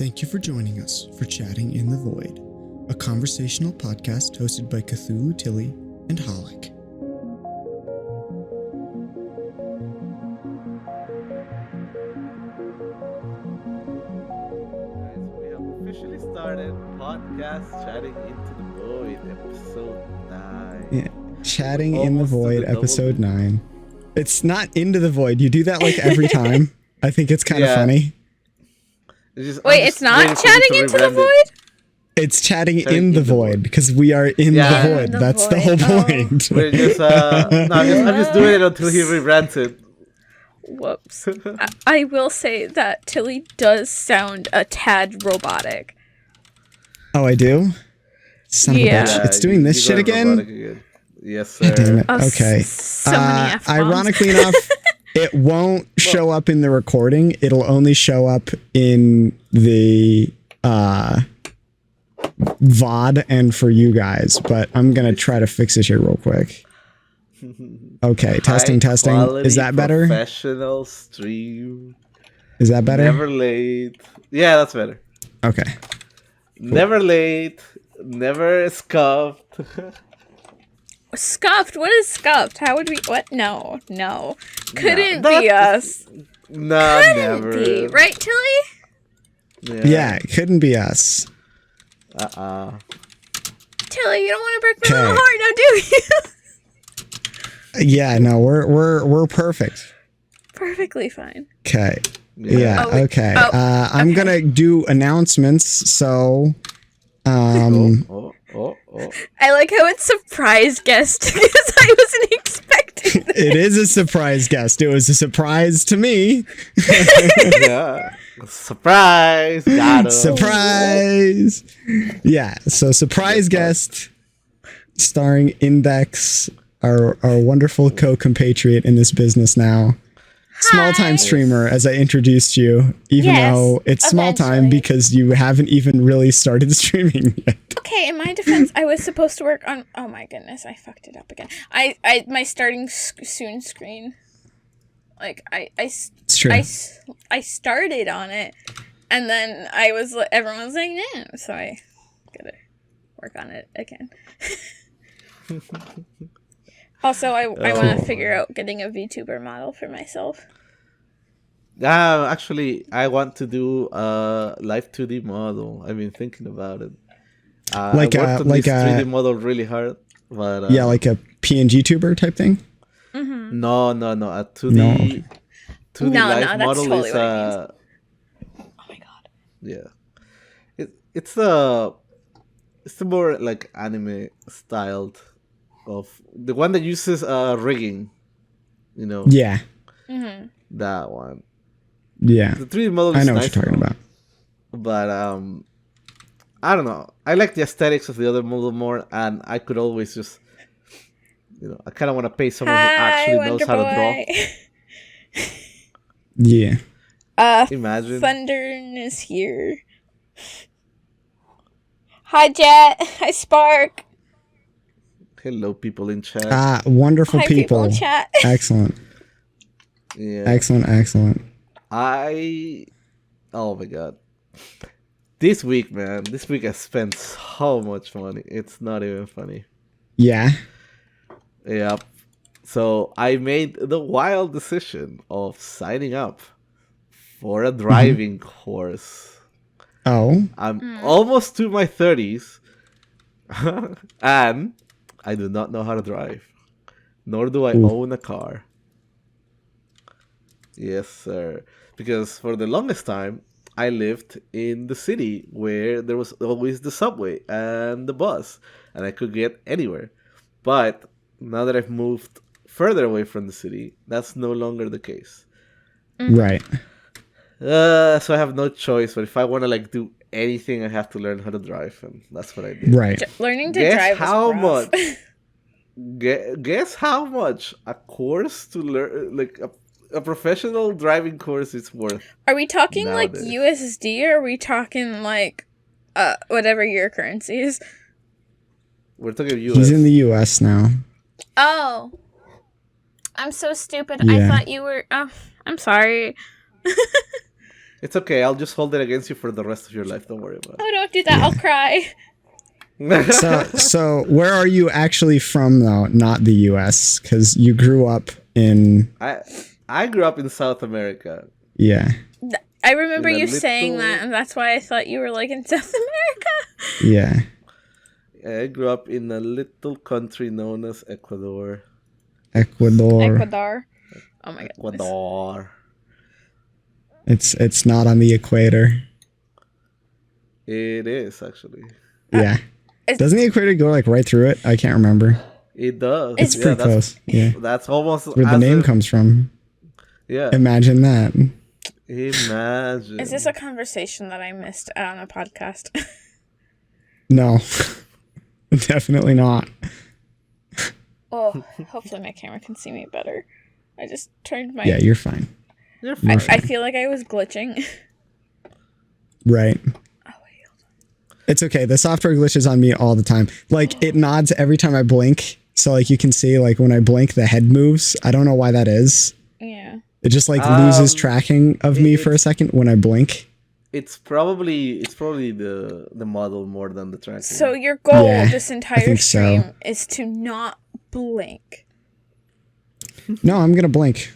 Thank you for joining us for Chatting in the Void, a conversational podcast hosted by Cthulhu, Tilly, and Hallik. Guys, we have officially started podcast Chatting into the Void, episode 9. Yeah, Chatting in the Almost to Void, the double episode digit. 9. It's not into the void. You do that like every time. I think it's kind of Yeah. funny. Wait, it's not chatting into the void? It's chatting Chatting in the void because we are in Yeah. the In void. the That's the void. whole Oh. point. We're just, no, I'm just doing it until he rebrands it. Whoops. I will say that Tilly does sound a tad robotic. Oh, I do? Son of a Yeah. bitch. It's doing this shit you got again? robotic Yes, sir. God damn it. Oh, Okay. so many F-bombs. Ironically enough, it won't show up in the recording. It'll only show up in the VOD and for you guys. But I'm going to try to fix it here real quick. Okay, testing. High-quality Is that better? Professional stream. Is that better? Never late. Yeah, that's better. Okay. Never late. Never scuffed. Scuffed? What is scuffed? How would we... What? No. Couldn't No, be us. No, Couldn't never. be. Right, Tilly? Yeah, it couldn't be us. Tilly, you don't want to break my Okay. little heart, now do you? Yeah, no, we're perfect. Perfectly fine. Okay. Yeah, Oh, wait. okay. Oh, I'm okay. gonna do announcements, so Oh. I like how it's surprise guest because I wasn't expecting that. it is a surprise guest. It was a surprise to me. Yeah. Surprise! Got him. Surprise! Yeah, so surprise guest starring Index, our wonderful co-compatriot in this business now. Small time streamer, as I introduced you, even Yes, though it's small time eventually. because you haven't even really started streaming yet. Okay, in my defense, I was supposed to work on. Oh my goodness, I fucked it up again. I my starting soon screen. Like It's true. I started on it, and then everyone was like, no, so I gotta work on it again. Also, I want to figure out getting a VTuber model for myself. Actually, I want to do a live 2D model. I've been thinking about it. Like I worked on like this a- 3D model really hard, but Yeah, like a PNG tuber type thing. no, a 2D No. 2D No, live that's model totally is what it Oh my god. yeah. It's the more like anime styled of the one that uses rigging, you know. Yeah, That one. yeah. The 3D model is I know what nice you're talking and all, about. but I don't know. I like the aesthetics of the other model more, and I could always just, I kind of want to pay someone who actually knows how to draw. Yeah. Imagine. Thundern is here. Hi, Jet. Hi, Spark. Hello, people in chat. Wonderful Hi, people. in chat. Excellent. Yeah. Excellent. Oh my god. This week, man. This week I spent so much money. It's not even funny. Yeah. Yep. So I made the wild decision of signing up for a driving course. Oh. I'm almost to my 30s, and I do not know how to drive, nor do I own a car. Yes, sir. Because for the longest time, I lived in the city where there was always the subway and the bus, and I could get anywhere. But now that I've moved further away from the city, that's no longer the case. Right. So I have no choice. But if I want to do anything, I have to learn how to drive, and that's what I did. Right. Learning to Guess drive how is rough. much? Guess how much a course to learn, a professional driving course, is worth. Are we talking Nowadays. USD or are we talking whatever your currency is? We're talking US. He's in the US now. Oh. I'm so stupid. Yeah. I thought you were... Oh, I'm sorry. It's okay. I'll just hold it against you for the rest of your life. Don't worry about Oh, don't do that. I'll cry. it. So where are you actually from though? Not the U.S. because you grew up in. I grew up in South America. Yeah. I remember In a you saying little- that, and that's why I thought you were like in South America. Yeah. I grew up in a little country known as Ecuador. Ecuador. Ecuador. Oh my god. Ecuador. It's not on the equator. It is actually. Yeah. Doesn't the equator go like right through it? I can't remember. It does. It's pretty close. Yeah. That's almost Where the as name if- comes from. Yeah. Imagine that. Imagine. Is this a conversation that I missed on a podcast? No. Definitely not. Oh, hopefully my camera can see me better. I just turned my. Yeah, you're fine. You're fine. I feel like I was glitching. Right. Oh wait. It's okay. The software glitches on me all the time. Like it nods every time I blink. So like you can see like when I blink the head moves. I don't know why that is. Yeah. It just like loses tracking of me for a second when I blink. It's probably the model more than the tracking. So your goal Yeah, this I entire think so. stream is to not blink. No, I'm gonna blink.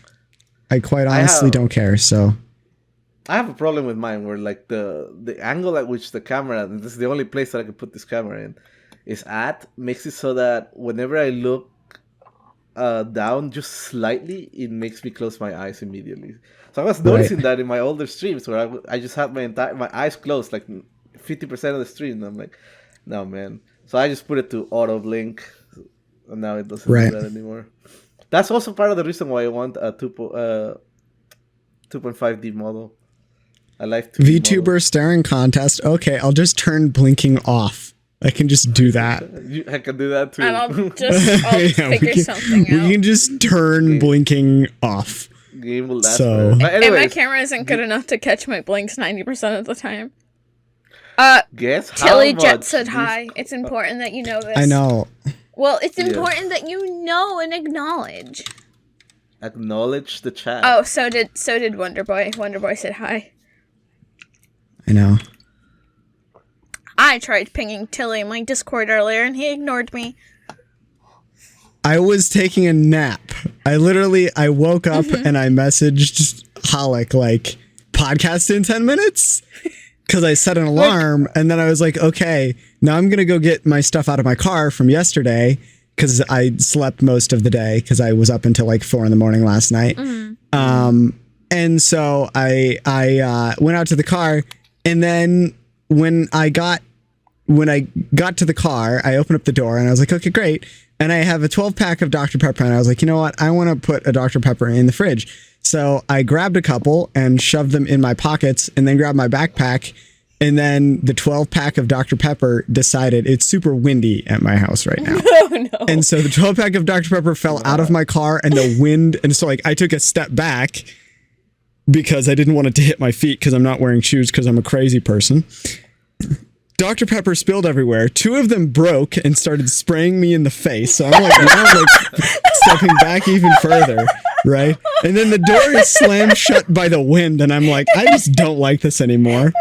I quite honestly have- don't care. So I have a problem with mine where like the angle at which the camera, and this is the only place that I can put this camera in, is at, makes it so that whenever I look down just slightly, it makes me close my eyes immediately. So I was noticing that in my older streams where I just had my eyes closed like 50% of the stream. And I'm like, no man. So I just put it to auto blink, and now it doesn't Right. do that anymore. That's also part of the reason why I want a 2.5D model. I like 2D VTuber staring contest. Okay, I'll just turn blinking off. I can just do that. I can do that too. And I'll Yeah, figure something we out. can just turn blinking off. Game will last So- forever. But And my anyways, camera isn't good enough to catch my blinks 90% of the time. guess how Tilly much Jet said these- hi. It's important that you know this. I know. Well, it's important that you know and acknowledge. Acknowledge the chat. Oh, so did Wonder Boy. Wonder Boy said hi. I know. I tried pinging Tilly in my Discord earlier, and he ignored me. I was taking a nap. I woke up and I messaged Hallik like podcast in 10 minutes because I set an alarm and then I was like, okay, now I'm going to go get my stuff out of my car from yesterday because I slept most of the day because I was up until like 4 a.m. last night. And so I went out to the car and then when I got to the car, I opened up the door and I was like, okay, great. And I have a 12-pack of Dr. Pepper and I was like, you know what? I want to put a Dr. Pepper in the fridge. So I grabbed a couple and shoved them in my pockets and then grabbed my backpack. And then the 12-pack of Dr. Pepper decided it's super windy at my house right now. Oh no. And so the 12-pack of Dr. Pepper fell out of my car and the wind. And so like I took a step back because I didn't want it to hit my feet because I'm not wearing shoes because I'm a crazy person. Dr. Pepper spilled everywhere. 2 of them broke and started spraying me in the face. So I'm like stepping back even further, right? And then the door is slammed shut by the wind, and I'm like, I just don't like this anymore.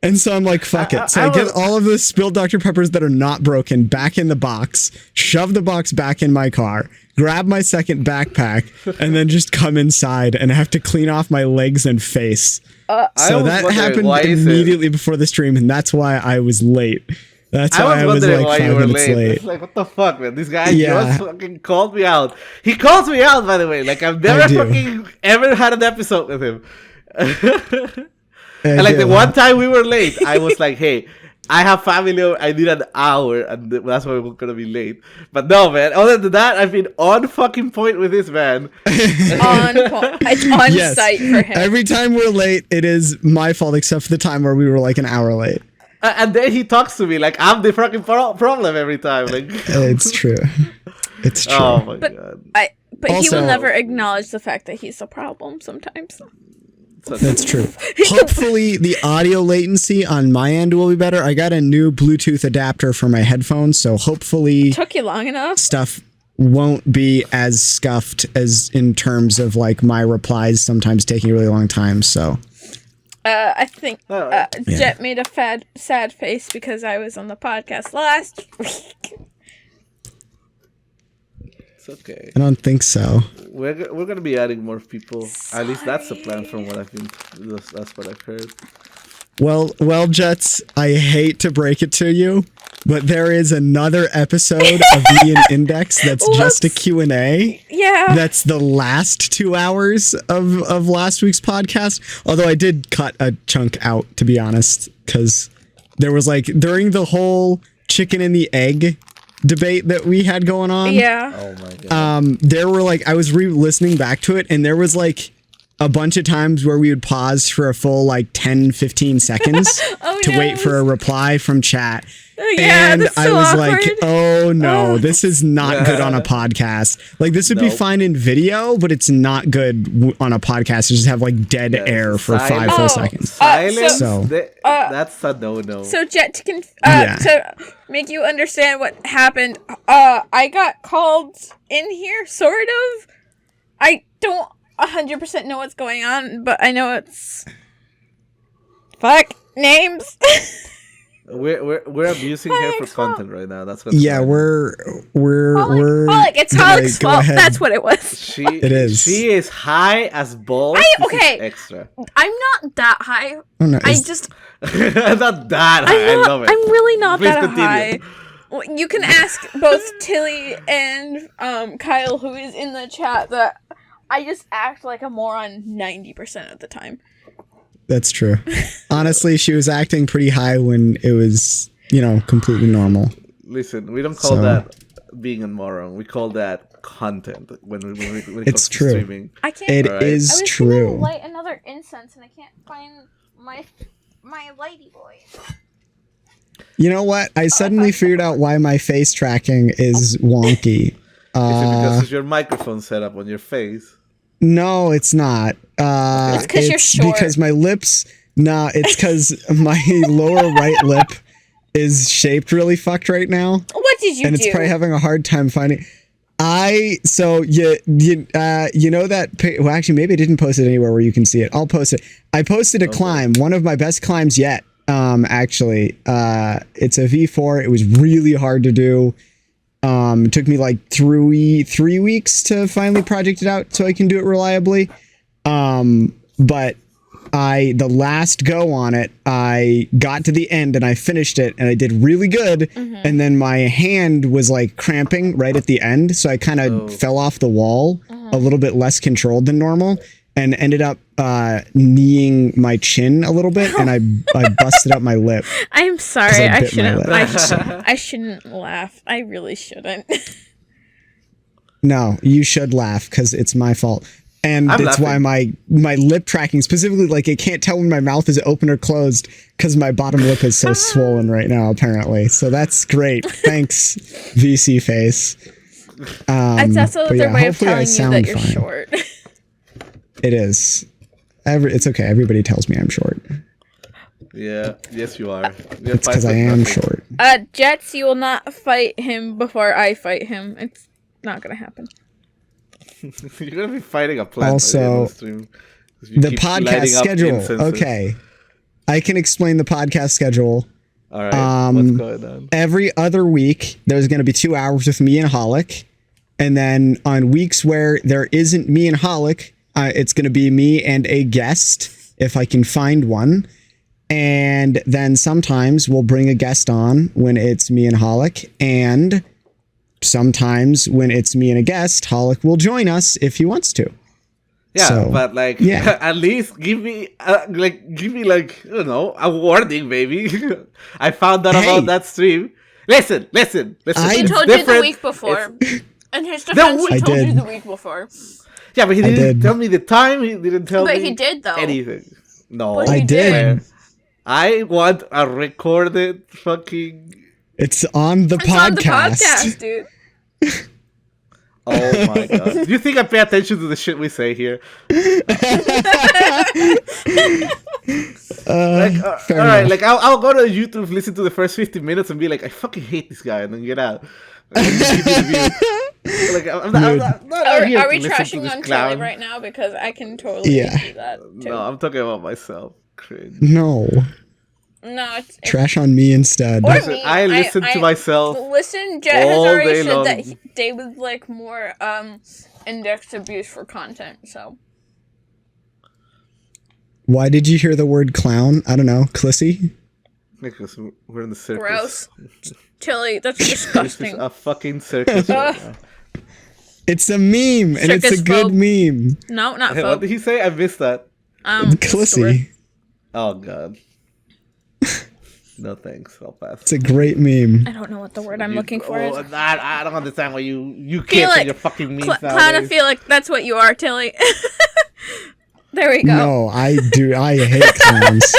And so I'm like, fuck it. So I get all of the spilled Dr. Peppers that are not broken back in the box, shove the box back in my car, grab my second backpack, and then just come inside and have to clean off my legs and face. So was that wondering, happened why is it- immediately before the stream, and that's why I was late. That's why I was wondering like 5 minutes late. It's like, what the fuck, man? This guy Yeah. just fucking called me out. He calls me out, by the way. Like, I've never do. fucking ever had an episode with him. I And like do. the one time we were late, I was like, hey, I have family over, I need an hour, and that's why we're gonna be late. But no, man, other than that, I've been on fucking point with this man. On point. It's on Yes. site for him. Every time we're late, it is my fault, except for the time where we were like an hour late. And then he talks to me like I'm the fucking problem every time. Like, It's true. It's true. oh my But- god. But he Also- will never acknowledge the fact that he's a problem sometimes. That's true. Hopefully, the audio latency on my end will be better. I got a new Bluetooth adapter for my headphones, so hopefully Took you long enough. stuff won't be as scuffed as in terms of like my replies sometimes taking a really long time. So I think Alright. Jet made a sad face because I was on the podcast last week. It's okay. I don't think so. We're gonna be adding more people. At least that's the plan from what that's what I've heard. Well, Jets, I hate to break it to you, but there is another episode of Me and Index that's just a Q&A. Yeah. That's the last 2 hours of last week's podcast. Although I did cut a chunk out, to be honest, because there was like, during the whole chicken and the egg debate that we had going on. Yeah. Oh my god. There were like, I was re-listening back to it, and there was like a bunch of times where we would pause for a full like 10, 15 seconds to wait for a reply from chat. Yeah, and that's I so was awkward. like, oh no, Oh. this is not good on a podcast. Like, this would be Nope. fine in video, but it's not good on a podcast to just have like dead air for 5 full Oh. seconds. Silence. So- That's a no. So Jet, to Yeah. to make you understand what happened, I got called in here, sort of. I don't 100% know what's going on, but I know it's names. We're abusing her for content right now. That's what. Yeah, we're Hallik, it's gonna Hallik's go fault. ahead. That's what it was. It is. She is high as balls. Okay. This is extra. I'm not that high. Oh, no, I it's- just Not that high. I love it. I'm really not Please that continue. high. Well, you can ask both Tilly and Kyle, who is in the chat, that I just act like a moron 90% of the time. That's true. Honestly, she was acting pretty high when it was, completely normal. Listen, we don't call So- that being a moron. We call that content when it comes It's to true. streaming. I can't. It Alright. is I was true. gonna light another incense and I can't find my lighty boy. You know what? I suddenly figured out why my face tracking is wonky. Is it because of your microphone setup on your face? No, it's not. It's 'cause you're short. Because my lips. Nah, it's because my lower right lip is shaped really fucked right now, What did you and do? it's probably having a hard time finding. You know that. Well, actually, maybe I didn't post it anywhere where you can see it. I'll post it. I posted a climb, one of my best climbs yet. Actually, it's a V4. It was really hard to do. It took me like 3 weeks to finally project it out so I can do it reliably. But the last go on it, I got to the end and I finished it and I did really good. And then my hand was like cramping right at the end. So I kind of fell off the wall a little bit less controlled than normal and ended up kneeing my chin a little bit, and I busted up my lip. I'm sorry. 'Cause I I bit my shouldn't. lip. I shouldn't laugh. I really shouldn't. No, you should laugh because it's my fault. And I'm it's why laughing. my lip tracking, specifically, like, it can't tell when my mouth is open or closed because my bottom lip is so swollen right now, apparently. So that's great. Thanks, VC face. That's also but their yeah, way of hopefully I telling you sound that you're fine. short. It is. It's okay. Everybody tells me I'm short. Yeah. Yes, you are. It's because I am short. Jets, you will not fight him before I fight him. It's not gonna happen. You're gonna be fighting a plant. Also, by the end of the stream, 'cause you The keep podcast lighting up schedule. incenses. Okay. I can explain the podcast schedule. All right. What's going on? Every other week, there's going to be 2 hours with me and Hallik. And then on weeks where there isn't me and Hallik, it's going to be me and a guest, if I can find one. And then sometimes we'll bring a guest on when it's me and Hallik. And sometimes when it's me and a guest, Hallik will join us if he wants to. Yeah, So, but like, yeah. at least give me like, I don't know, a warning, baby. I found out Hey. about that stream. Listen. I- He It's told you the different. week before. It's- And his defense, I he told you did. the week before. Yeah, but he I didn't did. tell me the time. He didn't tell But me. he did, though. anything. No, But I he did. I want a recorded fucking. It's on the It's podcast. on the podcast, dude. Oh my god! Do you think I pay attention to the shit we say here? Fair All right, enough. like I'll go to YouTube, listen to the first 15 minutes, and be like, I fucking hate this guy, and then get out. And then give you the view. Like I'm not out here Are to we listen to trashing this on clown. Tilly right now? Because I can totally Yeah. do that too. No, I'm talking about myself. Cringe. No. No, it's Trash on me instead. Or Listen, me. I listen to myself Listen, Jet has all already day said long. that they would like more index abuse for content. So Why did you hear the word clown? I don't know. Clissy? Because we're in the circus. gross, Tilly. That's This is disgusting. a fucking circus right now. It's a meme, and it's a Circus good phobe. meme. No, not Hey, what phobe. did he say? I missed that. What's the word? Clissy. Oh god. No thanks. I'll pass. It's a great meme. I don't know what the word I'm looking for is. I don't understand why you Feel can't say like your fucking memes kind of nowadays. feel like that's what you are, Tilly. There we go. No, I do. I hate clowns.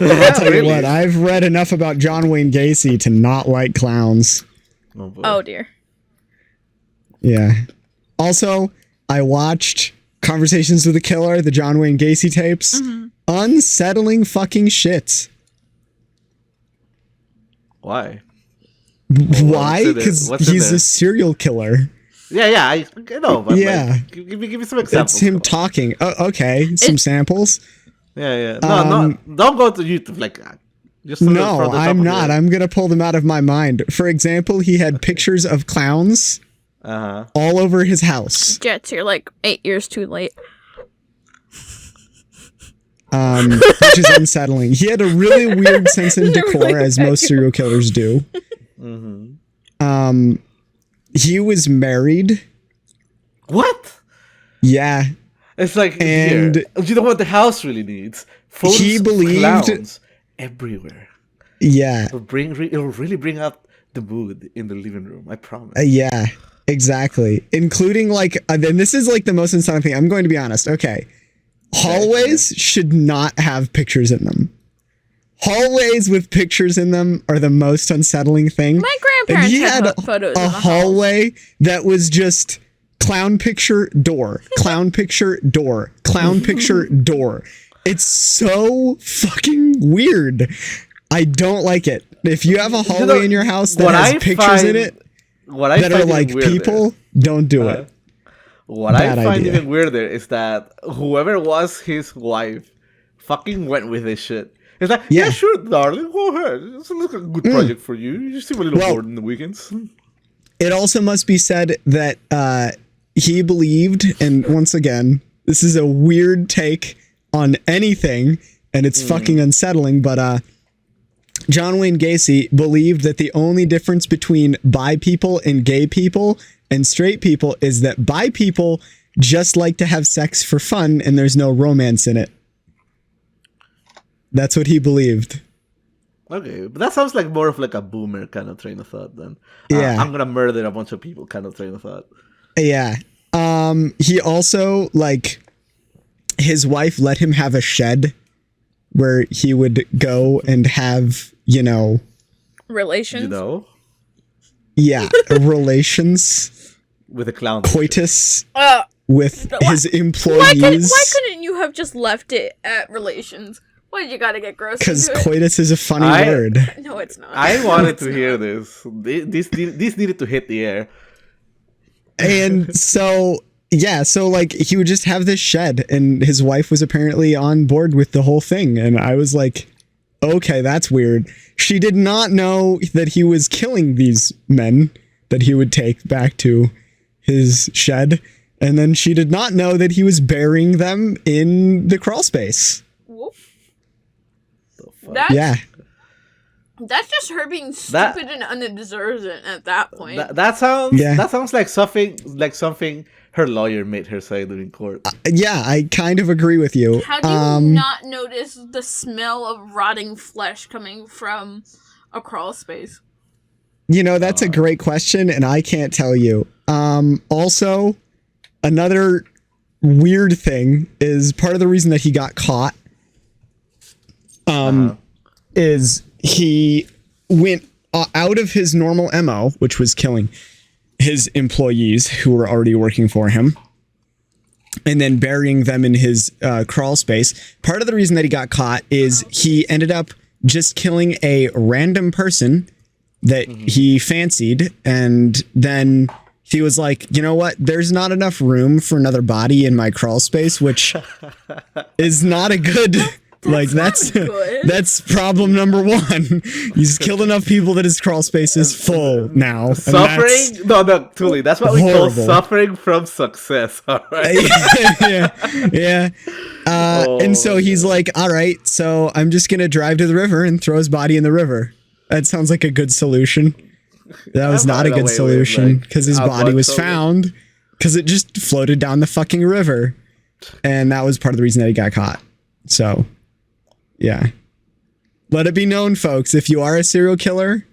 I'll tell you Really? what, I've read enough about John Wayne Gacy to not like clowns. Oh, boy. Oh dear. Yeah. Also, I watched Conversations with the Killer, the John Wayne Gacy tapes. Unsettling fucking shit. Why? Why? in it? Because What's in he's there? a serial killer. Yeah, I know, but Yeah. like, give me some examples. It's him talking. Okay, some samples. Yeah. No, don't go to YouTube like that. Just from No, the top I'm of not. your- I'm going to pull them out of my mind. For example, he had pictures of clowns Uh-huh. all over his house. Jets, you're like 8 years too late. Which is unsettling. He had a really weird sense of decor, as most serial killers do. He was married. What? Yeah. It's like, And- here, you know what the house really needs? Photos He of believed- clowns everywhere. Yeah. It'll really bring out the mood in the living room. I promise. Yeah. Exactly. Including like, and this is like the most unsettling thing. I'm going to be honest. Okay. Hallways should not have pictures in them. Hallways with pictures in them are the most unsettling thing. My And grandparents he had had photos a in the halls. hallway that was just clown picture door, clown picture door, clown picture door. It's so fucking weird. I don't like it. If you have a hallway in your house that what has I pictures in find- it What I that find are even like weirder- people, don't do it. What Bad I find idea. even weirder is that whoever was his wife fucking went with this shit. It's like, yeah, Yeah. sure, darling, go ahead. It's like a good project for you. You seem a little Well- bored in the weekends. It also must be said that he believed, and once again, this is a weird take on anything, and it's fucking unsettling, but John Wayne Gacy believed that the only difference between bi people and gay people and straight people is that bi people just like to have sex for fun and there's no romance in it. That's what he believed. Okay, but that sounds like more of like a boomer kind of train of thought then. Yeah. I'm gonna murder a bunch of people kind of train of thought. Yeah. He also, like, his wife let him have a shed where he would go and have, Relations. You know? relations, With a clown. coitus Uh, with his why employees. couldn't you have just left it at relations? Why did you gotta get gross Because into it? coitus is a funny I- word. No, it's not. I No, wanted it's to not. hear this. This needed to hit the air. And so, yeah, so like he would just have this shed and his wife was apparently on board with the whole thing. And I was like, okay, that's weird. She did not know that he was killing these men that he would take back to his shed. And then she did not know that he was burying them in the crawl space. Whoop. The fuck? That's, Yeah. that's just her being That- stupid and unobservant at that point. That sounds Yeah. that sounds like something her lawyer made her say during court. Yeah, I kind of agree with you. How do you not notice the smell of rotting flesh coming from a crawl space? That's a great question, and I can't tell you. Also, another weird thing is part of the reason that he got caught is he went out of his normal MO, which was killing his employees who were already working for him, and then burying them in his crawl space. Part of the reason that he got caught is he ended up just killing a random person that he fancied, and then he was like, you know what? There's not enough room for another body in my crawl space, which is not a good Like that's good. that's problem number one. He's killed enough people that his crawl space is full now. And Suffering? No, Tuli. That's what we call horrible. suffering from success. All right. yeah. And so he's like, all right, so I'm just going to drive to the river and throw his body in the river. That sounds like a good solution. That was not a good solution because his body was found because it just floated down the fucking river. And that was part of the reason that he got caught. So, yeah. Let it be known, folks, if you are a serial killer,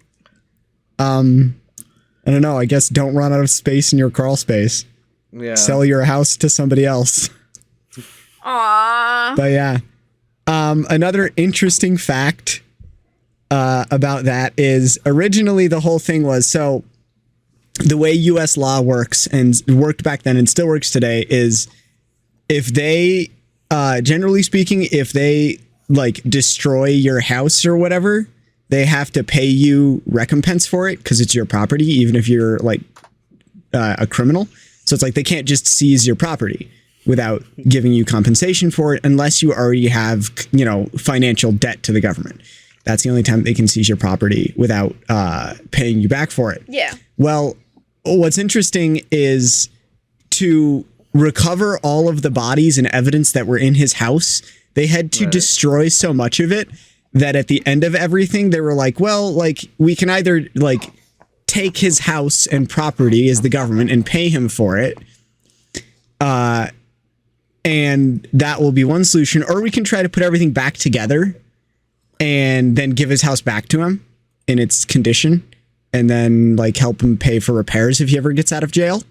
I don't know, I guess don't run out of space in your crawl space. Yeah. Sell your house to somebody else. Aww. But yeah. Another interesting fact about that is originally the whole thing was, so the way US law works and worked back then and still works today is if they, generally speaking, if they like destroy your house or whatever, they have to pay you recompense for it because it's your property, even if you're like a criminal. So it's like they can't just seize your property without giving you compensation for it unless you already have, you know, financial debt to the government. That's the only time they can seize your property without paying you back for it. Yeah. Well, what's interesting is to recover all of the bodies and evidence that were in his house, they had to destroy so much of it that at the end of everything, they were like, well, like, we can either, like, take his house and property as the government and pay him for it, and that will be one solution, or we can try to put everything back together and then give his house back to him in its condition, and then, like, help him pay for repairs if he ever gets out of jail.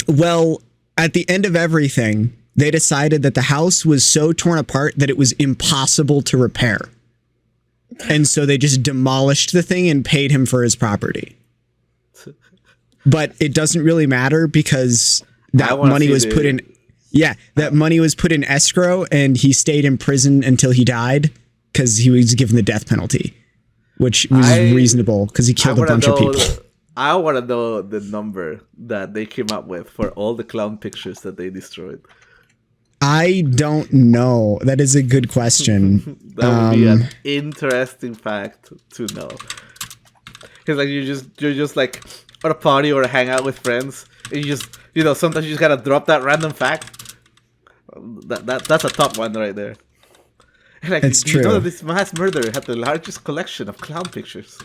Well, at the end of everything, they decided that the house was so torn apart that it was impossible to repair. And so they just demolished the thing and paid him for his property. But it doesn't really matter because that money was put in... Yeah, that money was put in escrow and he stayed in prison until he died because he was given the death penalty, which was reasonable because he killed a bunch of people. I want to know the number that they came up with for all the clown pictures that they destroyed. I don't know. That is a good question. That would be an interesting fact to know. Because like you're just like at a party or a hangout with friends, and you just, you know, sometimes you just gotta drop that random fact. That's a top one right there. And like, it's true. You know that this mass murderer had the largest collection of clown pictures.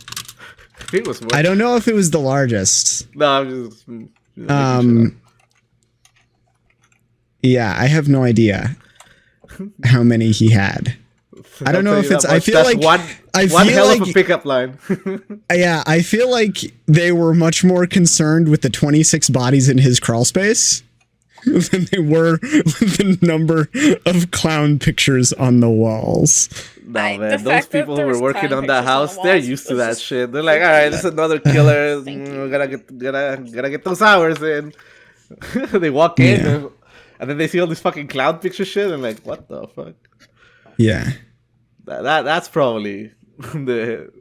It was I don't know if it was the largest. No, I'm just sure. Yeah, I have no idea how many he had. I don't know if it's. I feel like one hell of a pickup line. Yeah, I feel like they were much more concerned with the 26 bodies in his crawl space than they were with the number of clown pictures on the walls. No, man, those people who were working on that house, they're used to that shit. They're like, all right, this is another killer. We gotta get those hours in. They walk in, and then they see all this fucking clown picture shit, and like, what the fuck? Yeah. That's probably the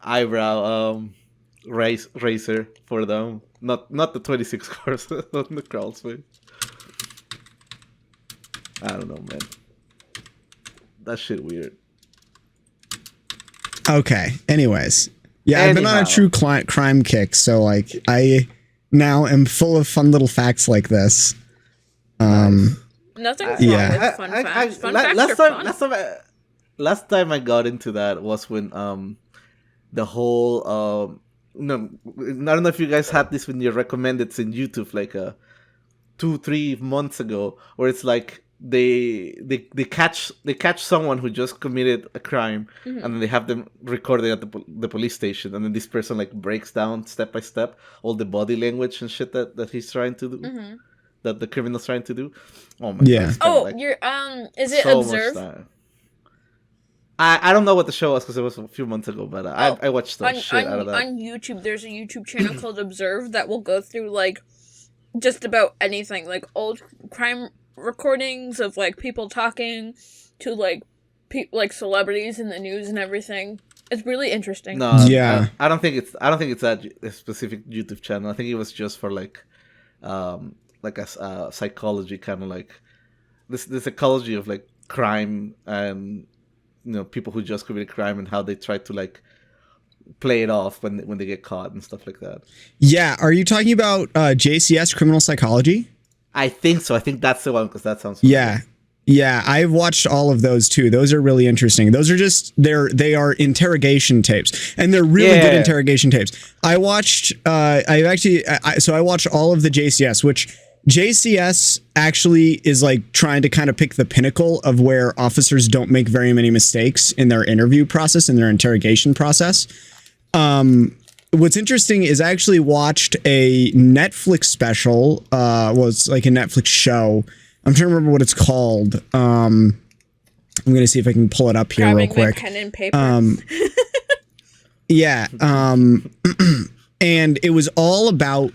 eyebrow raiser for them. Not the 26 cars on the crawl space. I don't know, man. That shit weird. Okay. Anyways. Yeah, I've been on a true crime kick, so like I now am full of fun little facts like this. Nothing's wrong with fun facts. Fun facts are fun. Last time I got into that was when the whole no, I don't know if you guys had this when you recommended in YouTube like 2-3 months ago, where it's like they catch someone who just committed a crime, and then they have them recorded at the police station, and then this person like breaks down step by step all the body language and shit that he's trying to do, that the criminal's trying to do. Oh my god! Oh, like, you're is it so Observe? I don't know what the show was because it was a few months ago, but I watched the shit out of that. On YouTube, there's a YouTube channel called Observe that will go through like just about anything, like old crime recordings of like people talking to like like celebrities in the news and everything. It's really interesting. No, yeah, I don't think it's a specific YouTube channel. I think it was just for like a psychology kind of like this ecology of like crime and people who just committed crime and how they try to like play it off when they get caught and stuff like that. Yeah, are you talking about JCS Criminal Psychology? I think so. I think that's the one because that sounds familiar. Yeah, I've watched all of those too. Those are really interesting. Those are just they are interrogation tapes, and they're really good interrogation tapes. I watched I watched all of the JCS, which JCS actually is like trying to kind of pick the pinnacle of where officers don't make very many mistakes in their interview process, in their interrogation process. What's interesting is I actually watched a Netflix special, was like a Netflix show. I'm trying to remember what it's called. I'm going to see if I can pull it up here real quick. My pen and paper. Yeah. And it was all about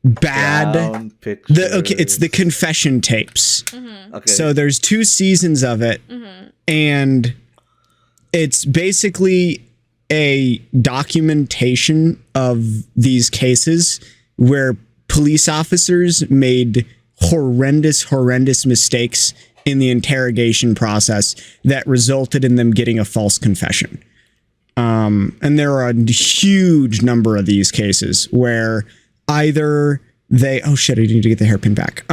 bad it's the confession tapes. Mm-hmm. Okay. So there's 2 seasons of it, and it's basically a documentation of these cases where police officers made horrendous mistakes in the interrogation process that resulted in them getting a false confession. And there are a huge number of these cases where either they, oh shit, I need to get the hairpin back.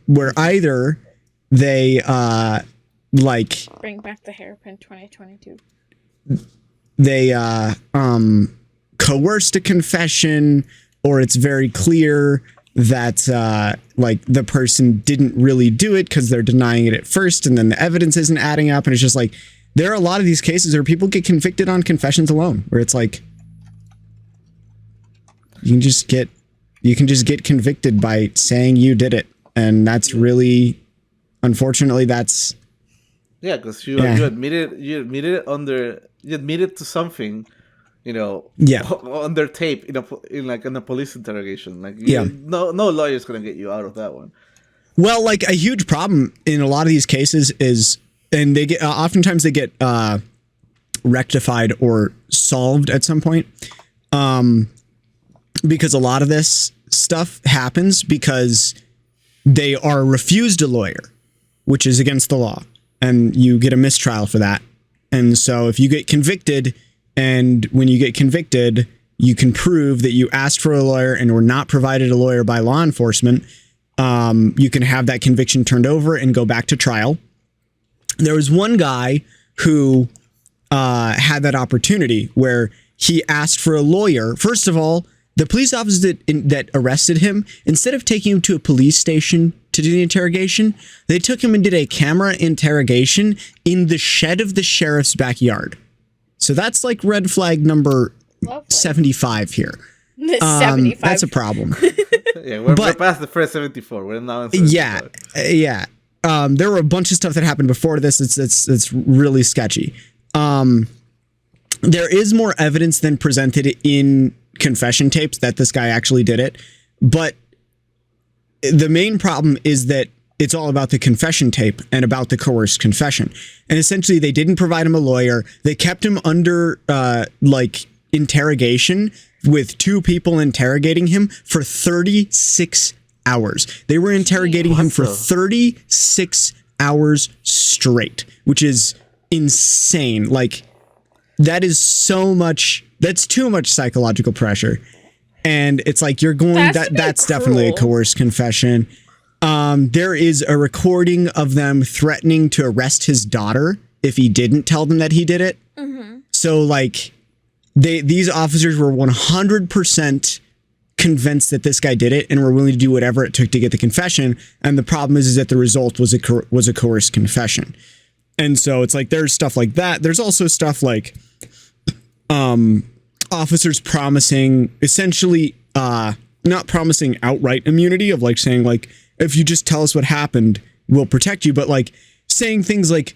Where either they, bring back the hairpin 2022. They, coerced a confession, or it's very clear that, like the person didn't really do it because they're denying it at first, and then the evidence isn't adding up. And it's just like, there are a lot of these cases where people get convicted on confessions alone, where it's like, you can just get convicted by saying you did it. And that's really, unfortunately, that's. Yeah, because you admitted to something, on their tape in a police interrogation. Like, no lawyer's gonna get you out of that one. Well, like a huge problem in a lot of these cases is, and they get oftentimes they get rectified or solved at some point, because a lot of this stuff happens because they are refused a lawyer, which is against the law, and you get a mistrial for that. And so if you get convicted, and when you get convicted, you can prove that you asked for a lawyer and were not provided a lawyer by law enforcement, you can have that conviction turned over and go back to trial. There was one guy who had that opportunity where he asked for a lawyer. First of all, the police officers that arrested him, instead of taking him to a police station to do the interrogation, they took him and did a camera interrogation in the shed of the sheriff's backyard. So that's like red flag number 75 here. 75. That's a problem. Yeah, we're past the first 74. We're now in 75. Yeah. There were a bunch of stuff that happened before this. It's really sketchy. There is more evidence than presented in confession tapes that this guy actually did it, but the main problem is that it's all about the confession tape and about the coerced confession. And essentially they didn't provide him a lawyer. They kept him under interrogation with 2 people interrogating him for 36 hours. They were interrogating him for 36 hours straight, which is insane. Like, that is so much, that's too much psychological pressure. And it's like, you're going, that's definitely a coerced confession. There is a recording of them threatening to arrest his daughter if he didn't tell them that he did it. Mm-hmm. So like, these officers were 100% convinced that this guy did it and were willing to do whatever it took to get the confession. And the problem is that the result was a coerced confession. And so it's like, there's stuff like that. There's also stuff like officers promising, essentially not promising outright immunity of like saying like, if you just tell us what happened, we'll protect you. But like saying things like,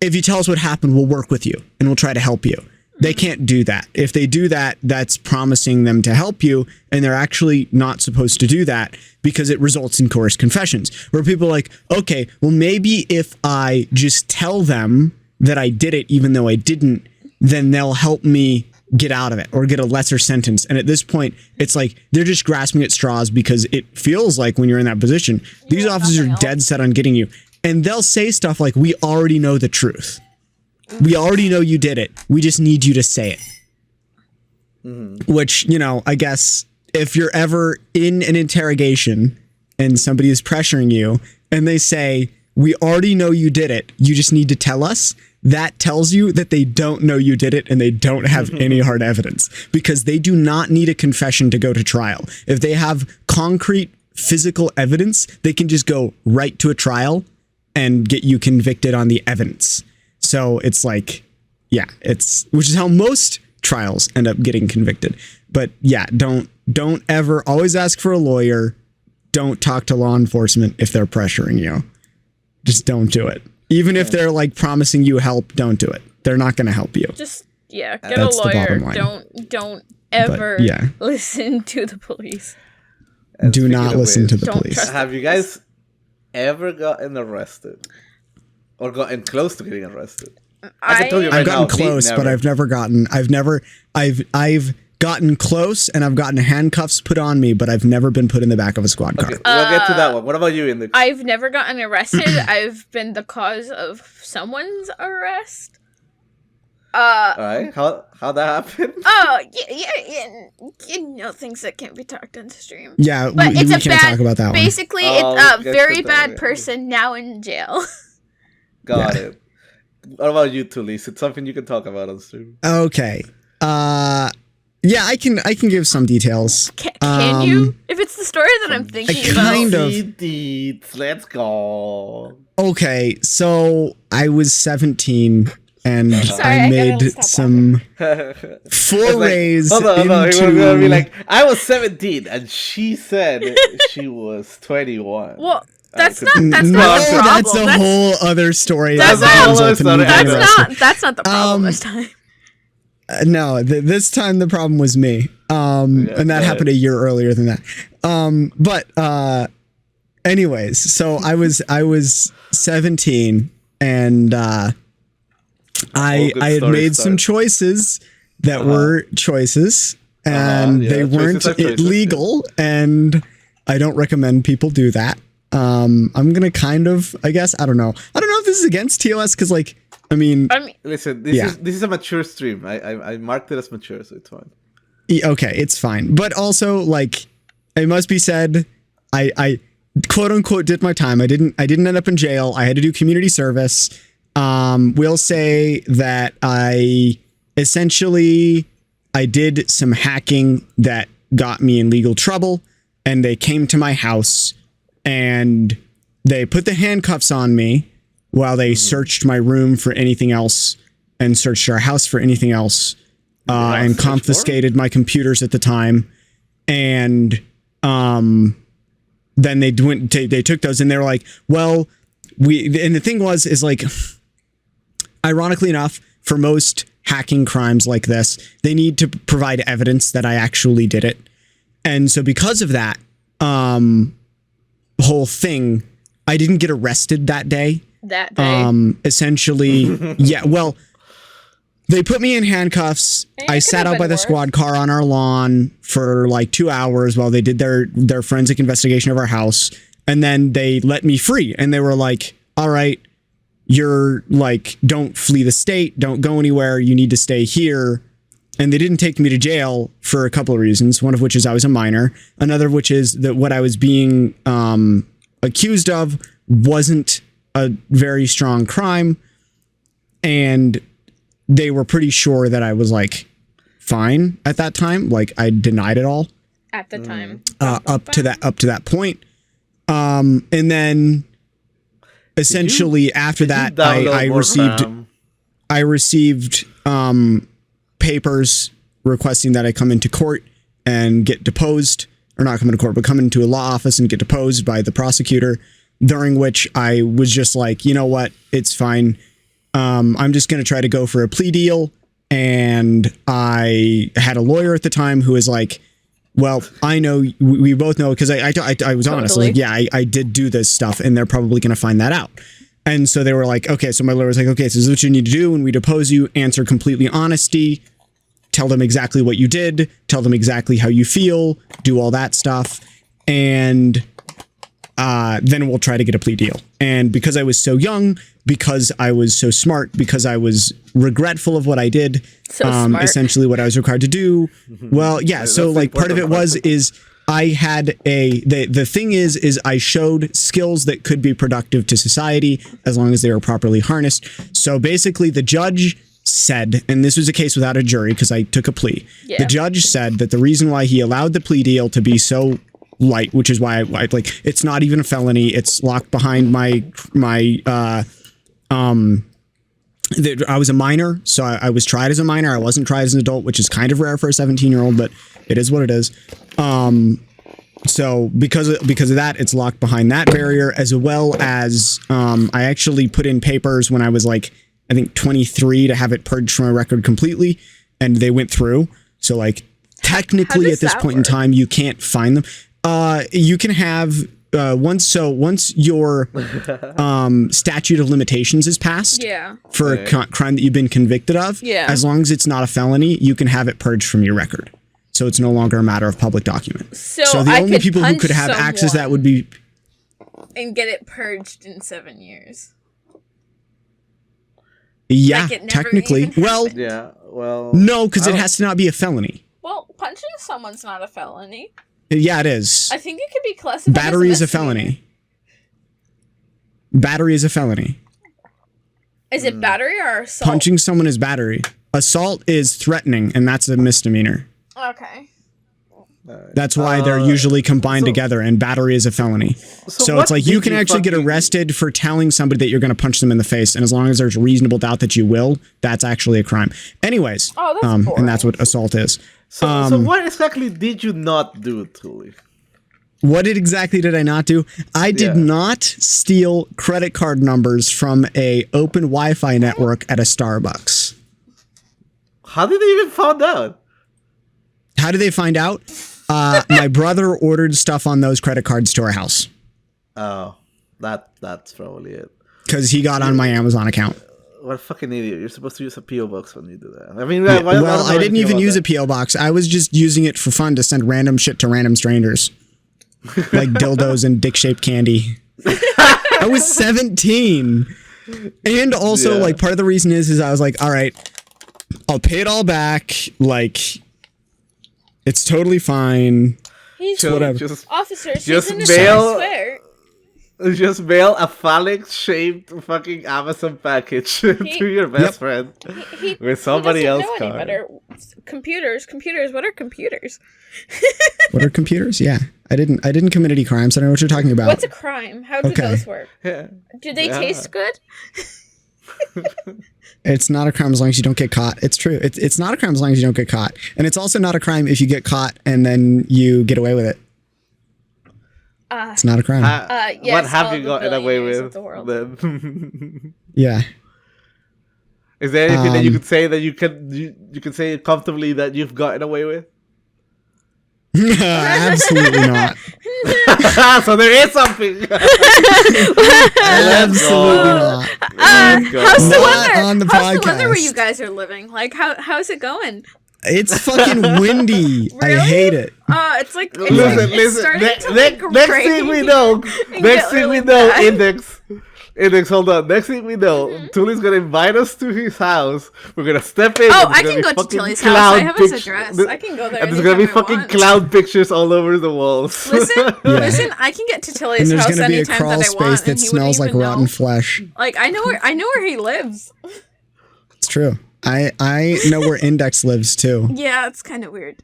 if you tell us what happened, we'll work with you and we'll try to help you. They can't do that. If they do that, that's promising them to help you, and they're actually not supposed to do that because it results in coerced confessions, where people are like, okay, well, maybe if I just tell them that I did it even though I didn't, then they'll help me get out of it or get a lesser sentence. And at this point, it's like they're just grasping at straws because it feels like when you're in that position, these officers are dead set on getting you. and they'll say stuff like, we already know the truth. We already know you did it. We just need you to say it. Which, I guess if you're ever in an interrogation and somebody is pressuring you and they say, we already know you did it, you just need to tell us, that tells you that they don't know you did it and they don't have any hard evidence, because they do not need a confession to go to trial. If they have concrete physical evidence, they can just go right to a trial and get you convicted on the evidence. So it's like, which is how most trials end up getting convicted. But yeah, don't ever, always ask for a lawyer. Don't talk to law enforcement if they're pressuring you. Just don't do it. Even if they're like promising you help, don't do it. They're not going to help you. Just get That's a the lawyer. bottom line. Don't ever listen to the police. And Do not listen to the don't police. trust- Have you guys ever gotten arrested? Or gotten close to getting arrested? I can tell you right I've gotten now, close, but I've never gotten close, and I've gotten handcuffs put on me, but I've never been put in the back of a squad car. Okay, we'll get to that one. What about you, Index? I've never gotten arrested. I've been the cause of someone's arrest. Alright, how that happened? Oh, yeah, things that can't be talked on the stream. Yeah, But we it's a can't bad, talk about that one. basically, Oh, it's a get very to that, bad yeah. person now in jail. Got it. What about you, Tulise? It's something you can talk about on stream. Okay. Yeah, I can give some details. Can you? If it's the story that I'm thinking kind about. of. Deeds, let's go. Okay, so I was 17 and Sorry, I I gotta made stop some It's forays hold on. He was into. gonna be like, I was 17 and she said she was 21. Well, that's not No, the problem. that's a whole other story. That's that not- ends up in me that's getting That's arrested. not the problem this time. No, this time the problem was me. And that happened a year earlier than that. But anyways, so I was 17 and I had made some choices that were choices and Yeah, they choices weren't are choices, illegal, and I don't recommend people do that. I'm gonna kind of, I guess, I don't know if this is against TOS, because like, I mean, Listen, this is a mature stream. I marked it as mature, so it's fine. okay, it's fine. But also, like, it must be said, I quote unquote did my time. I didn't end up in jail. I had to do community service. We'll say that I did some hacking that got me in legal trouble, and they came to my house and they put the handcuffs on me while they searched my room for anything else and searched our house for anything else, and confiscated my computers at the time. And then they took those and they were like, well, and the thing is like, ironically enough, for most hacking crimes like this, they need to provide evidence that I actually did it. And so because of that whole thing, I didn't get arrested that day. Essentially, yeah, well, they put me in handcuffs. I sat out by the squad car on our lawn for like 2 hours while they did their forensic investigation of our house. And then they let me free. And they were like, all right, you're like, don't flee the state. Don't go anywhere. You need to stay here. And they didn't take me to jail for a couple of reasons. One of which is I was a minor. Another of which is that what I was being accused of wasn't a very strong crime. And they were pretty sure that I was like fine at that time. Like I denied it all At the time. up to that point. And then essentially after that, I received papers requesting that I come into court and get deposed, or not come into court, but come into a law office and get deposed by the prosecutor, during which I was just like, you know what, it's fine. I'm just going to try to go for a plea deal. And I had a lawyer at the time who was like, well, I know, we both know, because I was honest. I was like, yeah, I did do this stuff and they're probably going to find that out. And so they were like, okay, so my lawyer was like, okay, so this is what you need to do when we depose you: answer completely honesty, tell them exactly what you did, tell them exactly how you feel, do all that stuff. And then we'll try to get a plea deal. And because I was so young, because I was so smart, because I was regretful of what I did, So smart. essentially what I was required to do. Well, yeah. So like part of it is I had the thing is I showed skills that could be productive to society as long as they were properly harnessed. So basically the judge said, and this was a case without a jury because I took a plea. Yeah. The judge said that the reason why he allowed the plea deal to be so light, which is why I like it's not even a felony. It's locked behind my I was a minor, so I was tried as a minor. I wasn't tried as an adult, which is kind of rare for a 17-year-old, but it is what it is. So because of that, it's locked behind that barrier, as well as I actually put in papers when I was like, I think 23 to have it purged from my record completely, and they went through. So like technically at this point in time, you can't find them. You can have once your statute of limitations is passed for a crime that you've been convicted of, as long as it's not a felony, you can have it purged from your record. So it's no longer a matter of public document. So the only people who could have access to that would be and get it purged in 7 years. Yeah, like it never technically. even happened. Yeah, well... No, because it has to not be a felony. Well, punching someone's not a felony. Yeah, it is. I think it could be classified Battery as is a felony. Battery is a felony. Is it battery or assault? Punching someone is battery. Assault is threatening, and that's a misdemeanor. Okay. That's why they're usually combined together, and battery is a felony. So it's like you can actually get arrested for telling somebody that you're going to punch them in the face, and as long as there's reasonable doubt that you will, that's actually a crime. Anyways, and that's what assault is. So what exactly did you not do, Tully? What exactly did I not do? I did not steal credit card numbers from a open Wi-Fi network at a Starbucks. How did they even find out? How did they find out? My brother ordered stuff on those credit cards to our house. Oh, that's probably it. Because he got on my Amazon account. What a fucking idiot. You're supposed to use a P.O. box when you do that. I mean, well, I didn't even use a P.O. box. I was just using it for fun to send random shit to random strangers. Like dildos and dick-shaped candy. I was 17. And also, like, part of the reason is I was like, all right, I'll pay it all back. Like, it's totally fine. He's whatever. Officers, just he's innocent, I swear. Just mail a phallic-shaped fucking Amazon package to your best friend with somebody else's card. Computers. What are computers? What are computers? Yeah, I didn't commit any crimes. I don't know what you're talking about. What's a crime? How do those work? Yeah. Do they taste good? It's not a crime as long as you don't get caught. It's true. It's not a crime as long as you don't get caught, and it's also not a crime if you get caught and then you get away with it. It's not a crime. Yes, what have you gotten away with? Then? Yeah. Is there anything that you could say that you can say comfortably that you've gotten away with? Absolutely not. So there is something. Absolutely not. How's the weather? On the How's podcast. the weather where you guys are living? Like, how's it going? It's fucking windy. Really? I hate it. It's like listen. Next thing we know, Index, hold on. Next thing we know, Tully's gonna invite us to his house. We're gonna step in. Oh, I can go to Tilly's house. I have his address. I can go there. And there's gonna be fucking cloud pictures all over the walls. Listen. I can get to Tilly's house anytime that I want. And there's gonna be a crawl space that smells like rotten flesh. Like I know where he lives. It's true. I know where Index lives too. Yeah, it's kind of weird.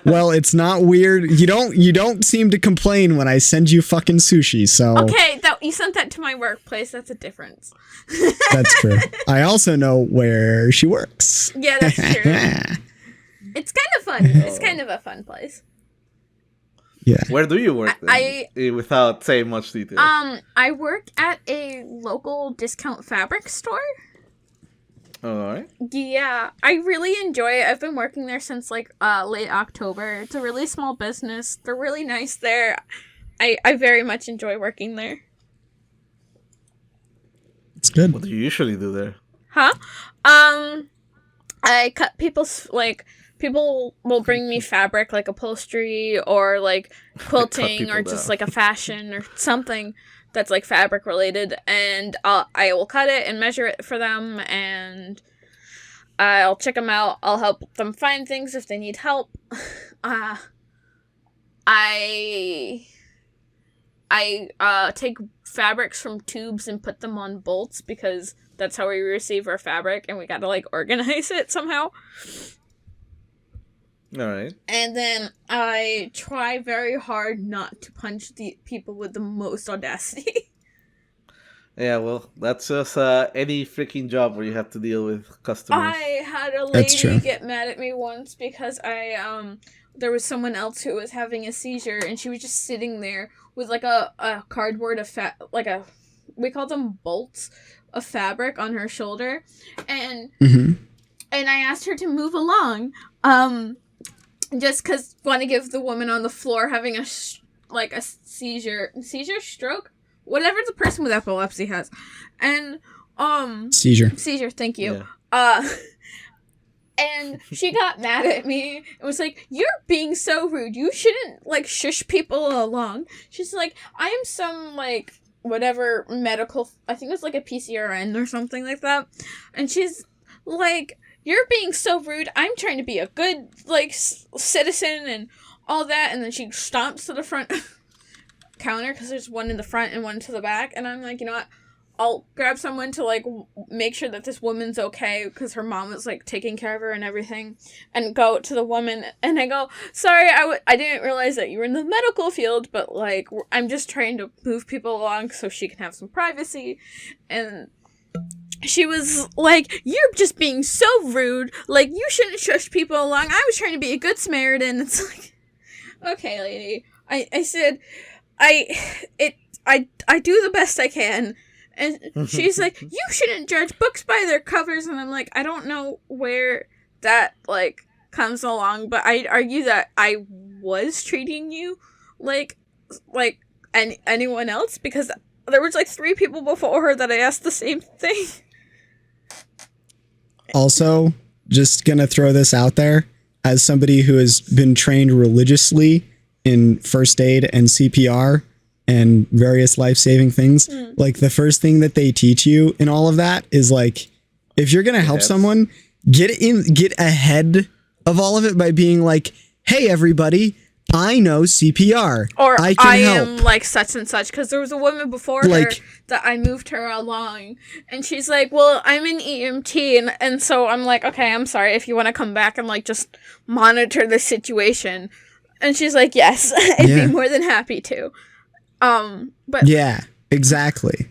Well, it's not weird. You don't seem to complain when I send you fucking sushi, so... Okay, you sent that to my workplace. That's a difference. That's true. I also know where she works. Yeah, that's true. It's kind of fun. It's kind of a fun place. Yeah. Where do you work then? Without saying much detail. I work at a local discount fabric store. Alright. Yeah, I really enjoy it. I've been working there since like late October. It's a really small business. They're really nice there. I very much enjoy working there. It's good. What do you usually do there? Huh? I cut people's people will bring me fabric like upholstery or like quilting or just like a fashion or something that's like fabric related, and I will cut it and measure it for them, and I'll check them out. I'll help them find things if they need help. I take fabrics from tubes and put them on bolts because that's how we receive our fabric, and we gotta like organize it somehow. All right. And then I try very hard not to punch the people with the most audacity. Yeah, well, that's just any freaking job where you have to deal with customers. I had a That's true. lady get mad at me once because there was someone else who was having a seizure, and she was just sitting there with like a cardboard we call them bolts of fabric on her shoulder, and Mm-hmm. and I asked her to move along, just because want to give the woman on the floor having a seizure, stroke, whatever the person with epilepsy has, and Seizure. thank you. Yeah. And she got mad at me and was like, "You're being so rude. You shouldn't like shush people along." She's like, "I am some like whatever medical, I think it was like a PCRN or something like that," and she's like, "You're being so rude. I'm trying to be a good like citizen and all that," and then she stomps to the front counter because there's one in the front and one to the back, and I'm like, you know what? I'll grab someone to like make sure that this woman's okay because her mom was like taking care of her and everything, and go to the woman and I go, "Sorry, I didn't realize that you were in the medical field, but like I'm just trying to move people along so she can have some privacy," and she was like, "You're just being so rude. Like you shouldn't shush people along. I was trying to be a good Samaritan." It's like, okay, lady. I said, I do the best I can. And she's like, "You shouldn't judge books by their covers." And I'm like, I don't know where that, like, comes along, but I'd argue that I was treating you like anyone else, because there was, like, 3 people before her that I asked the same thing. Also, just gonna throw this out there, as somebody who has been trained religiously in first aid and CPR and various life-saving things, like the first thing that they teach you in all of that is like, if you're gonna help someone, get ahead of all of it by being like, "Hey everybody, I know CPR, Or I can help." am like such and such, because there was a woman before her that I moved her along, and she's like, "Well, I'm an EMT," and so I'm like, "Okay, I'm sorry, if you want to come back and like just monitor the situation," and she's like, "Yes, I'd be more than happy to." But yeah, exactly.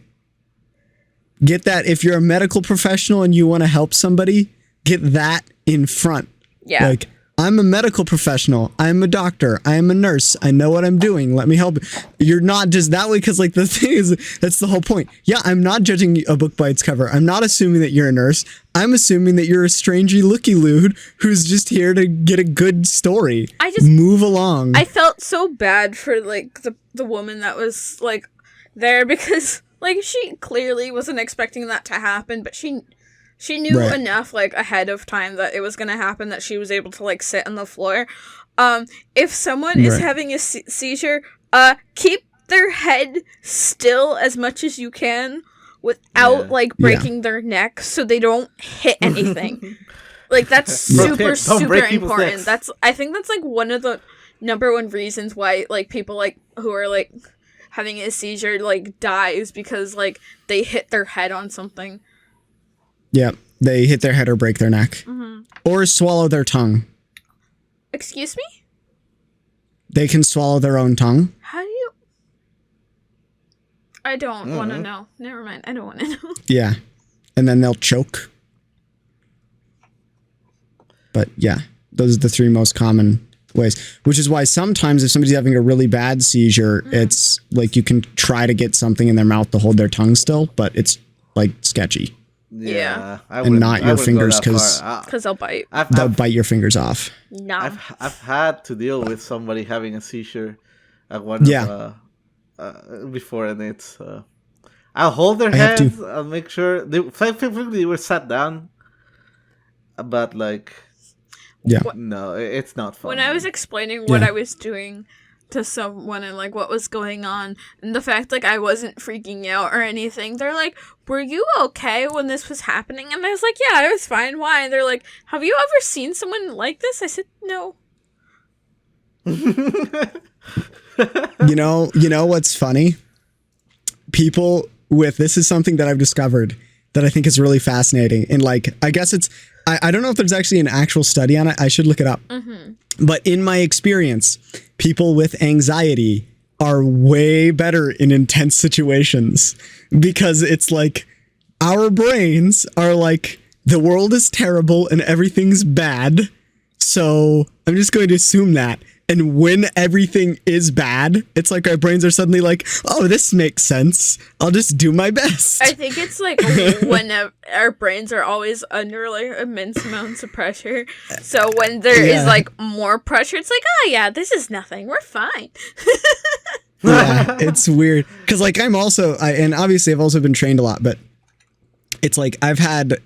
Get that. If you're a medical professional and you want to help somebody, get that in front. yeah, Like, I'm a medical professional. I'm a doctor. I'm a nurse. I know what I'm doing. Let me help. You're not just that way, because like the thing is, that's the whole point. Yeah, I'm not judging a book by its cover. I'm not assuming that you're a nurse. I'm assuming that you're a strangey looky-loo who's just here to get a good story. I just move along. I felt so bad for like the woman that was like there, because like she clearly wasn't expecting that to happen, but she knew enough like ahead of time that it was going to happen, that she was able to like sit on the floor. If someone is having a seizure, keep their head still as much as you can without like breaking their neck, so they don't hit anything. Like that's super important. I think that's like one of the number one reasons why like people like who are like having a seizure like dies, because like they hit their head on something. Yeah, they hit their head or break their neck. Or swallow their tongue. Excuse me? They can swallow their own tongue. How do you... I don't want to know. Never mind, I don't want to know. Yeah, and then they'll choke. But yeah, those are the 3 most common ways. Which is why sometimes if somebody's having a really bad seizure, it's like you can try to get something in their mouth to hold their tongue still, but it's like sketchy. Yeah. And not your fingers, because they'll bite. They'll bite your fingers off. No. I've had to deal with somebody having a seizure at one before, and it's I'll hold their hands. I'll make sure they were sat down, but like Yeah. No, it's not fun. When I was explaining what Yeah. I was doing to someone and like what was going on and the fact like I wasn't freaking out or anything, they're like, "Were you okay when this was happening?" And I was like, "Yeah, I was fine. Why?" And they're like, "Have you ever seen someone like this?" I said, "No." You know what's funny? People with this is something that I've discovered that I think is really fascinating. And like, I guess I don't know if there's actually an actual study on it. I should look it up. But in my experience, people with anxiety are way better in intense situations because it's like our brains are like, the world is terrible and everything's bad. So I'm just going to assume that. And when everything is bad, it's like our brains are suddenly like, oh, this makes sense. I'll just do my best. I think it's like when our brains are always under like immense amounts of pressure. So when there is like more pressure, it's like, oh yeah, this is nothing. We're fine. Yeah, it's weird. Because like and obviously I've also been trained a lot, but it's like I've had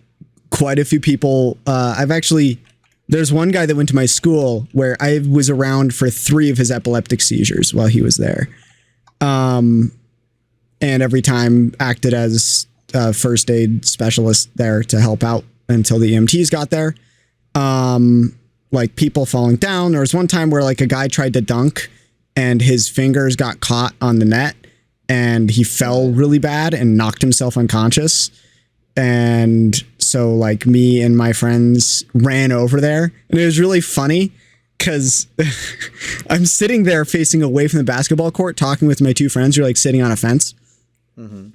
quite a few people. There's one guy that went to my school where I was around for 3 of his epileptic seizures while he was there. And every time acted as a first aid specialist there to help out until the EMTs got there. Like people falling down. There was one time where like a guy tried to dunk and his fingers got caught on the net and he fell really bad and knocked himself unconscious. And so like me and my friends ran over there and it was really funny because I'm sitting there facing away from the basketball court talking with my 2 friends who are like sitting on a fence and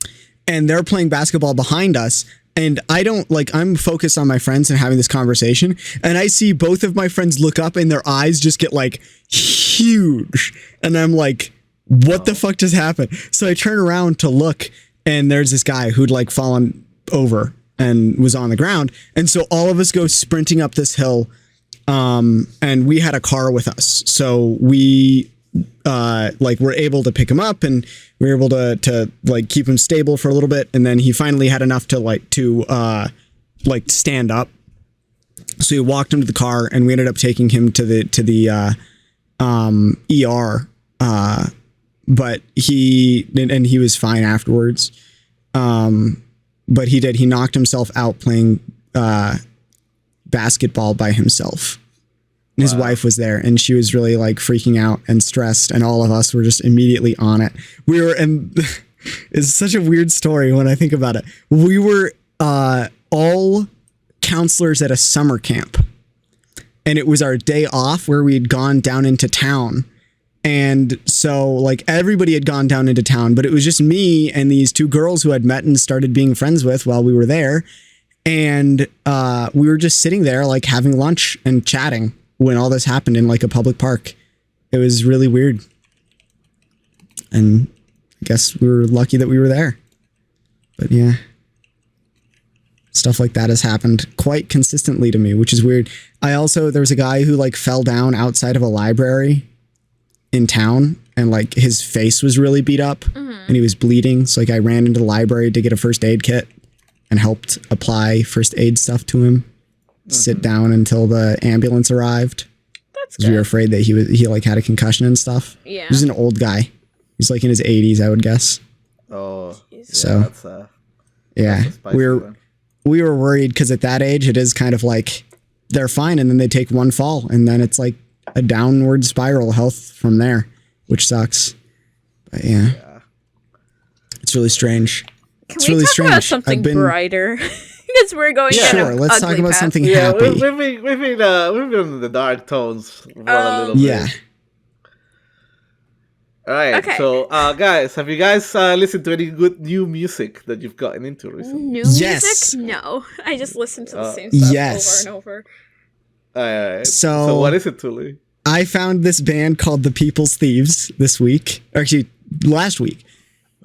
they're playing basketball behind us. And I'm focused on my friends and having this conversation. And I see both of my friends look up and their eyes just get like huge. And I'm like, what the fuck just happened? So I turn around to look and there's this guy who'd like fallen over and was on the ground. And so all of us go sprinting up this hill. And we had a car with us. So we were able to pick him up and we were able to like keep him stable for a little bit. And then he finally had enough to stand up. So we walked him to the car and we ended up taking him to the ER. But he was fine afterwards. But he knocked himself out playing basketball by himself. And his wife was there and she was really like freaking out and stressed and all of us were just immediately on it. It's such a weird story when I think about it. We were all counselors at a summer camp and it was our day off where we had gone down into town. And so like everybody had gone down into town, but it was just me and these 2 girls who I'd met and started being friends with while we were there. And we were just sitting there like having lunch and chatting when all this happened in like a public park. It was really weird. And I guess we were lucky that we were there. But yeah, stuff like that has happened quite consistently to me, which is weird. There was a guy who like fell down outside of a library in town and like his face was really beat up and he was bleeding. So like I ran into the library to get a first aid kit and helped apply first aid stuff to him, sit down until the ambulance arrived. That's because we were afraid that he like had a concussion and stuff. Yeah. He was an old guy. He's like in his 80s, I would guess. Oh, so that's we were worried because at that age it is kind of like they're fine and then they take one fall and then it's like a downward spiral health from there, which sucks. But yeah. It's really strange. Can we talk about something brighter? Because we're going sure, let's talk about something happy. We've been in the dark tones for a little bit. Yeah. All right. Okay. So, guys, have you guys listened to any good new music that you've gotten into recently? New music? No. I just listen to the same stuff over and over. All right. So what is it, Tilly? I found this band called The People's Thieves this week. Or actually, last week.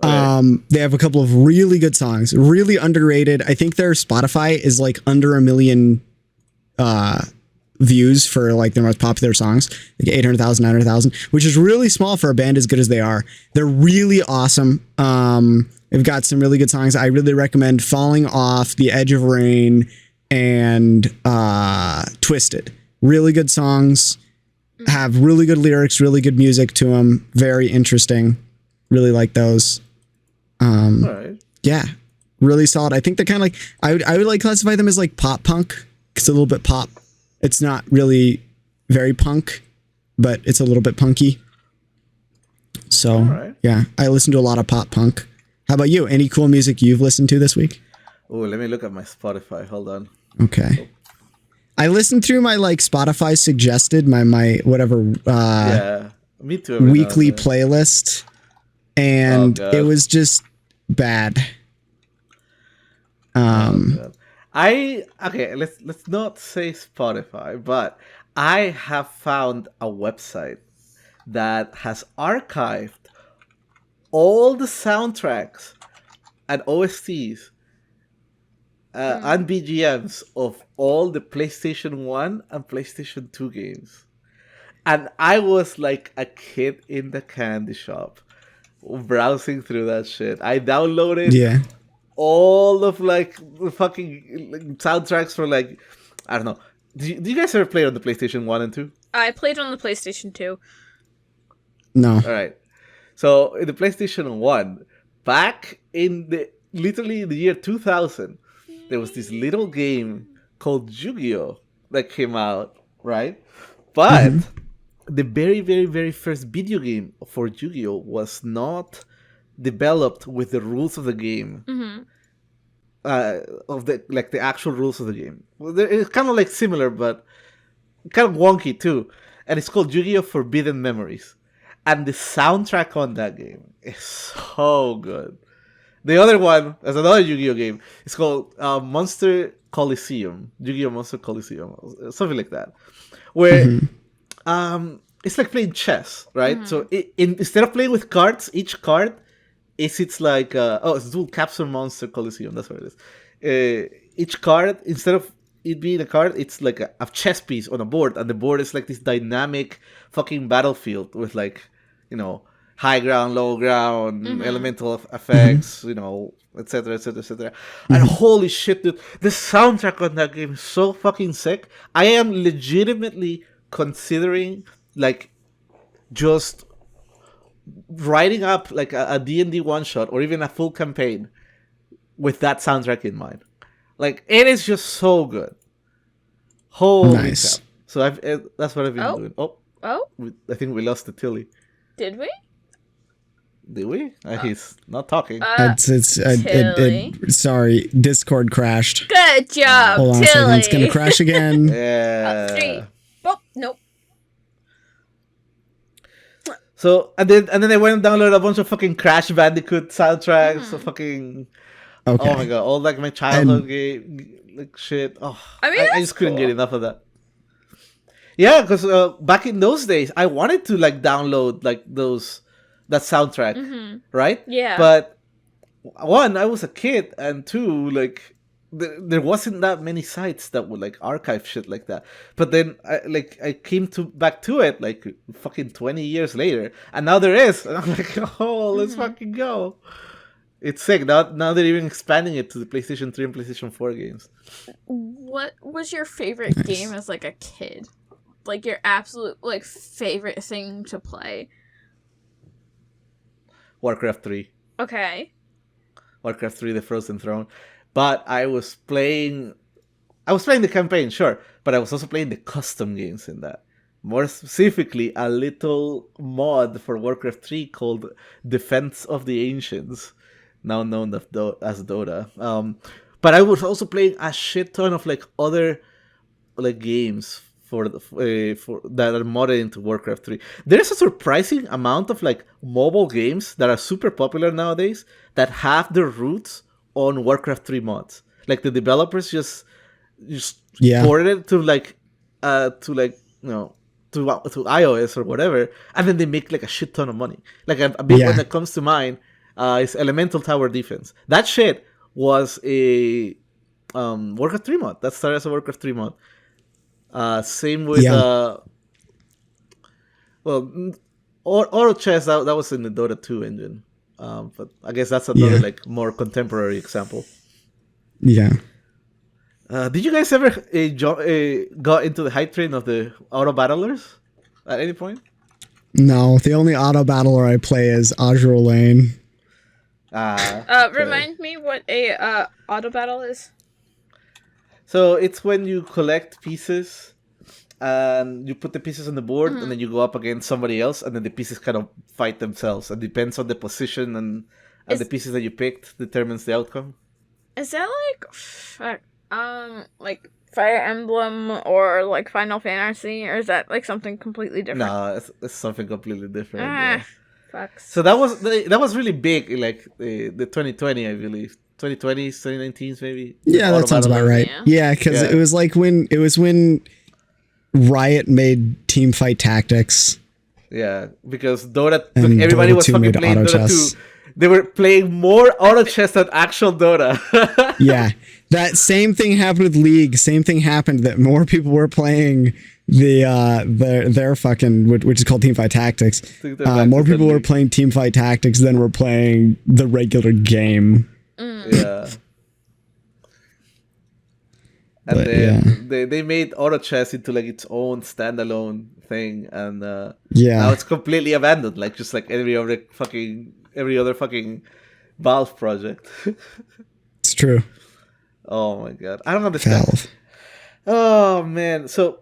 They have a couple of really good songs, really underrated. I think their Spotify is like under 1 million views for like their most popular songs, like 800,000, 900,000, which is really small for a band as good as they are. They're really awesome. They've got some really good songs. I really recommend Falling Off, The Edge of Rain, and Twisted, Really good songs, have really good lyrics, really good music to them. Very interesting. Really like those. All right. Yeah, really solid. I think they're kind of like I would like classify them as like pop punk. It's a little bit pop. It's not really very punk, but it's a little bit punky. So right. yeah, I listen to a lot of pop punk. How about you? Any cool music you've listened to this week? Oh, let me look at my Spotify. Hold on. Okay. I listened through my like Spotify suggested my whatever Yeah, me too. every now weekly and then. playlist, and God. it was just bad. God. Okay. Let's not say Spotify, but I have found a website that has archived all the soundtracks and OSTs and BGMs of all the PlayStation 1 and PlayStation 2 games. And I was like a kid in the candy shop browsing through that shit. I downloaded Yeah. all of like the fucking like, soundtracks for like, I don't know. Do you guys ever play on the PlayStation 1 and 2? I played on the PlayStation 2. No. All right. So in the PlayStation 1, back in literally in the year 2000, there was this little game called Yu-Gi-Oh! That came out, right? But the very, very, very first video game for Yu-Gi-Oh! Was not developed with the rules of the game. Of the actual rules of the game. Well, it's kind of like similar, but kind of wonky too. And it's called Yu-Gi-Oh! Forbidden Memories. And the soundtrack on that game is so good. The other one, as another Yu-Gi-Oh game, it's called Monster Coliseum. Yu-Gi-Oh! Monster Coliseum. Something like that. Where it's like playing chess, right? So instead of playing with cards, each card it's like... it's Dual Capsule Monster Coliseum. That's what it is. Each card, instead of it being a card, it's like a chess piece on a board. And the board is like this dynamic fucking battlefield with like, high ground, low ground, elemental effects, etc., etc., etc. And holy shit, dude, the soundtrack on that game is so fucking sick. I am legitimately considering like just writing up like a D&D one shot or even a full campaign with that soundtrack in mind. Like, it is just so good. Holy Nice. cow. So that's what I've been doing. Oh, I think we lost the Tilly. Did we? Did we? He's not talking. Tilly. Sorry, Discord crashed. Good job, Hold on Tilly. a second, it's gonna crash again. Yeah. 3. Oh, nope. So and then I went and downloaded a bunch of fucking Crash Bandicoot soundtracks. So fucking Okay. oh my god, all like my childhood game like shit. Oh, I mean, I that's just couldn't cool. get enough of that. Yeah, because back in those days, I wanted to like download like that soundtrack, right? Yeah. But one, I was a kid, and two, like there wasn't that many sites that would like archive shit like that. But then I came back to it like fucking 20 years later, and now there is, and I'm like, oh, let's fucking go. It's sick. Now they're even expanding it to the PlayStation 3 and PlayStation 4 games. What was your favorite game as like a kid? Like your absolute like favorite thing to play? Warcraft 3. Okay. Warcraft 3, The Frozen Throne. But I was playing the campaign, sure, but I was also playing the custom games in that. More specifically, a little mod for Warcraft 3 called Defense of the Ancients, now known as Dota. But I was also playing a shit ton of like other like games for that are modded into Warcraft 3. There's a surprising amount of like mobile games that are super popular nowadays that have their roots on Warcraft 3 mods. Like the developers just ported it to iOS or whatever, and then they make like a shit ton of money. Like a big one that comes to mind is Elemental Tower Defense. That shit was a Warcraft 3 mod. That started as a Warcraft 3 mod. Same with Auto Chess. That was in the Dota 2 engine. But I guess that's another like more contemporary example. Yeah. Did you guys ever got into the hype train of the auto battlers at any point? No, the only auto battler I play is Azure Lane. Okay. Remind me what a auto battle is. So it's when you collect pieces and you put the pieces on the board and then you go up against somebody else and then the pieces kind of fight themselves. And depends on the position and the pieces that you picked determines the outcome. Is that like Fire Emblem or like Final Fantasy, or is that like something completely different? No, it's something completely different. Yeah. Fucks. So that was really big in like the 2020, I believe. 2020s, 2019s, maybe. Yeah, that sounds about right. Yeah, because it was like when Riot made Teamfight Tactics. Yeah, because Dota, And everybody Dota was 2 fucking made playing auto Dota chess. 2. They were playing more auto chess than actual Dota. Yeah, that same thing happened with League. Same thing happened that more people were playing their fucking, which is called Teamfight Tactics. More people were playing Teamfight Tactics than were playing the regular game. Yeah. And But, then they made auto chess into like its own standalone thing, and now it's completely abandoned, like just like every other fucking Valve project. It's true. Oh my god, I don't understand. Valve. Oh man, so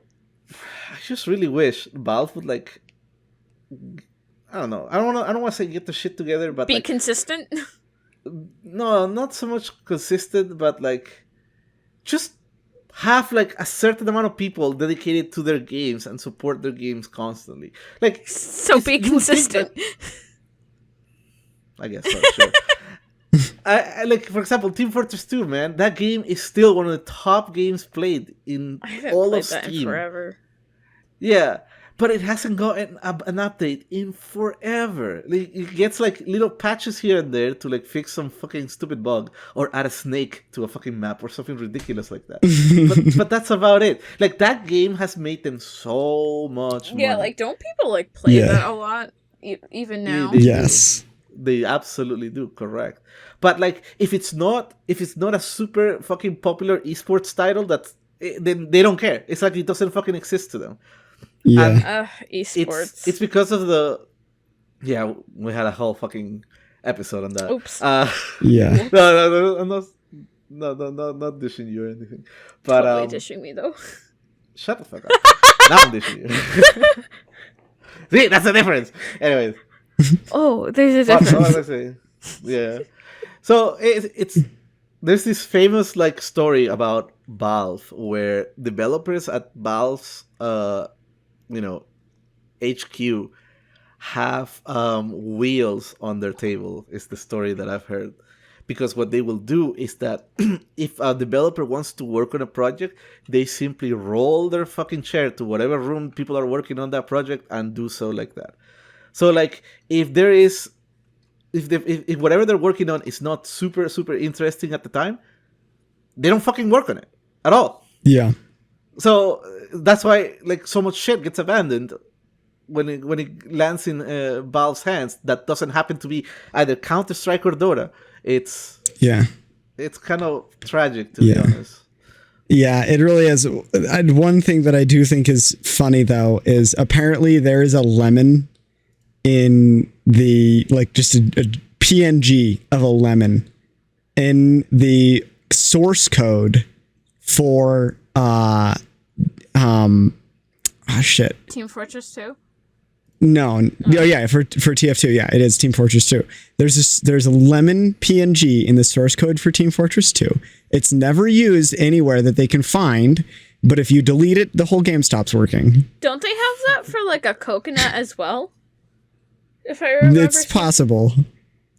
I just really wish Valve would like, I don't know, I don't want to say get the shit together, but be like, consistent. No, not so much consistent, but like just have like a certain amount of people dedicated to their games and support their games constantly. Like, so be consistent. I guess so, sure. I like, for example, Team Fortress 2, man. That game is still one of the top games played in all of Steam. That in forever. Yeah, but it hasn't gotten an update in forever. Like, it gets like little patches here and there to like fix some fucking stupid bug or add a snake to a fucking map or something ridiculous like that. but that's about it. Like, that game has made them so much money. Yeah, like, don't people like play that a lot even now? Yes. They absolutely do, correct. But like, if it's not a super fucking popular esports title, then they don't care. It's like it doesn't fucking exist to them. Yeah. Esports. It's because of we had a whole fucking episode on that. Oops. Yeah. No, I'm not dishing you or anything. But totally dishing me though. Shut the fuck up. Now I'm dishing you. See, that's the difference. Anyways. Oh, there's a difference. What was I saying? Yeah. So it's there's this famous like story about Valve where developers at Valve's HQ have wheels on their table, is the story that I've heard. Because what they will do is that if a developer wants to work on a project, they simply roll their fucking chair to whatever room people are working on that project and do so like that. So like if whatever they're working on is not super, super interesting at the time, they don't fucking work on it at all. Yeah. So that's why like so much shit gets abandoned when it lands in Valve's hands that doesn't happen to be either Counter-Strike or Dota. It's kind of tragic, to be honest. Yeah, it really is. One thing that I do think is funny though is apparently there is a lemon in the like just a PNG of a lemon in the source code for Team Fortress 2? No. Oh yeah, for TF2, yeah, it is Team Fortress 2. There's a lemon PNG in the source code for Team Fortress 2. It's never used anywhere that they can find, but if you delete it, the whole game stops working. Don't they have that for like a coconut as well? If I remember. It's possible.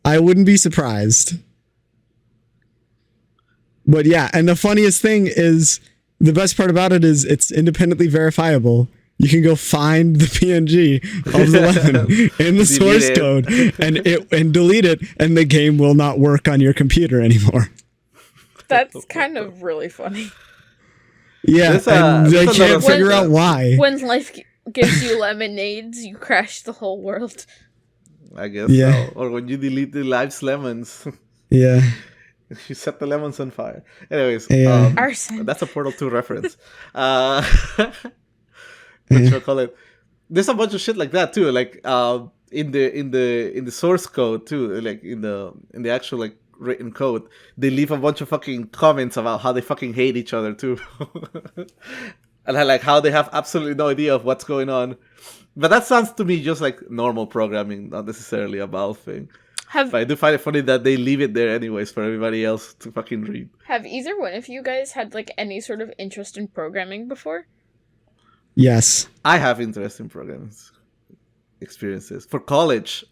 I wouldn't be surprised. But yeah, and the funniest thing is, the best part about it is it's independently verifiable. You can go find the PNG of the lemon in the source code and delete it, and the game will not work on your computer anymore. That's kind of really funny. Yeah, and they can't figure out why. When life gives you lemonades, you crash the whole world. I guess so. Or when you delete the life's lemons. Yeah. You set the lemons on fire. Anyways, Yeah. Arson. that's a Portal 2 reference. What you call it? There's a bunch of shit like that too. Like in the source code too. Like in the actual like written code, they leave a bunch of fucking comments about how they fucking hate each other too, and like how they have absolutely no idea of what's going on. But that sounds to me just like normal programming, not necessarily a Valve thing. But I do find it funny that they leave it there anyways for everybody else to fucking read. Have either one of you guys had like any sort of interest in programming before? Yes. I have interest in programming experiences. For college,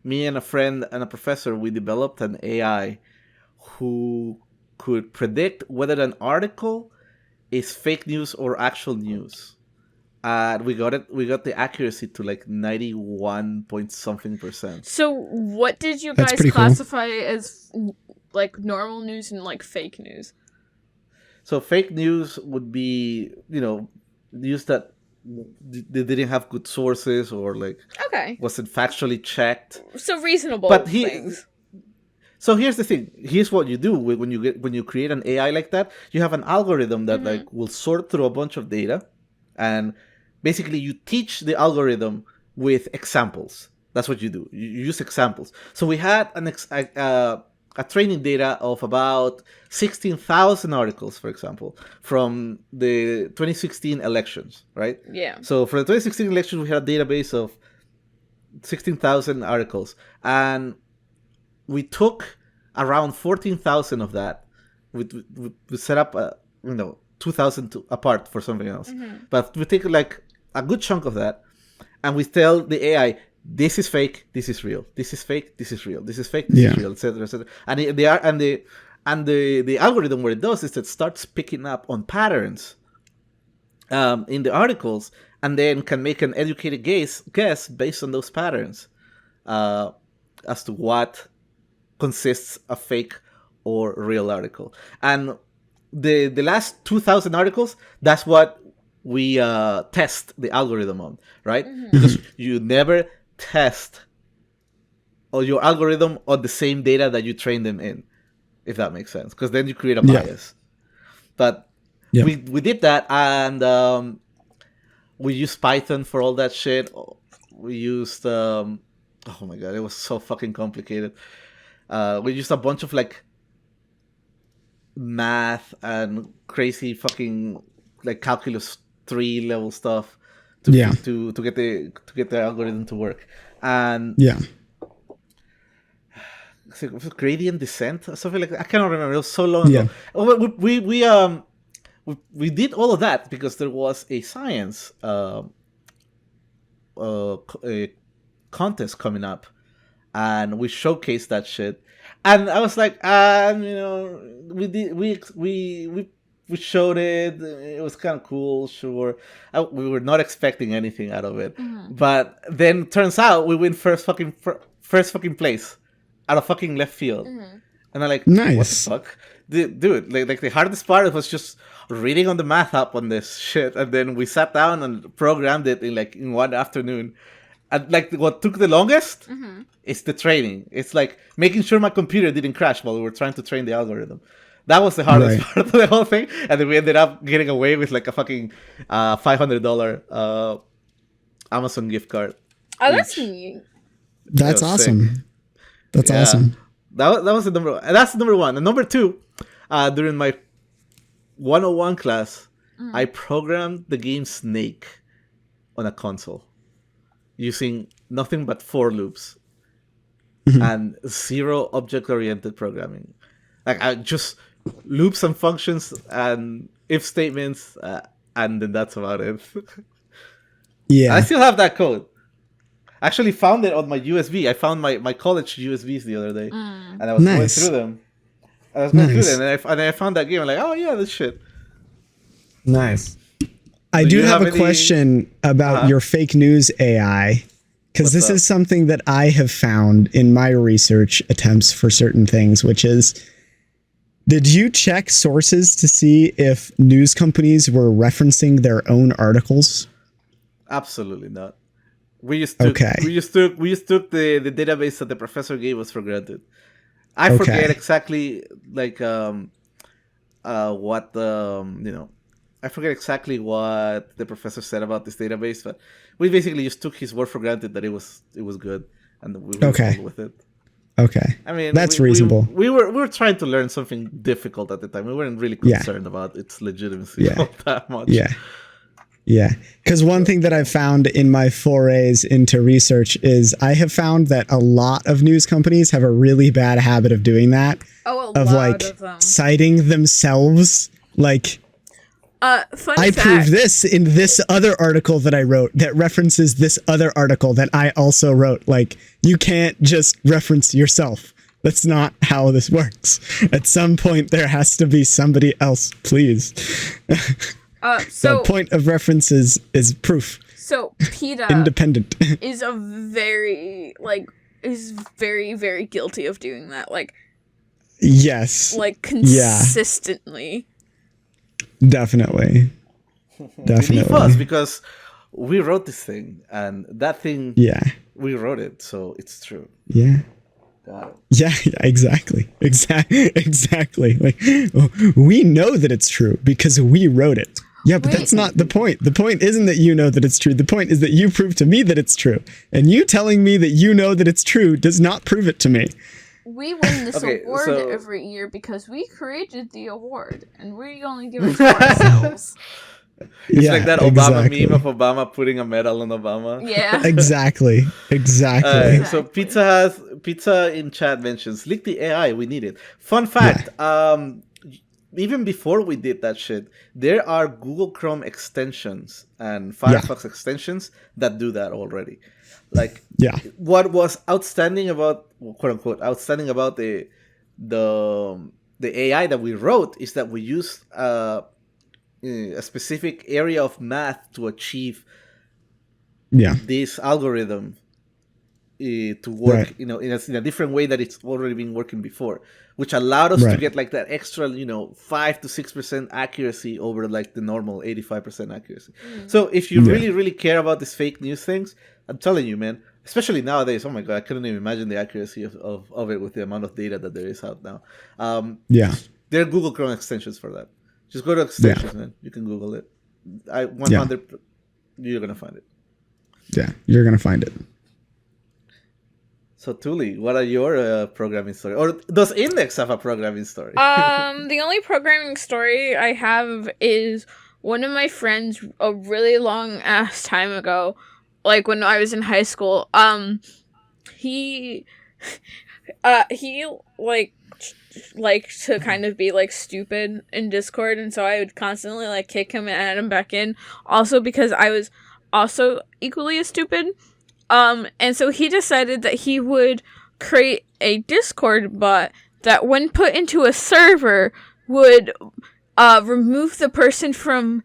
me and a friend and a professor, we developed an AI who could predict whether an article is fake news or actual news. We got the accuracy to like 91 point something %. So what did you That's guys pretty cool. classify as like normal news and like fake news? So fake news would be, news that they didn't have good sources or like Okay. wasn't factually checked. So reasonable But things. So here's the thing. Here's what you do when you create an AI like that. You have an algorithm that like will sort through a bunch of data, and basically you teach the algorithm with examples. That's what you do. You use examples. So we had a training data of about 16,000 articles, for example, from the 2016 elections, right? Yeah. So for the 2016 elections, we had a database of 16,000 articles, and we took around 14,000 of that. We set up 2,000 apart for something else, but we take like a good chunk of that, and we tell the AI, this is fake, this is real, this is fake, this is real, this is fake, this is real, etc., etc. And the algorithm, what it does is it starts picking up on patterns in the articles, and then can make an educated guess based on those patterns as to what consists a fake or real article. And the last 2,000 articles, that's what we test the algorithm on, right? Because you never test your algorithm on the same data that you train them in, if that makes sense, because then you create a bias. But we did that, and we used Python for all that shit. We used oh my god, it was so fucking complicated. We used a bunch of like math and crazy fucking like calculus 3 level stuff to get the algorithm to work. And it was gradient descent or something like that. I cannot remember. It was so long ago. We did all of that because there was a science a contest coming up, and we showcased that shit. And I was like, we showed it. It was kind of cool, sure. We were not expecting anything out of it, but then turns out we win first fucking place out of fucking left field. And I'm like, nice. What the fuck, dude? Like the hardest part was just reading on the math app on this shit, and then we sat down and programmed it in one afternoon. And like what took the longest is the training. It's like making sure my computer didn't crash while we were trying to train the algorithm. That was the hardest part of the whole thing. And then we ended up getting away with like a fucking $500 Amazon gift card. Oh, that's neat. That's awesome. Sick. That's awesome. That was the number one. And that's number one. And number two, during my 101 class, I programmed the game Snake on a console using nothing but for loops and zero object-oriented programming. Like I just loops and functions and if statements, and then that's about it. I still have that code. I actually found it on my USB. I found my college USBs the other day, and I was going through them. And I found that game. I'm like, oh yeah, this shit. Nice. I do have a question about your fake news AI, because this is something that I have found in my research attempts for certain things, which is, did you check sources to see if news companies were referencing their own articles? Absolutely not. We just took the database that the professor gave us for granted. I Okay. forget exactly like what the I forget exactly what the professor said about this database, but we basically just took his word for granted that it was good, and we Okay. rolled with it. Okay. I mean, That's reasonable. We were trying to learn something difficult at the time. We weren't really Yeah. concerned about its legitimacy Yeah. all that much. Yeah. Yeah. Because one thing that I've found in my forays into research is I have found that a lot of news companies have a really bad habit of doing that. Oh, of lot like of them. citing themselves. Like, Fun I fact. proved this in this other article that I wrote that references this other article that I also wrote. Like, you can't just reference yourself. That's not how this works. At some point, there has to be somebody else, please. So The point of reference is proof. So PETA Independent. is very, very guilty of doing that. Yes. Consistently. Definitely. Believe us, because we wrote this thing, and that thing, Yeah. we wrote it, so it's true. Yeah. Got it. Yeah, exactly. Exactly. Like, we know that it's true because we wrote it. Yeah, but that's not the point. The point isn't that you know that it's true. The point is that you prove to me that it's true. And you telling me that you know that it's true does not prove it to me. We win this Okay, award so- every year because we created the award, and we only give it to ourselves. It's Yeah, like that Obama exactly. meme of Obama putting a medal on Obama. Yeah. Exactly. Exactly. So Exactly. Pizza in chat mentions leak the AI. We need it. Fun fact. Even before we did that shit, there are Google Chrome extensions and Firefox extensions that do that already. Like, Yeah. what was outstanding about, quote unquote, outstanding about the AI that we wrote is that we used a specific area of math to achieve Yeah. this algorithm to work, Right. in a different way that it's already been working before, which allowed us to Right. get like that extra, 5 to 6% accuracy over like the normal 85% accuracy. So if you Yeah. really, really care about these fake news things, I'm telling you, man, especially nowadays, oh my God, I couldn't even imagine the accuracy of it with the amount of data that there is out now. Yeah. There are Google Chrome extensions for that. Just go to extensions, man. You can Google it. 100, you're going to find it. Yeah. You're going to find it. So, Tuli, what are your programming stories? Or does Index have a programming story? The only programming story I have is one of my friends a really long ass time ago, like when I was in high school. He liked to kind of be like stupid in Discord, and so I would constantly like kick him and add him back in. Also because I was also equally as stupid. And so he decided that he would create a Discord bot that when put into a server would remove the person from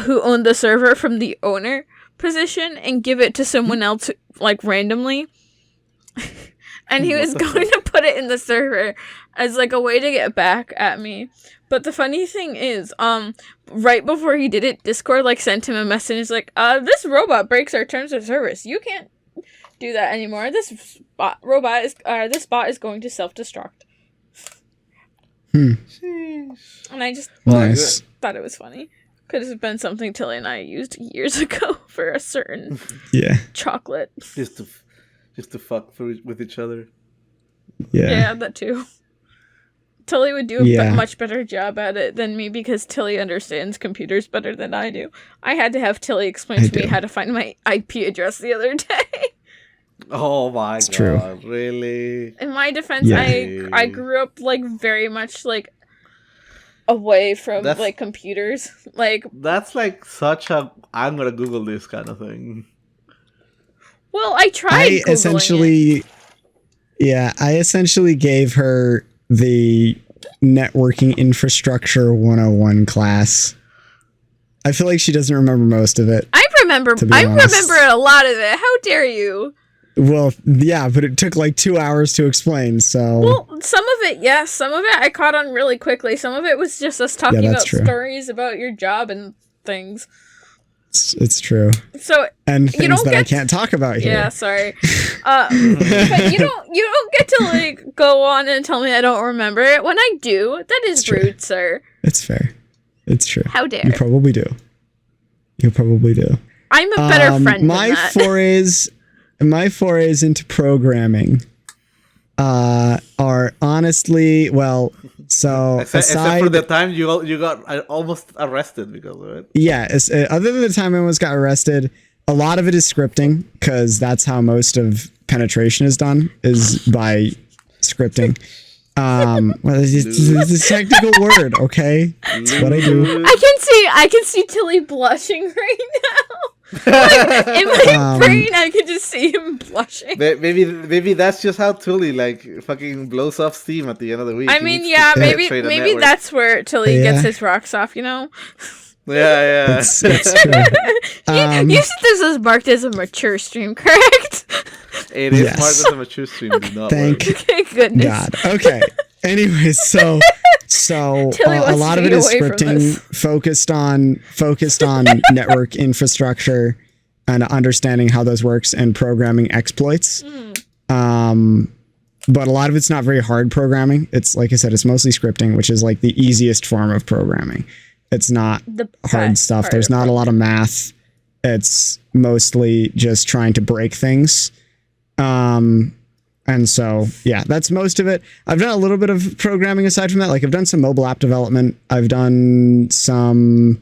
who owned the server from the owner position and give it to someone else like randomly. And he was going to put it in the server as like a way to get back at me. But the funny thing is, right before he did it, Discord like sent him a message like, this robot breaks our terms of service. You can't do that anymore. This bot is going to self-destruct. And I just Nice. thought it was funny. Could have been something Tilly and I used years ago for a certain Yeah. chocolate. Just to fuck with each other. Yeah. Yeah, that too. Tilly would do a much better job at it than me because Tilly understands computers better than I do. I had to have Tilly explain to me how to find my IP address the other day. Oh my God, true. really? In my defense, Yeah. I grew up like very much like away from That's- like computers. Like, That's like such a I'm gonna Google this kind of thing. well, I tried. I Googling essentially gave her the networking infrastructure 101 class. I feel like she doesn't remember most of it. I remember. To be I honest. remember a lot of it. How dare you? Well, yeah, but it took like 2 hours to explain, so... Well, some of it, yes. Some of it I caught on really quickly. Some of it was just us talking Yeah, about that's true. stories about your job and things. It's true. So And you things don't that I get can't talk about here. yeah, sorry. But you don't get to like go on and tell me I don't remember it when I do. That is It's true. rude, sir. It's fair. It's true. How dare You probably do. You probably do. I'm a better friend My than that. forays into programming are honestly, well, so Except for the time you got almost arrested because of it. yeah, other than the time I almost got arrested, a lot of it is scripting because that's how most of penetration is done, is by scripting. Well, it's a technical word, okay? It's what I do. I can see Tilly blushing right now. Like, in my brain, I can just see him blushing. Maybe that's just how Tilly like fucking blows off steam at the end of the week. I He mean, needs yeah, to maybe penetrate a maybe network. that's where Tilly Yeah. gets his rocks off. You know. Yeah. It's true. You said this is marked as a mature stream, correct? It is Yes. part of the mature stream. Do not Thank worry. Okay, goodness. God. Okay. Anyways, so Tilly a wants lot to of it be is away from scripting, this. focused on network infrastructure and understanding how those works and programming exploits. But a lot of it's not very hard programming. It's like I said, it's mostly scripting, which is like the easiest form of programming. It's not The hard best stuff. part There's of not a lot of math. It's mostly just trying to break things. And so, yeah, that's most of it. I've done a little bit of programming aside from that. Like I've done some mobile app development. I've done some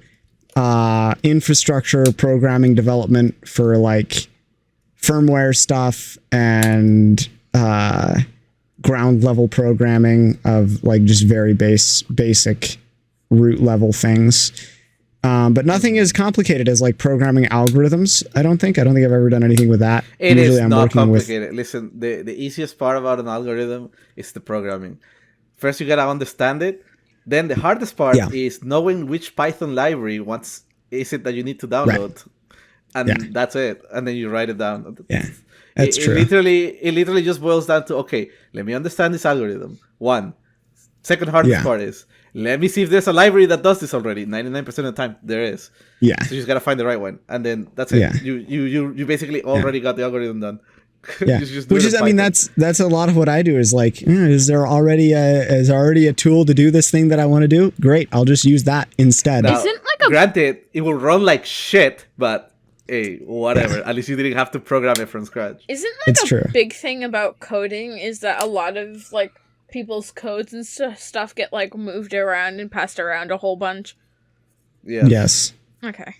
infrastructure programming development for like firmware stuff and ground level programming of like just very basic root level things. But nothing as complicated as like programming algorithms. I don't think I've ever done anything with that. It is I'm not working with- complicated. Listen, the easiest part about an algorithm is the programming. First, you gotta understand it. Then the hardest part Yeah. is knowing which Python library is it that you need to download, and Yeah. that's it. And then you write it down. Yeah, that's true. It literally just boils down to, okay, let me understand this algorithm. One. Second hardest Yeah. part is, let me see if there's a library that does this already. 99% of the time, there is. Yeah. So you just gotta find the right one, and then that's it. Yeah. You basically already got the algorithm done. Yeah, You just do which it is, in I mean, Python. that's a lot of what I do. Is like, is there already a tool to do this thing that I want to do? Great, I'll just use that instead. Now, Isn't like a- granted, it will run like shit, but hey, whatever. At least you didn't have to program it from scratch. Isn't like It's a true. big thing about coding is that a lot of like people's codes and stuff get like moved around and passed around a whole bunch. Yeah. Yes, Okay.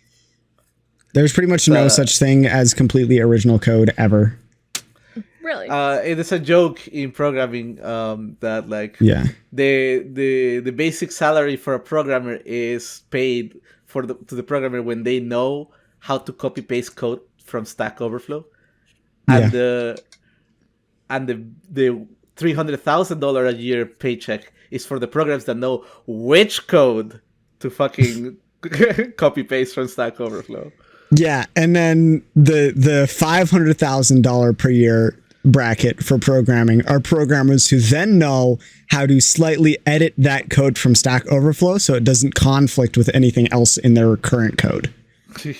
there's pretty much no such thing as completely original code ever. Really? It is a joke in programming that like Yeah, the basic salary for a programmer is paid to the programmer when they know how to copy paste code from Stack Overflow, and Yeah. the $300,000 a year paycheck is for the programs that know which code to fucking copy paste from Stack Overflow. yeah, and then the $500,000 per year bracket for programming are programmers who then know how to slightly edit that code from Stack Overflow so it doesn't conflict with anything else in their current code.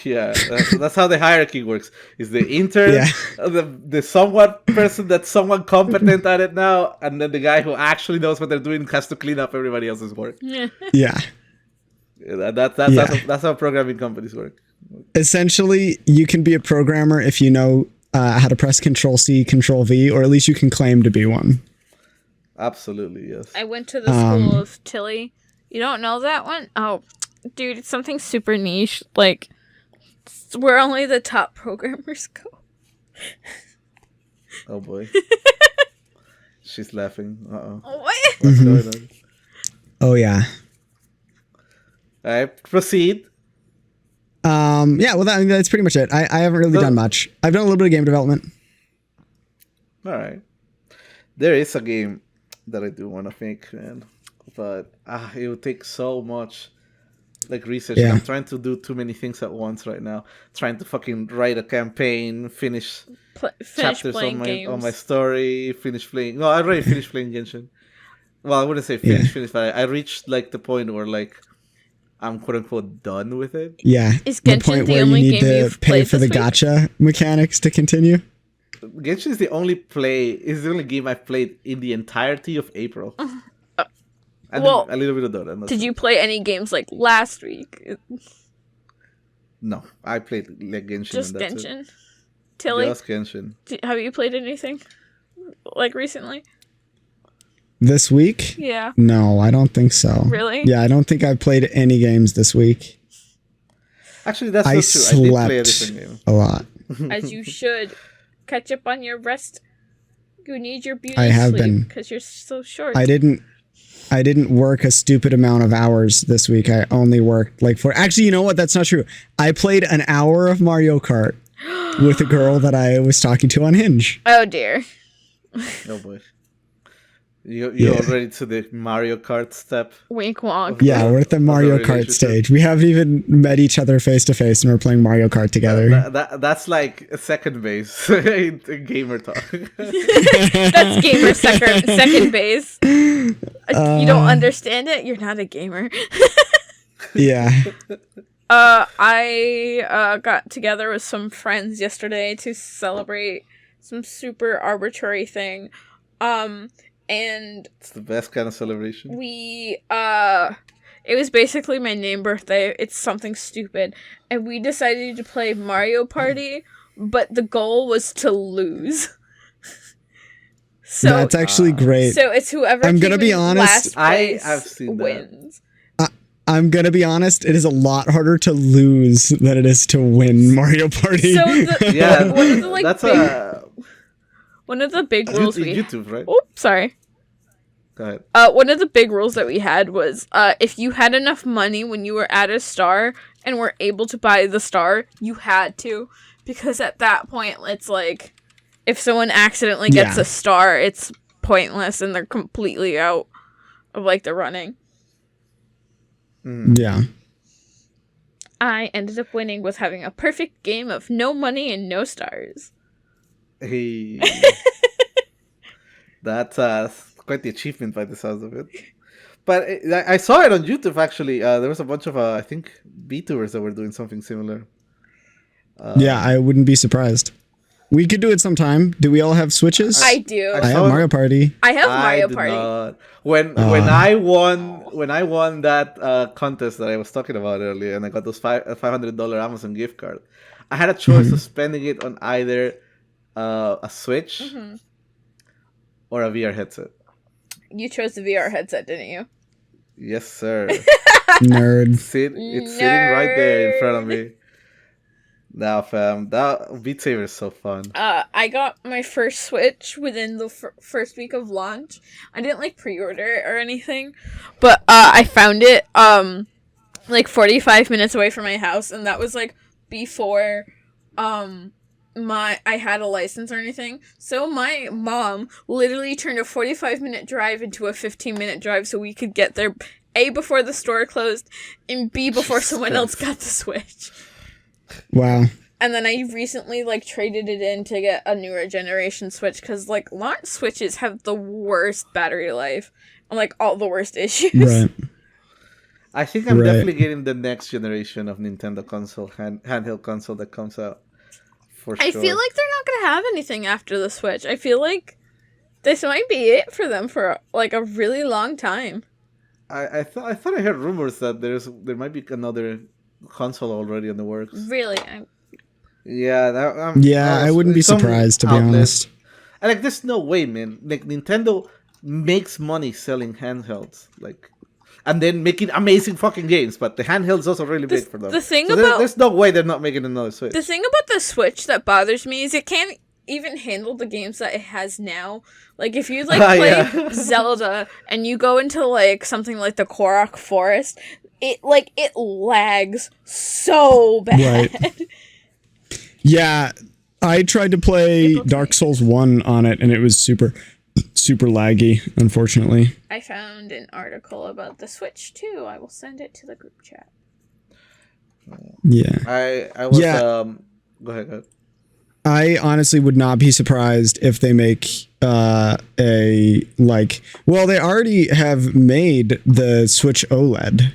Yeah, that's how the hierarchy works. Is the intern, Yeah. the somewhat person that's somewhat competent at it now, and then the guy who actually knows what they're doing has to clean up everybody else's work. Yeah. Yeah. That's how programming companies work. Essentially, you can be a programmer if you know how to press Control-C, Control-V, or at least you can claim to be one. Absolutely, yes. I went to the school of Tilly. You don't know that one? Oh, dude, it's something super niche. Like, it's where only the top programmers go. Oh boy. She's laughing. Uh-oh. What? What's going on? Oh, yeah. Alright, proceed. Yeah, well, that's pretty much it. I haven't really done much. I've done a little bit of game development. Alright. There is a game that I do want to make, man. But it would take so much like research. Yeah. I'm trying to do too many things at once right now. Trying to fucking write a campaign, finish Finish chapters playing on games. my story, finish playing. No, I already finished playing Genshin. Well, I wouldn't say finish, but I reached like the point where like I'm quote unquote done with it. Yeah. Is the Genshin point the where you only need game to you've pay played for the this week? gacha mechanics to continue. Genshin is the only game I've played in the entirety of April. And well, a little bit of Dota. Did you play any games like last week? No, I played like Genshin. Just and that's Genshin? It. Tilly? Just Genshin. Have you played anything? Like recently? This week? Yeah. No, I don't think so. Really? Yeah, I don't think I've played any games this week. Actually, that's I not true. I did play a slept different game. a lot. As you should. Catch up on your rest. You need your beauty I have sleep been. because you're so short. I didn't work a stupid amount of hours this week. I only worked like actually, you know what? That's not true. I played an hour of Mario Kart with a girl that I was talking to on Hinge. Oh dear. Oh boy. You're Yeah. already to the Mario Kart step. Wink wonk. Yeah, we're at the Mario Kart relationship. stage. We haven't even met each other face to face, and we're playing Mario Kart together. That's like a second base in gamer talk. That's gamer second base. You don't understand it? You're not a gamer. Yeah. I got together with some friends yesterday to celebrate some super arbitrary thing. And It's the best kind of celebration. it was basically my name birthday. It's something stupid. And we decided to play Mario Party, but the goal was to lose. So That's actually great. So it's whoever I'm gonna came be in honest. last place I've seen that. wins. I'm gonna be honest, it is a lot harder to lose than it is to win Mario Party. So the, Yeah, one of the like that's one of the big rules we YouTube, right? Oh, sorry. Go ahead. One of the big rules that we had was if you had enough money when you were at a star and were able to buy the star, you had to. Because at that point, it's like, if someone accidentally gets Yeah. a star, it's pointless and they're completely out of, like, the running. Yeah. I ended up winning with having a perfect game of no money and no stars. Hey. That's quite the achievement by the sounds of it. But I saw it on YouTube, actually. There was a bunch of, I think, VTubers that were doing something similar. Yeah, I wouldn't be surprised. We could do it sometime. Do we all have Switches? I do. I have saw it- Mario Party. I have Mario did Party. not. When I won that contest that I was talking about earlier, and I got those $500 Amazon gift card, I had a choice of spending it on either a Switch or a VR headset. You chose the VR headset, didn't you? Yes, sir. Nerd. It's sitting right there in front of me. Now, fam, that Beat Saber is so fun. I got my first Switch within the first week of launch. I didn't like pre-order it or anything, but I found it like 45 minutes away from my house, and that was like before I had a license or anything. So my mom literally turned a 45-minute drive into a 15-minute drive so we could get there A, before the store closed, and B, before someone else got the Switch. Wow. And then I recently, like, traded it in to get a newer generation Switch, because, like, launch Switches have the worst battery life and, like, all the worst issues. Right. I think I'm Right. definitely getting the next generation of Nintendo console, handheld console that comes out. For sure. I feel like they're not going to have anything after the Switch. I feel like this might be it for them for, like, a really long time. I thought I heard rumors that there might be another console already in the works. Really. Yeah, Yeah, I wouldn't be some surprised, to be outlets. honest. And, like, there's no way, man. Like, Nintendo makes money selling handhelds, like, and then making amazing fucking games. But the handhelds also really big for them. the thing So about- there's no way they're not making another Switch. The thing about the Switch that bothers me is it can't even handle the games that it has now. Like, if you, like, play Yeah. Zelda and you go into, like, something like the Korok Forest, it lags so bad. Right. Yeah, I tried to play Dark Souls 1 on it, and it was super laggy, unfortunately. I found an article about the Switch, too. I will send it to the group chat. Yeah. I was Yeah. Go ahead. I honestly would not be surprised if they make they already have made the Switch OLED.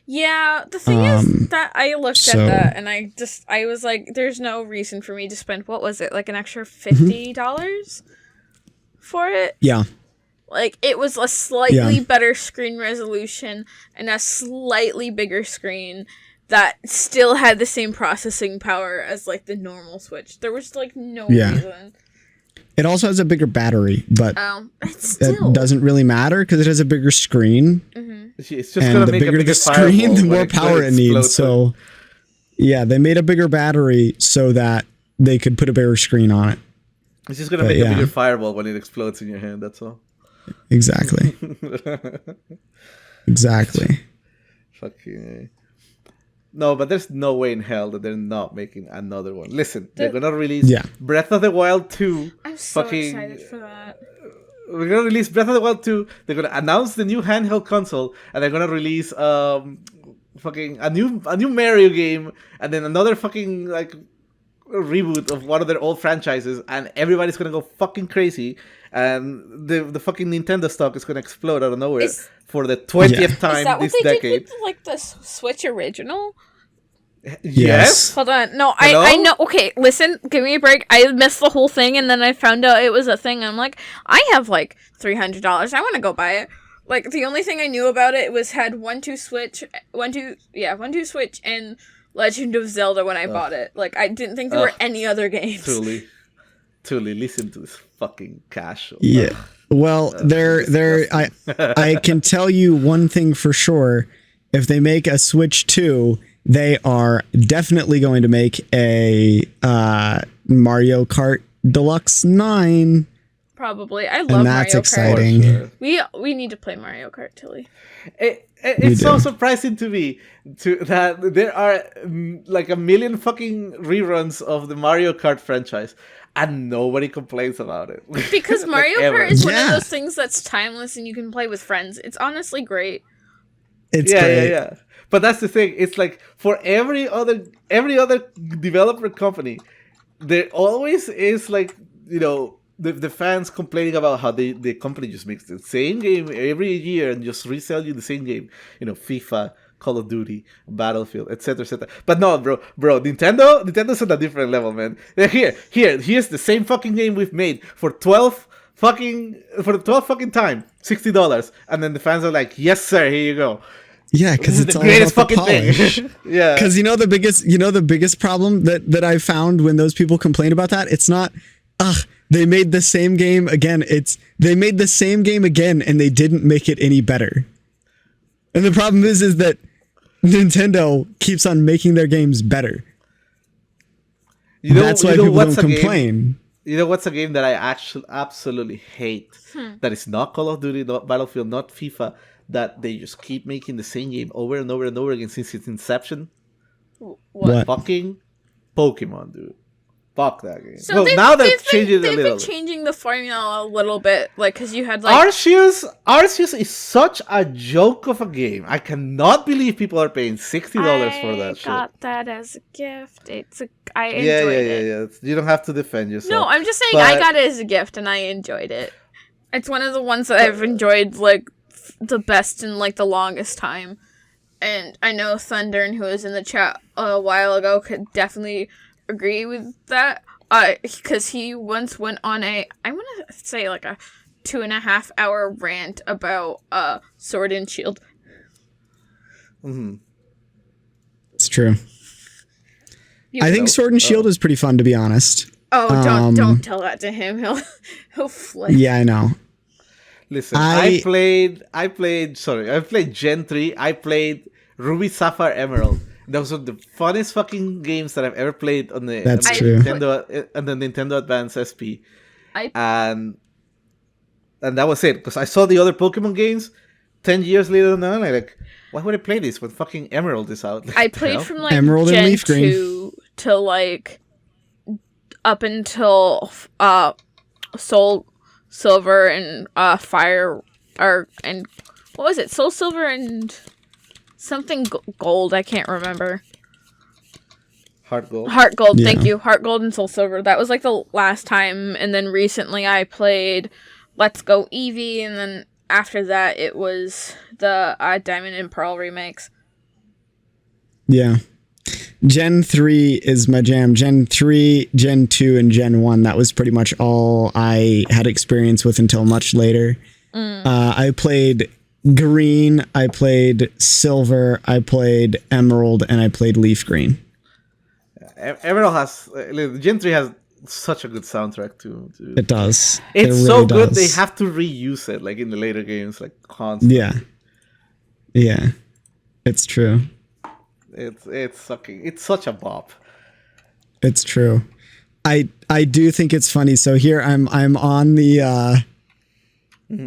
Yeah, the thing is that I looked so- at that and I was like, there's no reason for me to spend, what was it, like an extra $50 for it? Yeah. Like, it was a slightly better screen resolution and a slightly bigger screen that still had the same processing power as, like, the normal Switch. There was, like, no reason. It also has a bigger battery, but it's that still... doesn't really matter because it has a bigger screen. It's just And gonna the make a bigger bigger the screen, fireball the when more it power it explodes. needs. So, yeah, they made a bigger battery so that they could put a bigger screen on it. It's just gonna make a bigger fireball when it explodes in your hand. That's all. Exactly. Exactly. Fucking. No, but there's no way in hell that they're not making another one. Listen, they're gonna release Breath of the Wild 2. I'm so excited for that. We're gonna release Breath of the Wild 2. They're gonna announce the new handheld console, and they're gonna release fucking a new Mario game, and then another fucking like reboot of one of their old franchises, and everybody's gonna go fucking crazy, and the fucking Nintendo stock is gonna explode out of nowhere for the 20th time is that this what they decade. did with, like, the Switch original? Yes. Hold on. No, Hello? I know. Okay, listen, give me a break. I missed the whole thing, and then I found out it was a thing. I'm like, I have, like, $300. I want to go buy it. Like, the only thing I knew about it was had 1-2 Switch, and Legend of Zelda when I bought it. Like, I didn't think there were any other games. Truly, listen to this fucking cash. Yeah. Well, I can tell you one thing for sure. If they make a Switch 2, they are definitely going to make a Mario Kart Deluxe 9. Probably. I love And that's Mario exciting. Kart. We need to play Mario Kart, Tilly. It's so surprising to me that there are like a million fucking reruns of the Mario Kart franchise, and nobody complains about it. Because Mario ever. Kart is one of those things that's timeless and you can play with friends. It's honestly great. It's great. Yeah. But that's the thing. It's like for every other developer company, there always is like, you know, the fans complaining about how the company just makes the same game every year and just resell you the same game. You know, FIFA, Call of Duty, Battlefield, etc., etc. But no, bro, Nintendo's at a different level, man. Here's the same fucking game we've made for the 12th fucking time, $60, and then the fans are like, "Yes, sir, here you go." Yeah, because it's the all greatest about the fucking polish. thing. Yeah, because the biggest problem that I found when those people complain about that, it's not, they made the same game again. It's they made the same game again and they didn't make it any better. And the problem is that Nintendo keeps on making their games better. That's why people don't complain. You know what's a game that I actually absolutely hate? That is not Call of Duty, not Battlefield, not FIFA. That they just keep making the same game over and over and over again since its inception. What? Fucking Pokemon, dude. Fuck that game. So now they're changing it a They've little been bit. changing the formula a little bit, like, because you had like Arceus is such a joke of a game. I cannot believe people are paying $60 for that shit. I got that as a gift. I enjoyed it. Yeah. You don't have to defend yourself. No, I'm just saying I got it as a gift and I enjoyed it. It's one of the ones that I've enjoyed like the best in like the longest time. And I know Thunder, who was in the chat a while ago, could definitely agree with that. Because he once went on I want to say like a 2.5 hour rant about Sword and Shield. Mm-hmm. It's true. I think Sword and Shield is pretty fun, to be honest. Oh, don't tell that to him. He'll flip. Yeah, I know. Listen, I played Gen 3. I played Ruby, Sapphire, Emerald. Those are the funnest fucking games that I've ever played on the Nintendo Advance SP. And that was it. Because I saw the other Pokemon games 10 years later than I'm like, why would I play this when fucking Emerald is out? I played from like Emerald Gen and Leaf 2 Green. to like up until Soul Silver and Fire and what was it? Soul Silver and something gold. I can't remember. Heart Gold. Yeah. Thank you. Heart Gold and Soul Silver. That was like the last time, and then recently I played Let's Go Eevee, and then after that it was the Diamond and Pearl remakes. Yeah. Gen 3 is my jam. Gen 3, Gen 2, and Gen 1, that was pretty much all I had experience with until much later. I played green, I played silver, I played emerald, and I played leaf green. Emerald has Gen 3 has such a good soundtrack too. It does. It's it really so good does. they have to reuse it like in the later games, like constantly. Yeah. It's true. It's sucking. It's such a bop. It's true. I do think it's funny. So here I'm on the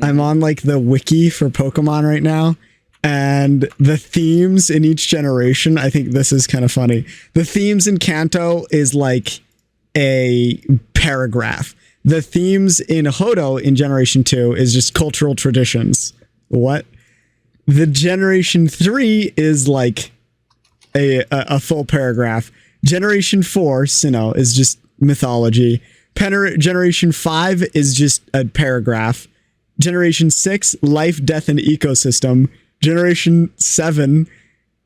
I'm on like the wiki for Pokemon right now, and the themes in each generation, I think this is kind of funny. The themes in Kanto is like a paragraph. The themes in Hodo in Generation 2 is just cultural traditions. What? The Generation 3 is like a full paragraph. Generation 4, Sinnoh, is just mythology. Generation 5 is just a paragraph. Generation 6, life, death, and ecosystem. Generation 7,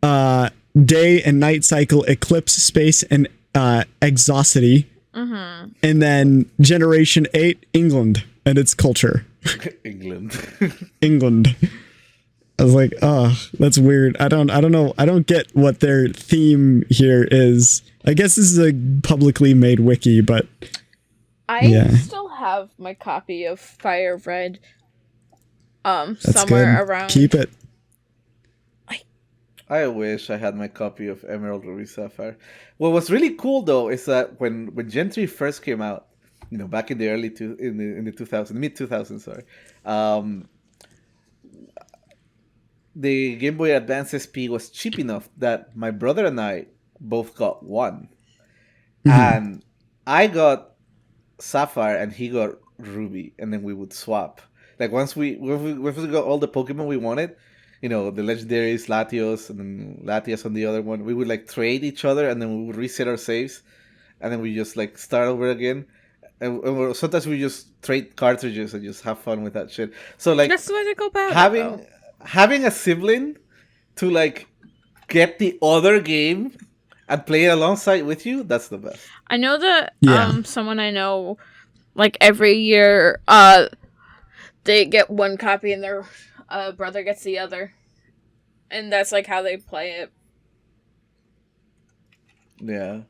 day and night cycle, eclipse, space, and exosity. And then Generation 8, England and its culture. England. I was like, oh, that's weird. I don't know. I don't get what their theme here is. I guess this is a publicly made wiki, but I still have my copy of Fire Red that's somewhere good. around. Keep it. I wish I had my copy of Emerald Ruby Sapphire. What was really cool though is that when Gen 3 first came out, back in the early in the 2000s, mid 2000s, sorry. The Game Boy Advance SP was cheap enough that my brother and I both got one. And I got Sapphire and he got Ruby, and then we would swap. Like once we got all the Pokemon we wanted, the legendaries, Latios, and then Latias on the other one, we would like trade each other, and then we would reset our saves, and then we just like start over again. And sometimes we just trade cartridges and just have fun with that shit. So like that's the way to go about having a sibling to like get the other game and play it alongside with you, that's the best. I know that someone I know, like every year, they get one copy and their brother gets the other, and that's like how they play it. Yeah.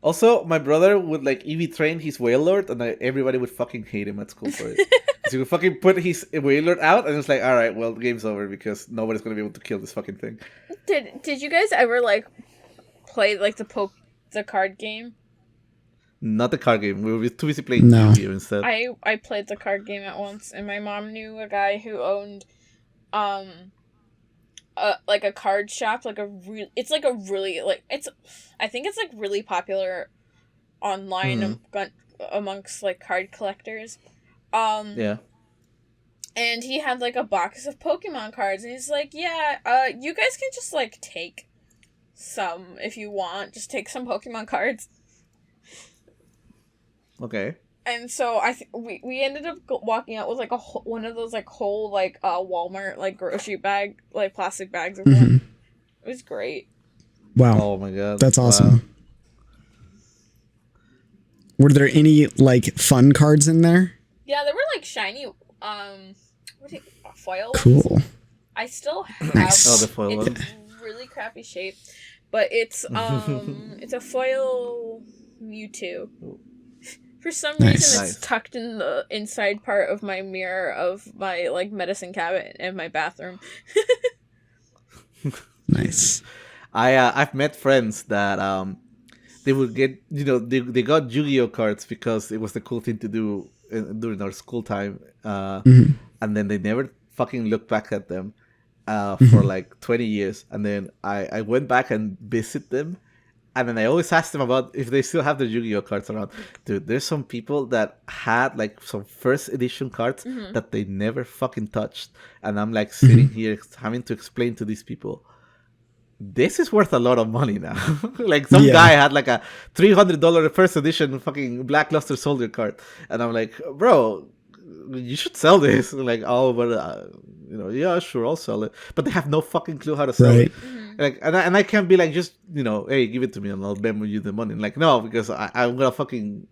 Also, my brother would like EV train his Wailord, and everybody would fucking hate him at school for it. So he would fucking put his Wailord out, and it's like, all right, well, the game's over because nobody's gonna be able to kill this fucking thing. Did you guys ever like play like the card game? Not the card game. We were too busy playing Yu-Gi-Oh instead. I played the card game at once, and my mom knew a guy who owned like a card shop, like I think it's like really popular online amongst like card collectors. Yeah. And he had like a box of Pokemon cards, and he's like, "Yeah, you guys can just like take some if you want. Just take some Pokemon cards." Okay. And so we ended up walking out with like one of those like whole like Walmart like grocery bag like plastic bags of one. It was great. Wow. Oh my god. That's awesome. Wow. Were there any like fun cards in there? Yeah, there were like shiny foil ones. Cool. I still have the foil it's ones. really crappy shape, but it's it's a foil Mewtwo. For some reason, it's tucked in the inside part of my mirror of my like medicine cabinet in my bathroom. Nice. I've met friends that they would get they got Yu-Gi-Oh cards because it was the cool thing to do during our school time, and then they never fucking looked back at them for like 20 years, and then I went back and visit them. And then I always ask them about if they still have their Yu-Gi-Oh cards around. Dude, there's some people that had like some first edition cards that they never fucking touched. And I'm like sitting here having to explain to these people, this is worth a lot of money now. Like some guy had like a $300 first edition fucking Black Luster Soldier card. And I'm like, bro, you should sell this. Like, oh, but yeah, sure, I'll sell it. But they have no fucking clue how to sell it. Like, and I can't be like, just, hey, give it to me and I'll Venmo you the money. Like, no, because I'm gonna fucking,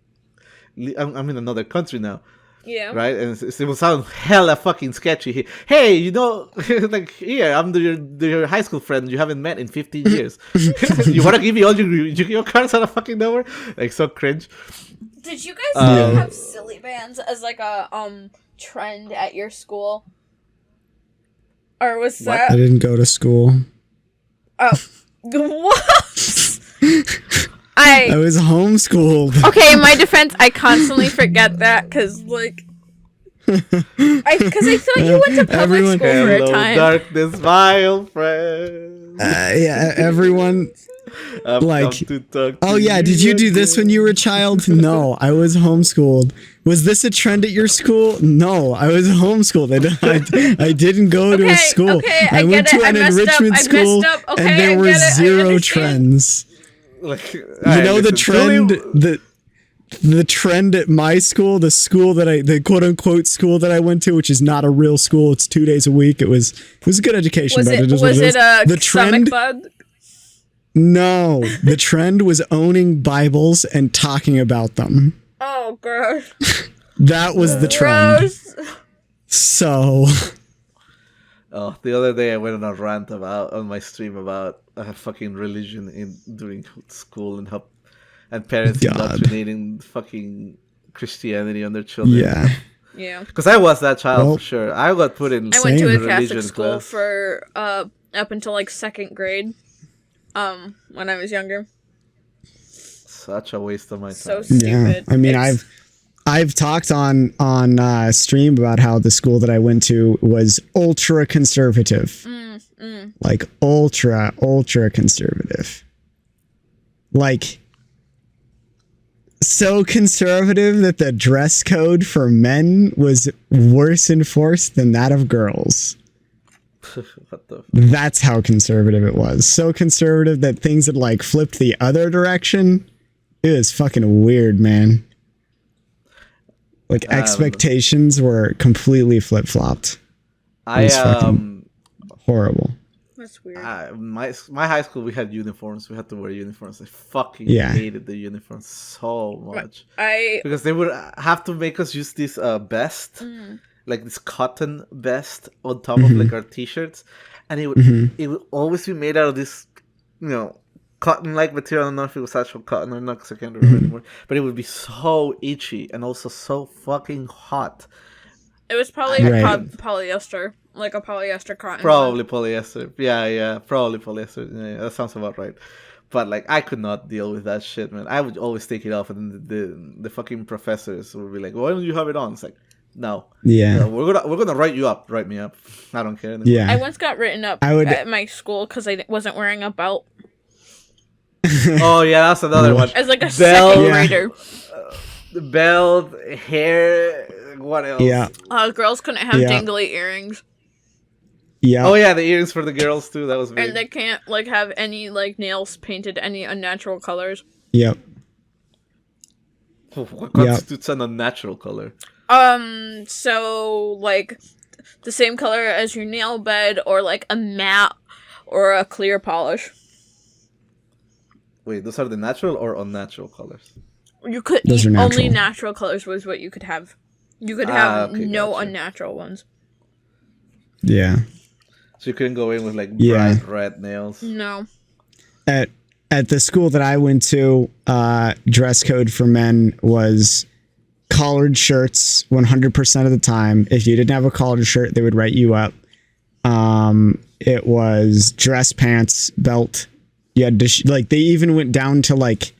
I'm in another country now. Yeah. Right, and it will sound hella fucking sketchy. Hey, like, here, I'm your high school friend you haven't met in 15 years. You want to give me all your Yu-Gi-Oh cards out of fucking nowhere? Like, so cringe. Did you guys have silly bands as like a trend at your school? Or was that? I didn't go to school. Oh, what? I was homeschooled. Okay, in my defense, I constantly forget that because, like, I thought you went to public school for a time. Darkness, my old friend. Yeah, everyone. Like, oh yeah, you did you do again. this when you were a child? No, I was homeschooled. Was this a trend at your school? No, I was homeschooled. I didn't go to a school. Okay, I went to an enrichment school, and there were zero trends. Like, The trend, the trend at my school, the quote unquote school that I went to, which is not a real school, it's 2 days a week. It was a good education. Was but it the stomach trend? bug? No, the trend was owning Bibles and talking about them. Oh, gross. That was the trend. Gross. So. Oh, the other day I went on a rant on my stream about fucking religion during school and parents indoctrinating fucking Christianity on their children. Yeah. Yeah. Because I was that child for sure. I got put in. I went to a religion Catholic school class. for up until like 2nd grade. When I was younger. Such a waste of my time. So stupid. Yeah. I mean, I've talked on stream about how the school that I went to was ultra conservative. Like ultra conservative. Like so conservative that the dress code for men was worse enforced than that of girls. What the? That's how conservative it was. So conservative that things had like flipped the other direction. It was fucking weird, man. Like expectations were completely flip flopped. I horrible. That's weird. My high school, we had uniforms. We had to wear uniforms. I fucking hated the uniforms so much. Because they would have to make us use this vest, like this cotton vest on top of like our t-shirts, and it would always be made out of this, cotton-like material. I don't know if it was actual cotton or not, because I can't remember anymore. But it would be so itchy and also so fucking hot. It was probably polyester, like a polyester cotton. Probably polyester. Yeah, probably polyester. Yeah, that sounds about right. But like, I could not deal with that shit, man. I would always take it off, and the fucking professors would be like, "Why don't you have it on?" It's like, no. Yeah. No, we're gonna write you up. Write me up. I don't care anymore. Yeah. I once got written up at my school because I wasn't wearing a belt. Oh yeah, that's another one. As like a second grader. The belt, hair, what else? Yeah. Girls couldn't have dangly earrings. Yeah. Oh yeah, the earrings for the girls too. That was big. And they can't like have any like nails painted any unnatural colors. Yep. What constitutes an unnatural color? So like the same color as your nail bed, or like a matte or a clear polish. Wait, those are the natural or unnatural colors? You could Those are only natural. natural colors was what you could have. You could have no gotcha. unnatural ones. Yeah. So you couldn't go in with like Yeah. bright red nails. No. At the school that I went to, dress code for men was collared shirts 100% of the time. If you didn't have a collared shirt, they would write you up. It was dress pants, belt. You had to like they even went down to like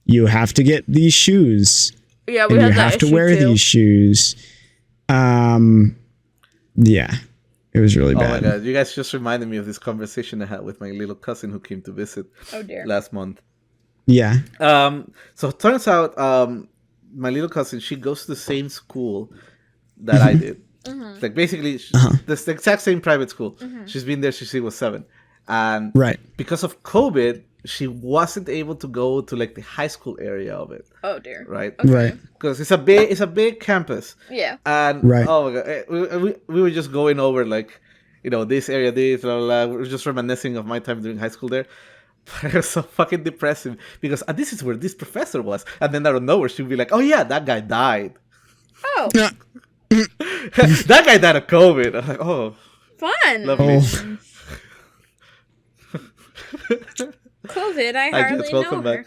you have to get these shoes. Yeah, we and had you that have to issue wear too. these shoes. Yeah. It was really Oh bad. my god, you guys just reminded me of this conversation I had with my little cousin who came to visit Oh dear. last month. Yeah. So it turns out my little cousin, she goes to the same school that I did. Mm-hmm. Like basically the exact same private school. She's been there since she was 7. And Right. because of COVID, she wasn't able to go to like the high school area of it, Oh dear. right? Okay. Right. Because it's a big campus. Yeah. And Right. oh my god, we were just going over like, this area, this, blah, blah, blah. We're just reminiscing of my time during high school there. But it was so fucking depressing because this is where this professor was. And then out of nowhere, she'd be like, oh yeah, that guy died. Oh, That guy died of COVID. I was like, oh, fun. lovely. Oh. COVID, I Hi, hardly Jess, know welcome her. back.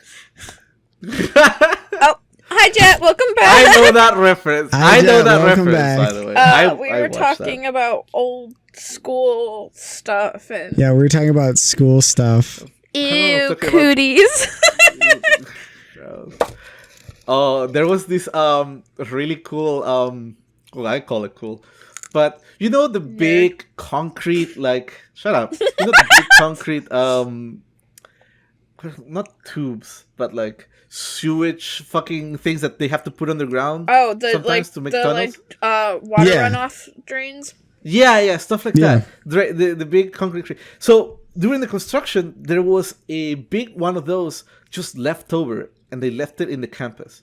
Oh, hi, Jet. Welcome I back. know that reference. Hi, I know Jet, that welcome reference, back. by the way. We I were watched talking that. about old school stuff and Yeah, we were talking about school stuff. ew, talking about- cooties. Oh, there was this really cool well, I call it cool, but the big concrete, like, shut up, the big concrete not tubes, but like sewage fucking things that they have to put underground. Oh, the sometimes to make tunnels. water Yeah. runoff drains. Yeah, stuff like Yeah. that. The big concrete tree. So during the construction, there was a big one of those just left over, and they left it in the campus.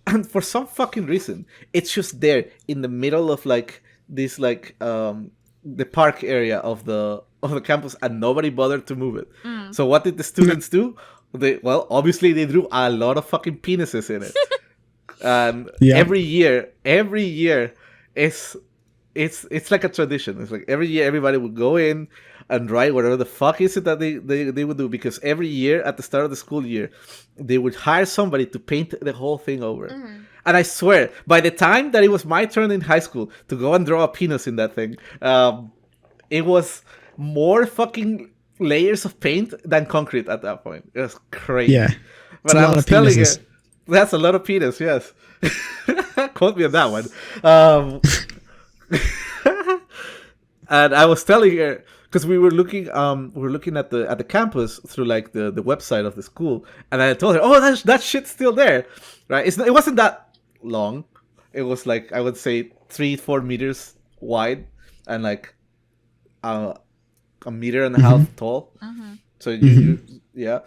And for some fucking reason, it's just there in the middle of like this, like the park area of the campus, and nobody bothered to move it. So what did the students do? Obviously they drew a lot of fucking penises in it. And Yeah. every year it's like a tradition. It's like every year everybody would go in and write whatever the fuck is it that they would do, because every year at the start of the school year they would hire somebody to paint the whole thing over. And I swear, by the time that it was my turn in high school to go and draw a penis in that thing, it was more fucking layers of paint than concrete at that point. It was crazy. Yeah. But a I lot was of telling penises. her, that's a lot of penis, yes. Quote me on that one. And I was telling her, because we were looking at the campus through like the website of the school, and I told her, oh, that shit's still there, right? It wasn't that long. It was like, I would say 3-4 meters wide and like a meter and a half tall. So yeah.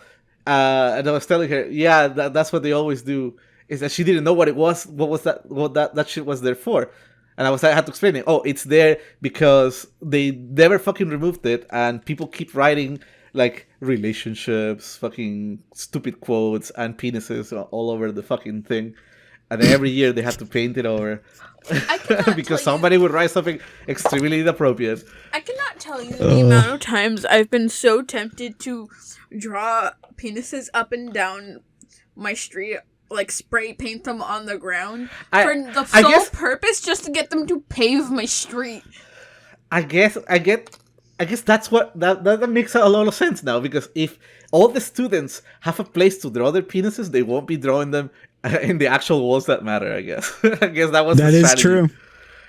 And I was telling her, yeah, that's what they always do. Is that she didn't know what it was, what that shit was there for. And I had to explain it. Oh, it's there because they never fucking removed it, and people keep writing like relationships, fucking stupid quotes, and penises all over the fucking thing. And then every year they have to paint it over I cannot because somebody would write something extremely inappropriate. I cannot tell you the amount of times I've been so tempted to draw penises up and down my street, like spray paint them on the ground for the sole purpose just to get them to pave my street. I guess that's what that makes a lot of sense now, because if all the students have a place to draw their penises, they won't be drawing them in the actual walls that matter. I guess that was That the is strategy. true.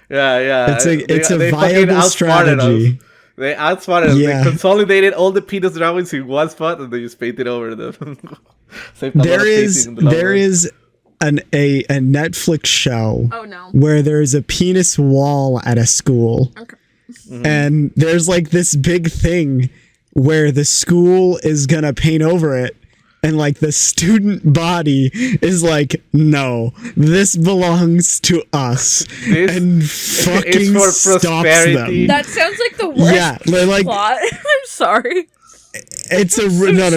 Yeah. It's a they fucking viable outsmarted strategy. us. They outsmarted us. Yeah. They consolidated all the penis drawings in one spot, and they just painted over them. Saved a lot of There is painting in the long run. a Netflix show Oh no. where there's a penis wall at a school. Okay. And there's like this big thing where the school is gonna paint over it, and like the student body is like, no, this belongs to us, This and is fucking for stops prosperity. them. That sounds like the worst Yeah, like plot. I'm sorry. it's a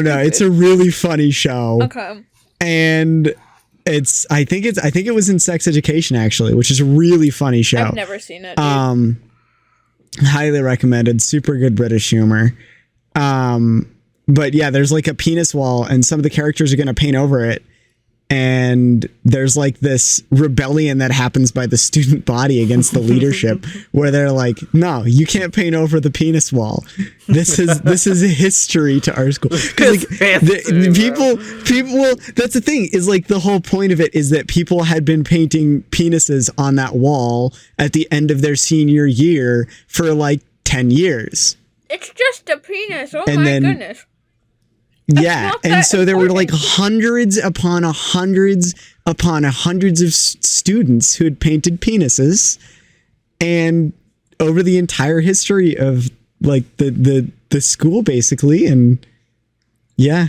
no, it's a really funny show, Okay. and I think it was in Sex Education actually, which is a really funny show. I've never seen it. Dude. Highly recommended. Super good British humor. But yeah, there's like a penis wall, and some of the characters are going to paint over it. And there's like this rebellion that happens by the student body against the leadership, where they're like, "No, you can't paint over the penis wall. This is a history to our school." 'Cause, like, people. That's the thing, is like the whole point of it is that people had been painting penises on that wall at the end of their senior year for like 10 years. It's just a penis. Oh and my then- goodness. Yeah, not and that so there were like important. hundreds upon hundreds of students who had painted penises, and over the entire history of like the school basically, and yeah,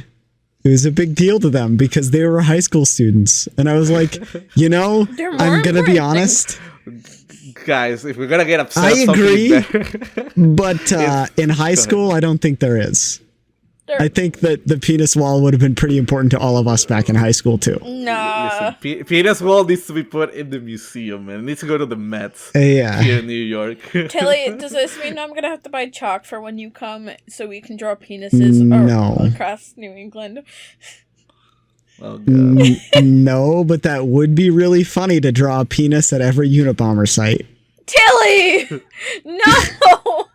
it was a big deal to them because they were high school students, and I was like, They're more I'm gonna be important honest. Guys, if we're gonna get upset, I agree. better. But in high school, I don't think there is. I think that the penis wall would have been pretty important to all of us back in high school too. Nah. Listen, penis wall needs to be put in the museum, man. It needs to go to the Mets Yeah. here in New York. Tilly, does this mean I'm gonna have to buy chalk for when you come so we can draw penises No. across New England? Oh god. No, but that would be really funny to draw a penis at every Unabomber site. Tilly! No!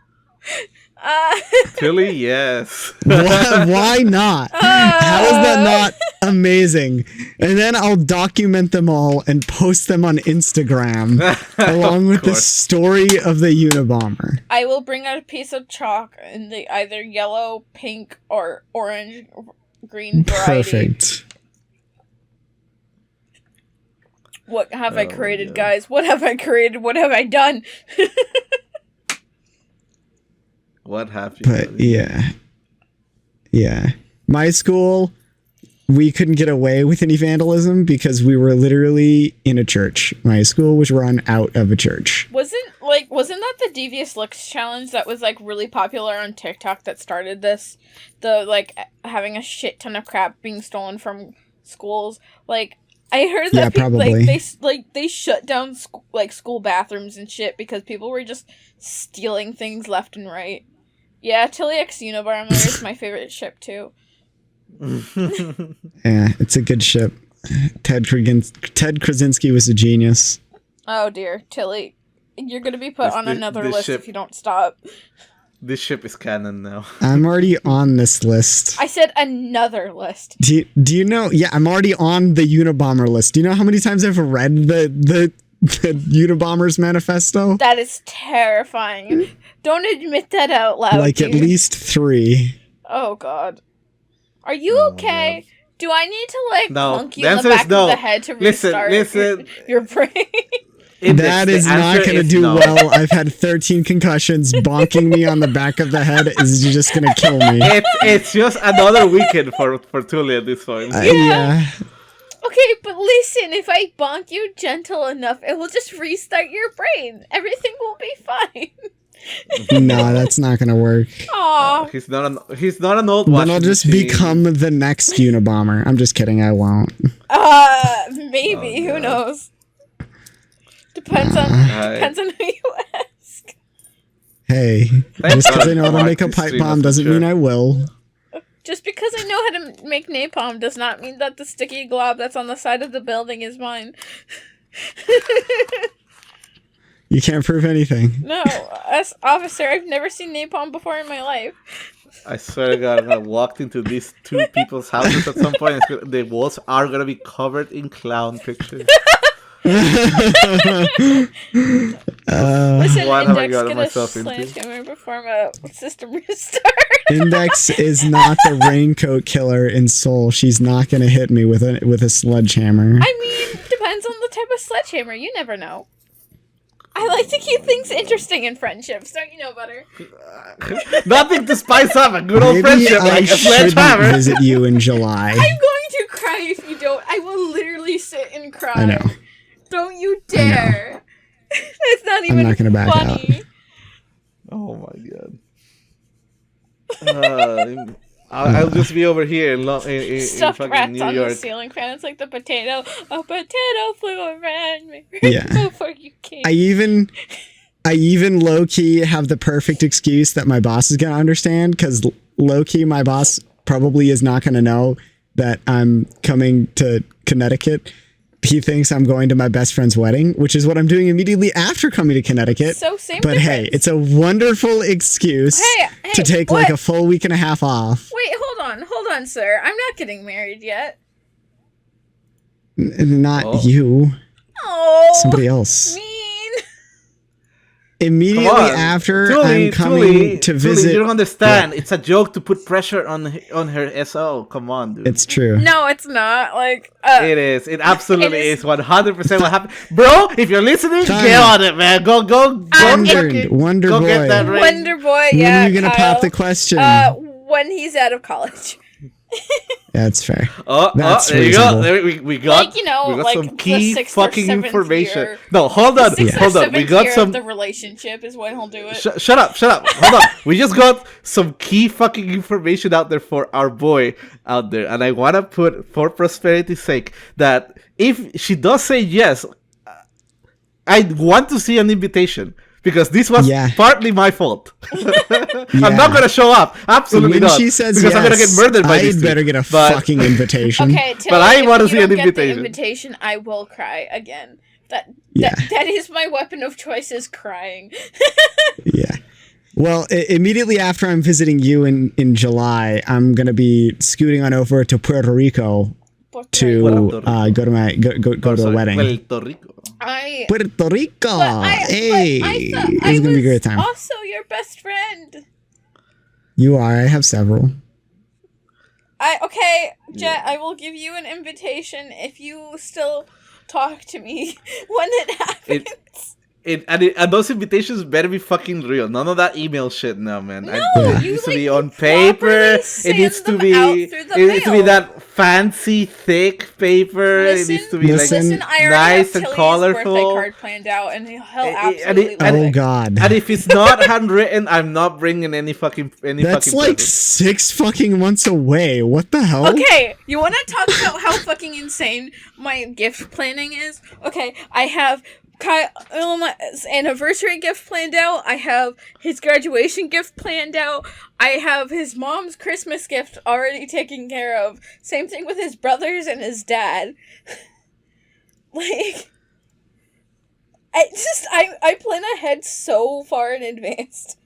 Tilly, yes. Why not? How is that not amazing? And then I'll document them all and post them on Instagram along with the story of the Unabomber. I will bring out a piece of chalk in the either yellow, pink, or orange, green variety. Perfect. What have I created, guys? What have I created? What have I done? What have you But done? yeah. My school, we couldn't get away with any vandalism because we were literally in a church. My school was run out of a church. Wasn't that the Devious Looks challenge that was like really popular on TikTok that started this? The like having a shit ton of crap being stolen from schools. Like I heard that probably. they shut down school bathrooms and shit because people were just stealing things left and right. Yeah, Tilly X Unabomber is my favorite ship too. Yeah, it's a good ship. Ted Krasinski was a genius. Oh dear, Tilly, you're gonna be put on another list if you don't stop. This ship is canon now. I'm already on this list. I said another list. Do you know? Yeah, I'm already on the Unabomber list. Do you know how many times I've read the Unabomber's manifesto? That is terrifying. Don't admit that out loud. Like dude. at least 3. Oh god. Are you okay? man. Do I need to like No. plunk you The in the answer is back no. of the head to Listen, restart your brain? That is not going to do well. I've had 13 concussions. Bonking me on the back of the head is just going to kill me. It's just another weekend for Tully at this point. Yeah. Okay, but listen, if I bonk you gentle enough, it will just restart your brain. Everything will be fine. No, that's not going to work. Aw. He's not an old Then I'll just machine. become the next Unabomber. I'm just kidding. I won't. Maybe. Oh, who God. knows? Depends on who you ask. Hey, just because I know how to make a pipe bomb doesn't mean I will. Just because I know how to make napalm does not mean that the sticky glob that's on the side of the building is mine. You can't prove anything. No, as officer, I've never seen napalm before in my life. I swear to God, I walked into these two people's houses at some point. And the walls are gonna be covered in clown pictures. Listen, What have I Index gotten gonna myself into? sledgehammer perform a system restart. Index is not the raincoat killer in Soul. She's not going to hit me with a sledgehammer. I mean, depends on the type of sledgehammer. You never know. I like to keep things interesting in friendships. Don't you know, Butter? Nothing to spice up a good old Maybe friendship I like a shouldn't sledgehammer. visit you in July. I'm going to cry if you don't. I will literally sit and cry. I know. Don't you dare. It's not even not gonna back funny. Oh my God. I'll just be over here in Stuffed fucking rats New on York. the ceiling fan. It's like the potato. A potato flew around me. Yeah. Before you came. I even low-key have the perfect excuse that my boss is going to understand, because low-key my boss probably is not going to know that I'm coming to Connecticut. He thinks I'm going to my best friend's wedding, which is what I'm doing immediately after coming to Connecticut. So same But difference. hey, it's a wonderful excuse Hey, to take what? like a full week and a half off. Wait, hold on, sir. I'm not getting married yet. Not Oh. you, Oh, somebody else. mean. Immediately Come on. after Tully, I'm coming Tully, to Tully, visit. you don't understand. It's a joke to put pressure on her SO. Come on, dude. It's true. No, it's not. Like, It is. It absolutely It is. is 100% what happened. Bro, if you're listening, Time. get on it, man. Go Wonder go Boy. get that ring. Wonder Boy. When Yeah. are you gonna Kyle. pop the question? When he's out of college. That's fair. That's there reasonable. you go. We got, Like, you know, we got like some key the 6th or fucking 7th information. year. No, hold on, The 6th or hold on. We 7th got year some. of the relationship is when he'll do it. Shut up. Hold on. We just got some key fucking information out there for our boy out there. And I want to put, for prosperity's sake, that if she does say yes, I want to see an invitation. Because this was partly my fault. I'm not gonna show up. Absolutely when not. she says because yes, I'm gonna get murdered by I'd these better two. get a But- fucking invitation. Okay, Tilly, But I if wanna you see don't an get the invitation. invitation, I will cry again. Yeah. That is my weapon of choice, is crying. Yeah. Well, immediately after I'm visiting you in July, I'm gonna be scooting on over to Puerto Rico to go to a wedding. Puerto Rico. Puerto Rico. Hey, I it's gonna be a great time. Also, your best friend. You are. I have several. Jet. I will give you an invitation if you still talk to me when it happens. And those invitations better be fucking real. None of that email shit now, man. No, it you, needs to like, be on properly paper. It send needs to them be. out It through the needs to be mail. that fancy, thick paper. Listen, it needs to be Listen, I already nice have and Tilly's colorful. birthday card planned out, and he'll And absolutely love Oh it. God. And if it's not handwritten, I'm not bringing any fucking. That's fucking like present. 6 fucking months away. What the hell? Okay, you want to talk about how fucking insane my gift planning is? Okay, I have Kyle's anniversary gift planned out. I have his graduation gift planned out. I have his mom's Christmas gift already taken care of. Same thing with his brothers and his dad. Like, I plan ahead so far in advance.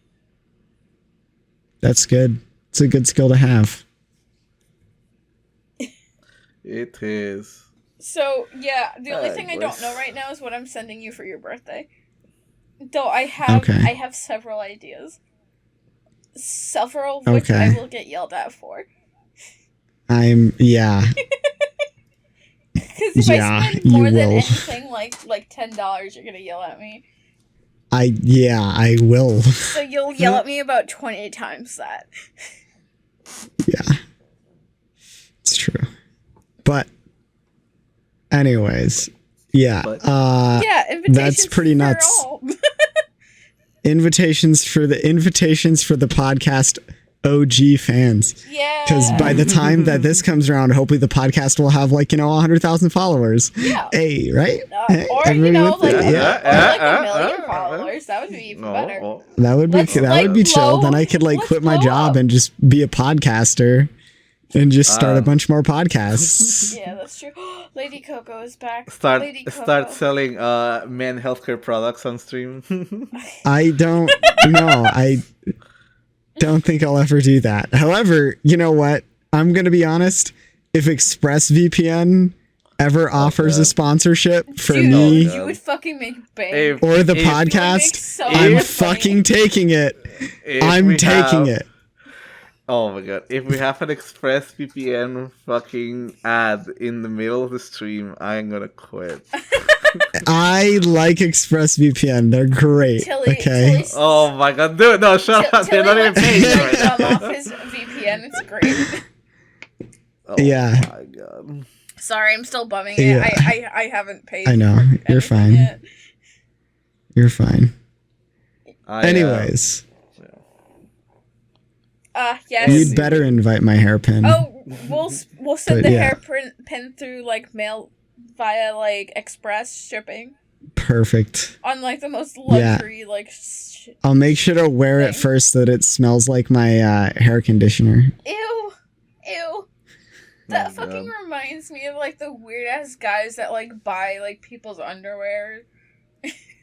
That's good. It's a good skill to have. It is. So, yeah, the only thing I don't boys. know right now is what I'm sending you for your birthday. Though I have several ideas. Several of which I will get yelled at for. Yeah. Because if Yeah, I spend you more than will. anything like $10, you're gonna yell at me. I will. So you'll yell at me about 20 times that. Yeah. It's true. But anyways, yeah. Yeah, invitations that's pretty for nuts. all. Invitations for the podcast OG fans. Yeah. Because by the time that this comes around, hopefully the podcast will have 100,000 followers. Yeah. Hey, right? Hey, Or, everybody with it? a million followers. That would be even better. That would be chill. blow- Then I could let's quit my blow job up. and just be a podcaster and just start a bunch more podcasts. Yeah, that's true. Lady Coco is back. Start Lady Coco. selling men healthcare products on stream. I don't know. I don't think I'll ever do that. However, you know what? I'm going to be honest. If ExpressVPN ever offers a sponsorship for Dude, me you would fucking make bank. If- or the if- podcast, so I'm much fucking money. taking it. if I'm we taking have- it. Oh my god. If we have an ExpressVPN fucking ad in the middle of the stream, I'm gonna quit. I like ExpressVPN. They're great. Tilly, Okay. Oh my god, dude, no, shut up. They're not even paying me right now. Tilly off his VPN. It's great. Oh Yeah. my god. Sorry, I'm still bumming Yeah. it. I haven't paid. I know. for You're anything fine. yet. You're fine. I, Anyways, Yes. you'd better invite my hairpin. Oh, we'll send But the yeah. hairpin through mail via express shipping Perfect. on the most Yeah. luxury I'll make sure to wear it Thing. first so that it smells like my hair conditioner. Ew. That fucking reminds me of the weird ass guys that buy people's underwear.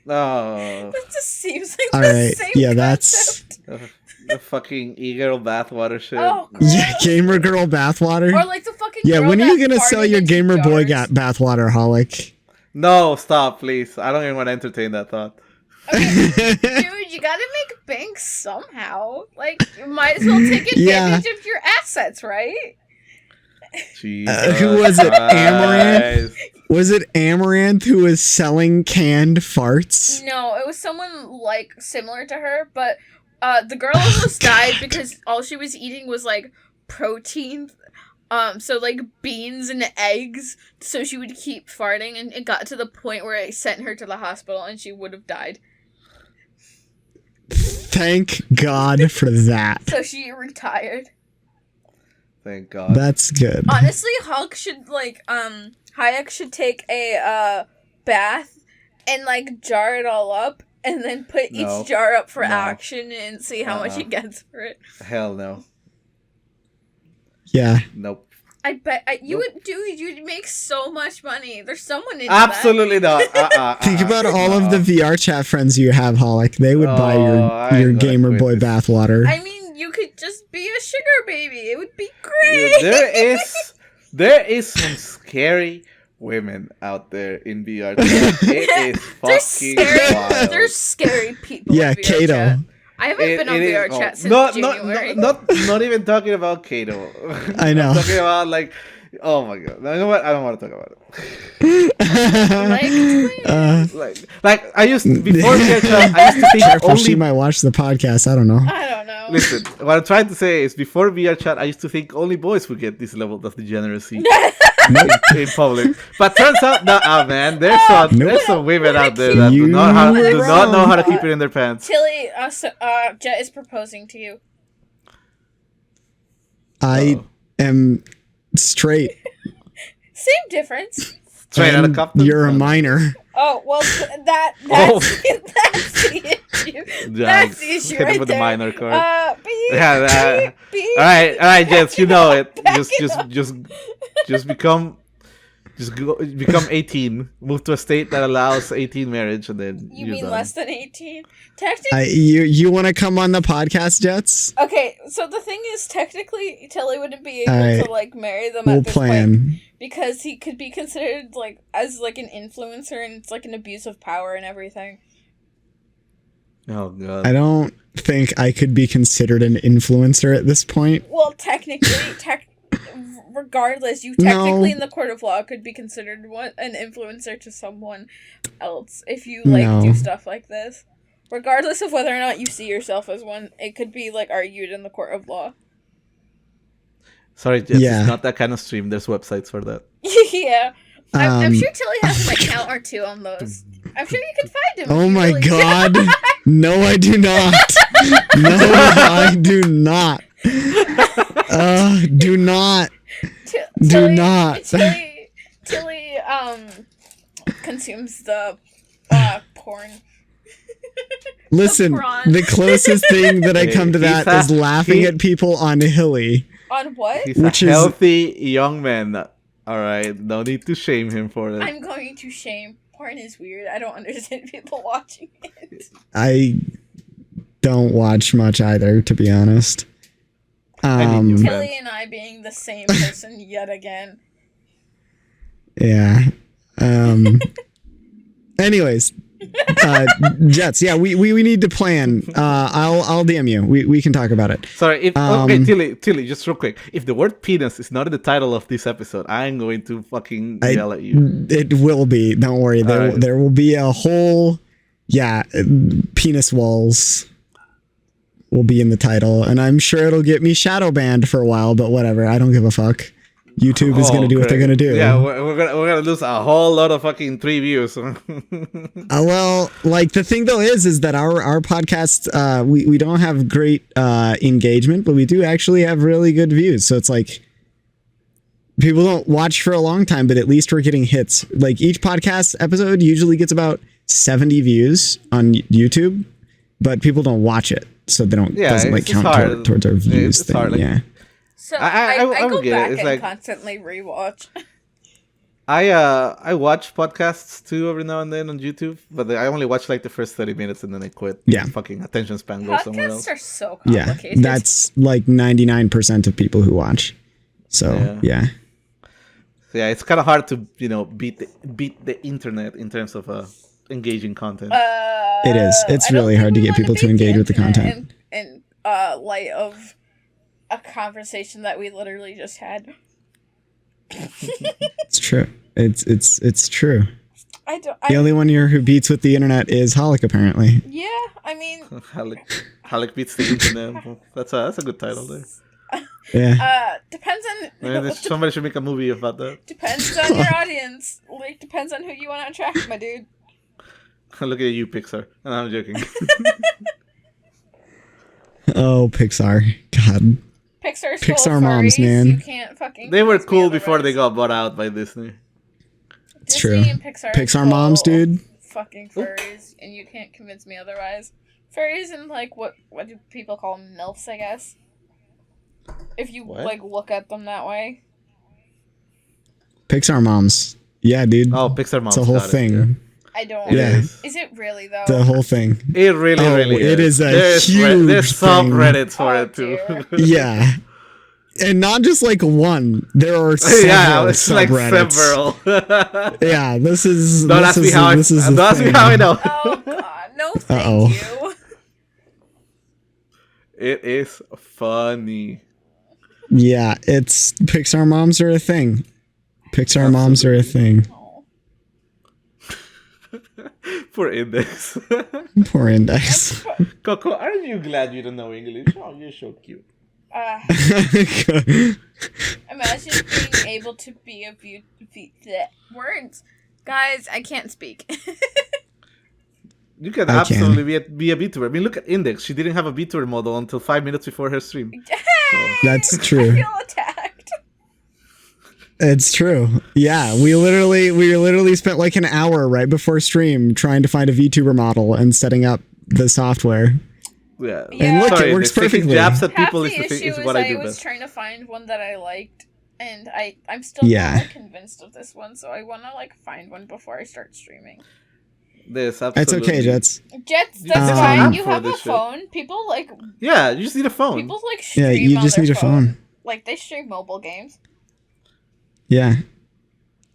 Oh, That just seems like All the right. same Yeah, concept. that's the fucking e-girl bathwater shit. Oh, yeah, gross. gamer girl bathwater. Or the fucking Yeah, girl when are you that gonna sell farted your into gamer boy jars. bathwater, Hallik? No, stop, please. I don't even want to entertain that thought. Dude, you gotta make bank somehow. You might as well take advantage of your assets, right? Jesus who was it? Amaranth? Christ. Was it Amaranth who was selling canned farts? No, it was someone similar to her, but the girl almost died because all she was eating was protein So like beans and eggs, so she would keep farting, and it got to the point where I sent her to the hospital and she would have died. Thank God for that. So she retired. Thank God. That's good. Honestly, Hayek should take a bath and like jar it all up and then put each jar up for action and see how much he gets for it. Hell no. Yeah. Nope. I bet you'd make so much money. There's someone in Absolutely not. Think about all of the VR chat friends you have, Hallik. They would buy your Gamer Boy bathwater. I mean, you could just be a sugar baby. It would be great. Yeah, there is some scary women out there in VR chat. It is fucking wild. There's scary people. Yeah, in VR Kato. Chat. I haven't been on VR chat since January. Not even talking about Kato. I know. I'm talking about like, oh my God. You know what? I don't want to talk about Like, like I used to, before VR chat. I used to think Careful, she only. might watch the podcast. I don't know. I don't know. Listen, what I'm trying to say is before VR chat, I used to think only boys would get this level of degeneracy in public. But turns out, man, there's some women out there that do not know how to keep it in their pants. Tilly, Jet is proposing to you. I am straight. Same difference. Straight out of Compton. You're a minor. Oh well, that's the issue. That's the issue Hit him right with there. the minor card. Beep, Yeah, beep. all right, Jets, you know it. Just become 18. Move to a state that allows 18 marriage, and then You you're mean done. less than 18? Technically. You want to come on the podcast, Jets? Okay, so the thing is, technically, Tilly wouldn't be able to like marry them We'll at this plan. point because he could be considered like as like an influencer, and it's like an abuse of power and everything. Oh God. I don't think I could be considered an influencer at this point. Well, technically, regardless, you technically in the court of law could be considered an influencer to someone else if you do stuff like this. Regardless of whether or not you see yourself as one, it could be like argued in the court of law. Sorry, Jets, it's not that kind of stream. There's websites for that. Yeah. I'm sure Tilly has an account or two on those. I'm sure you can find him. Oh my God. No, I do not. No, I do not. Do not. Do not. Tilly consumes the porn. Listen, the closest thing that I come to that is laughing at people on Hilly. On what? He's a healthy young man. All right, no need to shame him for it. I'm going to shame. Porn is weird. I don't understand people watching it. I don't watch much either, to be honest. Tilly and I being the same person yet again. Yeah. Anyways, Jets. Yeah, we need to plan. I'll DM you. We can talk about it. Sorry. Okay, Tilly, just real quick. If the word penis is not in the title of this episode, I'm going to fucking yell at you. It will be. Don't worry. There will be a whole penis walls will be in the title, and I'm sure it'll get me shadow banned for a while. But whatever. I don't give a fuck. YouTube is gonna do what they're gonna do. Yeah, we're gonna lose a whole lot of fucking 3 views. Well, like the thing though is that our podcast we don't have great engagement, but we do actually have really good views. So it's like people don't watch for a long time, but at least we're getting hits. Like each podcast episode usually gets about 70 views on YouTube, but people don't watch it, so they don't doesn't like count towards our views thing. Hard, like, yeah. So I go back it's and like, constantly rewatch. I watch podcasts too every now and then on YouTube, but I only watch like the first 30 minutes and then I quit. Yeah. Fucking attention span goes somewhere else. Podcasts are so complicated. Yeah, that's like 99% of people who watch. So yeah. So yeah, it's kind of hard to beat the internet in terms of engaging content. It is. It's really hard to get people to engage with the content. In light of a conversation that we literally just had. It's true. It's true. The only one here who beats with the internet is Hallik, apparently. Yeah, I mean, Hallik beats the internet. That's a good title there. Yeah. Depends on Somebody should make a movie about that. depends on your audience. Like depends on who you want to attract, my dude. Look at you, Pixar. No, I'm joking. Oh, Pixar. God. Pixar moms, furries, man. You can't fucking. They were convince me cool before they otherwise. got bought out by Disney. It's Disney true. and Pixar, Pixar moms, dude. Fucking furries, and you can't convince me otherwise. Furries and like what do people call them? MILFs, I guess. If you What? like look at them that way. Pixar moms. Yeah, dude. Oh, Pixar moms. It's a whole got it, thing. yeah. I don't. Yeah. Is it really though? The whole thing. It really, Oh, really it is a There's huge There's thing. subreddits for Oh, it too. dear. Yeah. And not just like one. There are several Yeah, it's like subreddits. several. Yeah, this is. Don't this ask me is, how I. this is Don't the ask me thing. how I know. Oh god, no Uh-oh. thank you. It is funny. Yeah, it's Pixar moms are a thing. Pixar moms are a thing. Oh. For Index. Poor Index. Coco, aren't you glad you don't know English? Oh, you're so cute. Imagine being able to be a words. Guys, I can't speak. You can I absolutely be a VTuber. I mean, look at Index. She didn't have a VTuber model until 5 minutes before her stream. That's I true. feel attacked. It's true. Yeah, we literally spent like an hour right before stream trying to find a VTuber model and setting up the software. Yeah. And look, Sorry, it works Index, taking perfectly. jabs at Half people the is issue is what I I do was best. trying to find one that I liked, and I'm still Yeah. not like, convinced of this one, so I want to like find one before I start streaming. There's It's absolutely... okay, Jets. Jets, You that's just fine. have You for have a this shit. phone. People like Yeah, you just need a phone. people like stream Yeah, you on just their need a phone. Like they stream mobile games. Yeah.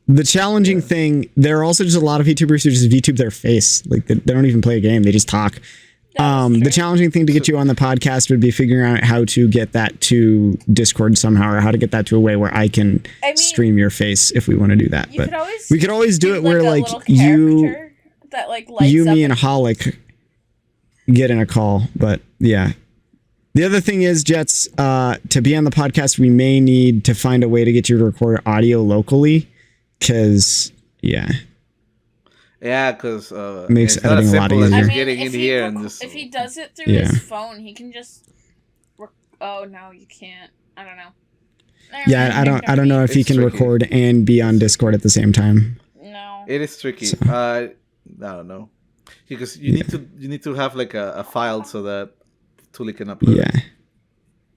The challenging thing, there are also just a lot of VTubers who just VTube their face. Like they don't even play a game, they just talk. That is The true. challenging thing to get you on the podcast would be figuring out how to get that to Discord somehow, or how to get that to a way where I can I mean, stream your face if we want to do that. You But could always we could always do it where a like little you, character that like lights you, up me, and Hallik get in a call. But yeah. The other thing is, Jets, to be on the podcast, we may need to find a way to get you to record audio locally. Because, yeah. Yeah, because Makes it's not as editing a lot simple as easier. just I mean, getting in here and just... if he does it through Yeah. his phone, he can just. Oh no, you can't. I don't know. Yeah, I don't know if you It's can tricky. record and be on Discord at the same time. No. It is tricky. So- I don't know. Because you need to have like a file so that Tully can upload it. Yeah.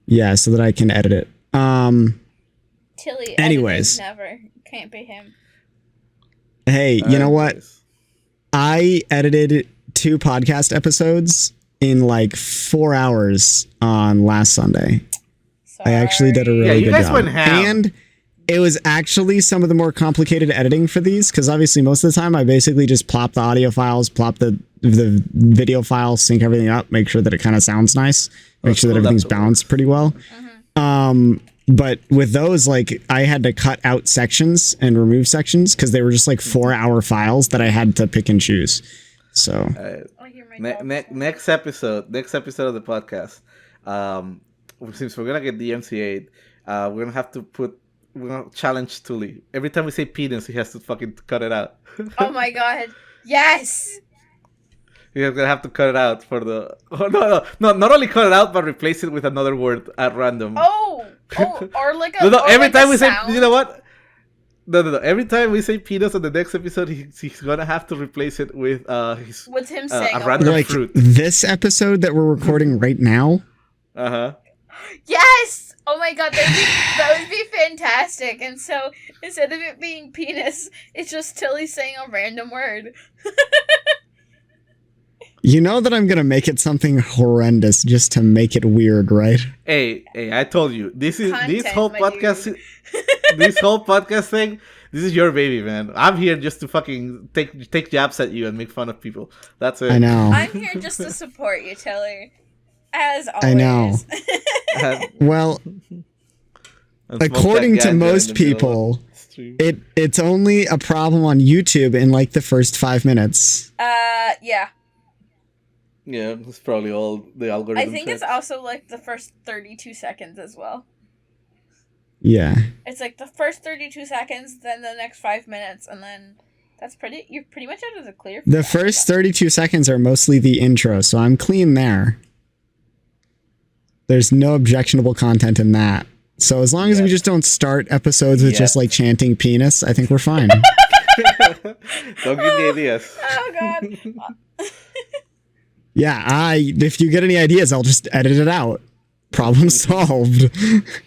Yeah, so that I can edit it. Tilly. Anyways. Never. Can't be him. Hey, you know what? Anyways. I edited 2 podcast episodes in like 4 hours on last Sunday. I actually did a Sorry. really you good guys job. went ham. And it was actually some of the more complicated editing for these, because obviously most of the time I basically just plop the audio files, plop the video files, sync everything up, make sure that it kind of sounds nice, make sure that cool, everything's that's what balanced pretty well. But with those, like, I had to cut out sections and remove sections because they were just like 4-hour files that I had to pick and choose. So I hear my dog. Next episode of the podcast. Since we're gonna get DMCA'd, we're gonna challenge Tully. Every time we say penis, he has to fucking cut it out. Oh my god. Yes. You're gonna have to cut it out for the. Oh, no! Not only cut it out, but replace it with another word at random. Oh, or like a. No. or Every like time a we sound. say, you know what? No. Every time we say penis on the next episode, he's gonna have to replace it with his With him saying a random like fruit. this episode that we're recording right now, Yes! Oh my god, that would be fantastic. And so instead of it being penis, it's just Tilly saying a random word. you know that I'm gonna make it something horrendous just to make it weird, right? Hey! I told you this Content, whole my podcast. dude. This whole podcast thing. This is your baby, man. I'm here just to fucking take jabs at you and make fun of people. That's it. I know. I'm here just to support you, Tilly. As always. I know. Well, And smoke according that to ganja in most the middle people, of the stream. it's only a problem on YouTube in like the first 5 minutes. Yeah. Yeah, it's probably all the algorithm. I think it's also like the first 32 seconds as well. Yeah. It's like the first 32 seconds, then the next 5 minutes, and then you're pretty much out of the clear. The first 32 seconds are mostly the intro, so I'm clean there. There's no objectionable content in that. So as long as we just don't start episodes with just like chanting penis, I think we're fine. Don't give me ideas. Oh god. Yeah, if you get any ideas, I'll just edit it out. Problem solved.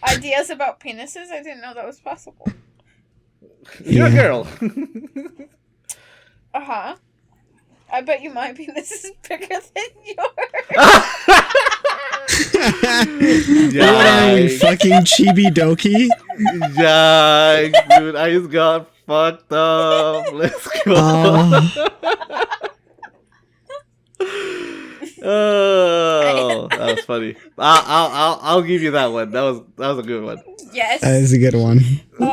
Ideas about penises? I didn't know that was possible. You're a girl. Uh-huh. I bet you my penis is bigger than yours. What are you, fucking chibi doki? Yikes, dude, I just got fucked up. Let's go. Oh, that was funny. I'll give you that one. That was a good one. Yes. That is a good one.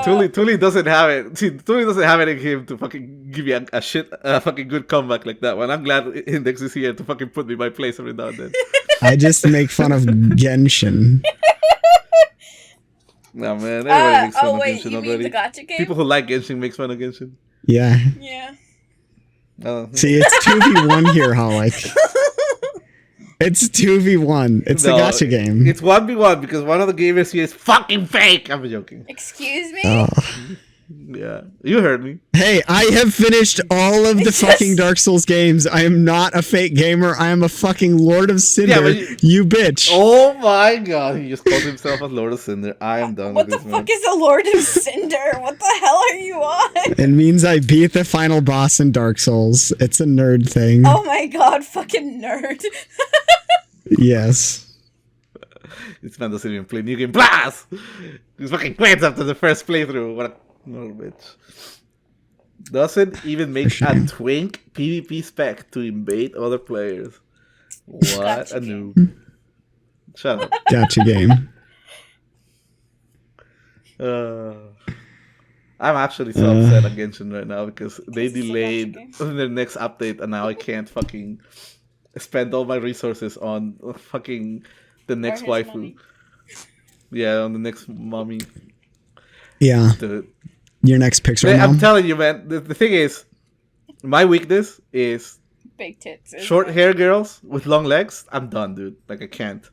Tully doesn't have it. See, Tully doesn't have it in him to fucking give you a fucking good comeback like that one. I'm glad Index is here to fucking put me in my place every now and then. I just make fun of Genshin. No man, everybody makes fun of wait, Genshin you already. mean the gacha game? People who like Genshin makes fun of Genshin. Yeah. Yeah. See, it's 2v1 here, Hallik. It's 2v1. It's the gacha game. It's 1v1 because one of the gamers here is fucking fake. I'm joking. Excuse me? Oh. Yeah, you heard me. Hey, I have finished all of the fucking Dark Souls games. I am not a fake gamer. I am a fucking Lord of Cinder. Yeah, you bitch. Oh my god, he just called himself a Lord of Cinder. I am done What with the this fuck man. is a Lord of Cinder? What the hell are you on? It means I beat the final boss in Dark Souls. It's a nerd thing. Oh my god, fucking nerd. Yes. This man doesn't even play New Game Plus! He's fucking quits after the first playthrough. What a little bitch. Doesn't even make a twink PvP spec to invade other players. What a noob. Shut up. Gacha game. I'm actually so upset at Genshin right now because they It's a delayed gacha their next update and now I can't fucking spend all my resources on fucking the next his waifu. mommy. Yeah, on the next mommy. Yeah. Your next picture. I'm telling you, man, the thing is, my weakness is Big tits. short hair girls with long legs. I'm done, dude. Like, I can't.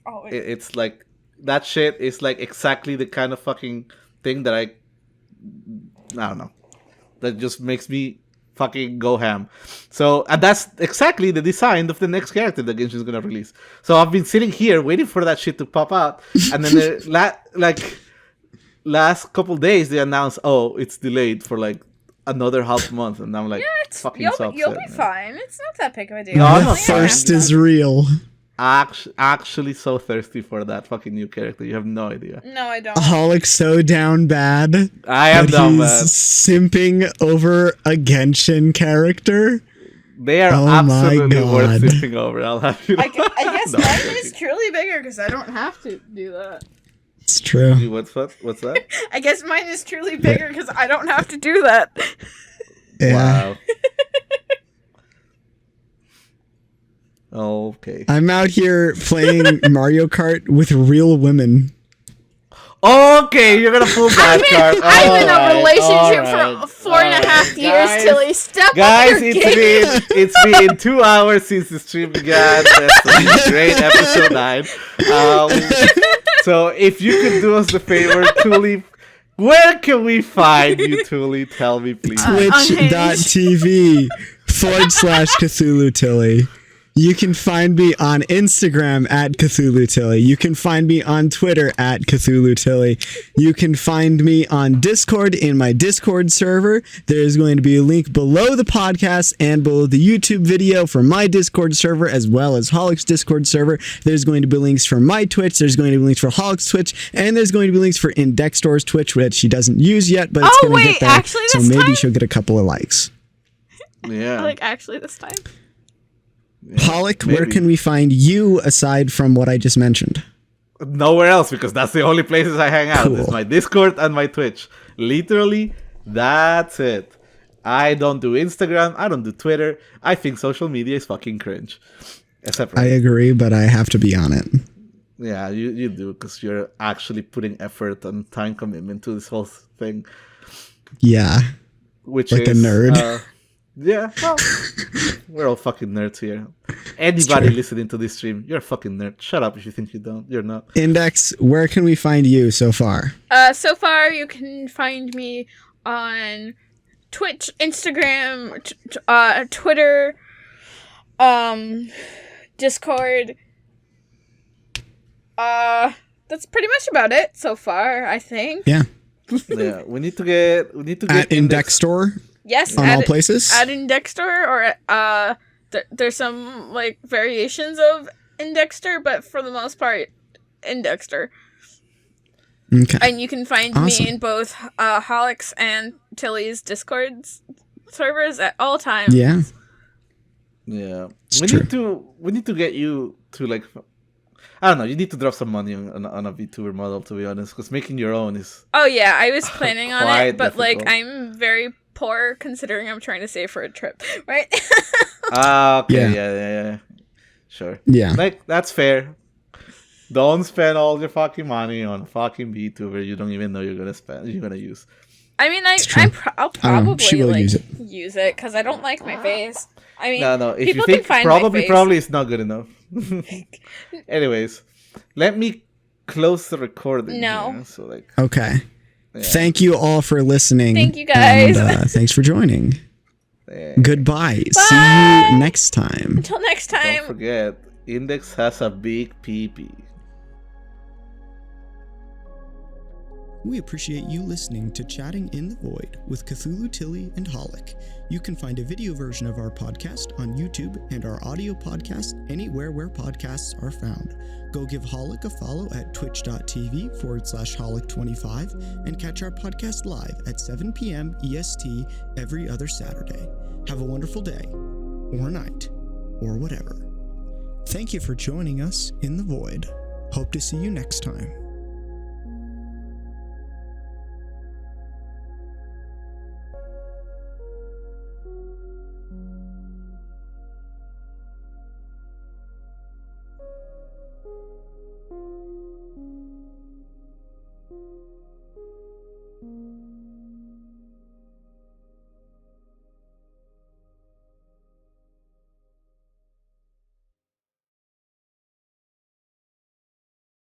Oh, It's like, that shit is like exactly the kind of fucking thing that I don't know. That just makes me fucking go ham. So, and that's exactly the design of the next character that Genshin is gonna release. So I've been sitting here waiting for that shit to pop out, and then last couple days they announced, oh, it's delayed for like another half month, and I'm like, fucking so upset, you'll be man. fine. It's not that big of a deal. No, I'm The not thirst fine. is real. Actually so thirsty for that fucking new character. You have no idea. No, I don't. Hallik's so down bad. I am that down he's bad. simping over a Genshin character. They are Oh my absolutely worth God. sipping over. I'll have you know. I guess No, I'm mine joking. is truly bigger because I don't have to do that. It's true. What's that? I guess mine is truly bigger because I don't have to do that. Yeah. Wow. Okay. I'm out here playing Mario Kart with real women. Okay, you're gonna pull that card. I'm in a Alright, relationship alright, for 4.5 years, Guys, Tilly. Step Guys, up your game. it's been 2 hours since the stream began. That's a great episode 9. So if you could do us the favor, Tully, where can we find you, Tully? Tell me, please. Twitch.tv /Cthulhu Tilly. You can find me on Instagram at Cthulhu Tilly. You can find me on Twitter at Cthulhu Tilly. You can find me on Discord in my Discord server. There is going to be a link below the podcast and below the YouTube video for my Discord server as well as Hallik's Discord server. There's going to be links for my Twitch. There's going to be links for Hallik's Twitch. And there's going to be links for Indextore's Twitch, which she doesn't use yet, but it's Oh, going to wait, get there. actually So this maybe time? she'll get a couple of likes. Yeah. Like, actually, this time. Hallik, where maybe. can we find you aside from what I just mentioned? Nowhere else, because that's the only places I hang out. Cool. It's my Discord and my Twitch. Literally, that's it. I don't do Instagram. I don't do Twitter. I think social media is fucking cringe. Except for I agree, but I have to be on it. yeah, you do, because you're actually putting effort and time commitment to this whole thing. Yeah. Which Like is a nerd. Yeah, well, we're all fucking nerds here. Anybody listening to this stream, you're a fucking nerd. Shut up if you think you don't. You're not. Index, where can we find you so far? So far, you can find me on Twitch, Instagram, Twitter, Discord. That's pretty much about it so far, I think. Yeah. Yeah, we need to get At Indextore Yes, on all places? at Indextore, or there's some like variations of Indextor, but for the most part, Indextor. Okay. And you can find Awesome. me in both Hallik's and Tilly's Discord servers at all times. Yeah. Yeah, It's we true. need to get you to like, I don't know. You need to drop some money on a VTuber model, to be honest, because making your own is Oh yeah, I was planning on Quite it, but like difficult. I'm very poor considering I'm trying to save for a trip, right? okay. Yeah. Yeah. Sure. Yeah. Like, that's fair. Don't spend all your fucking money on a fucking VTuber you don't even know you're gonna use. I mean, true. I'll I don't know. She probably will like use it. because I don't like my face. I mean, No. If you people think can find my probably face. it's not good enough. Anyways, let me close the recording. No. Here. So like, Okay. yeah. Thank you all for listening. Thank you, guys. And, thanks for joining. Yeah. Goodbye. See you next time. Until next time. Don't forget, Index has a big PP. We appreciate you listening to Chatting in the Void with Cthulhu, Tilly, and Hallik. You can find a video version of our podcast on YouTube and our audio podcast anywhere where podcasts are found. Go give Hallik a follow at twitch.tv/Hallik25 and catch our podcast live at 7 p.m. EST every other Saturday. Have a wonderful day, or night, or whatever. Thank you for joining us in the Void. Hope to see you next time.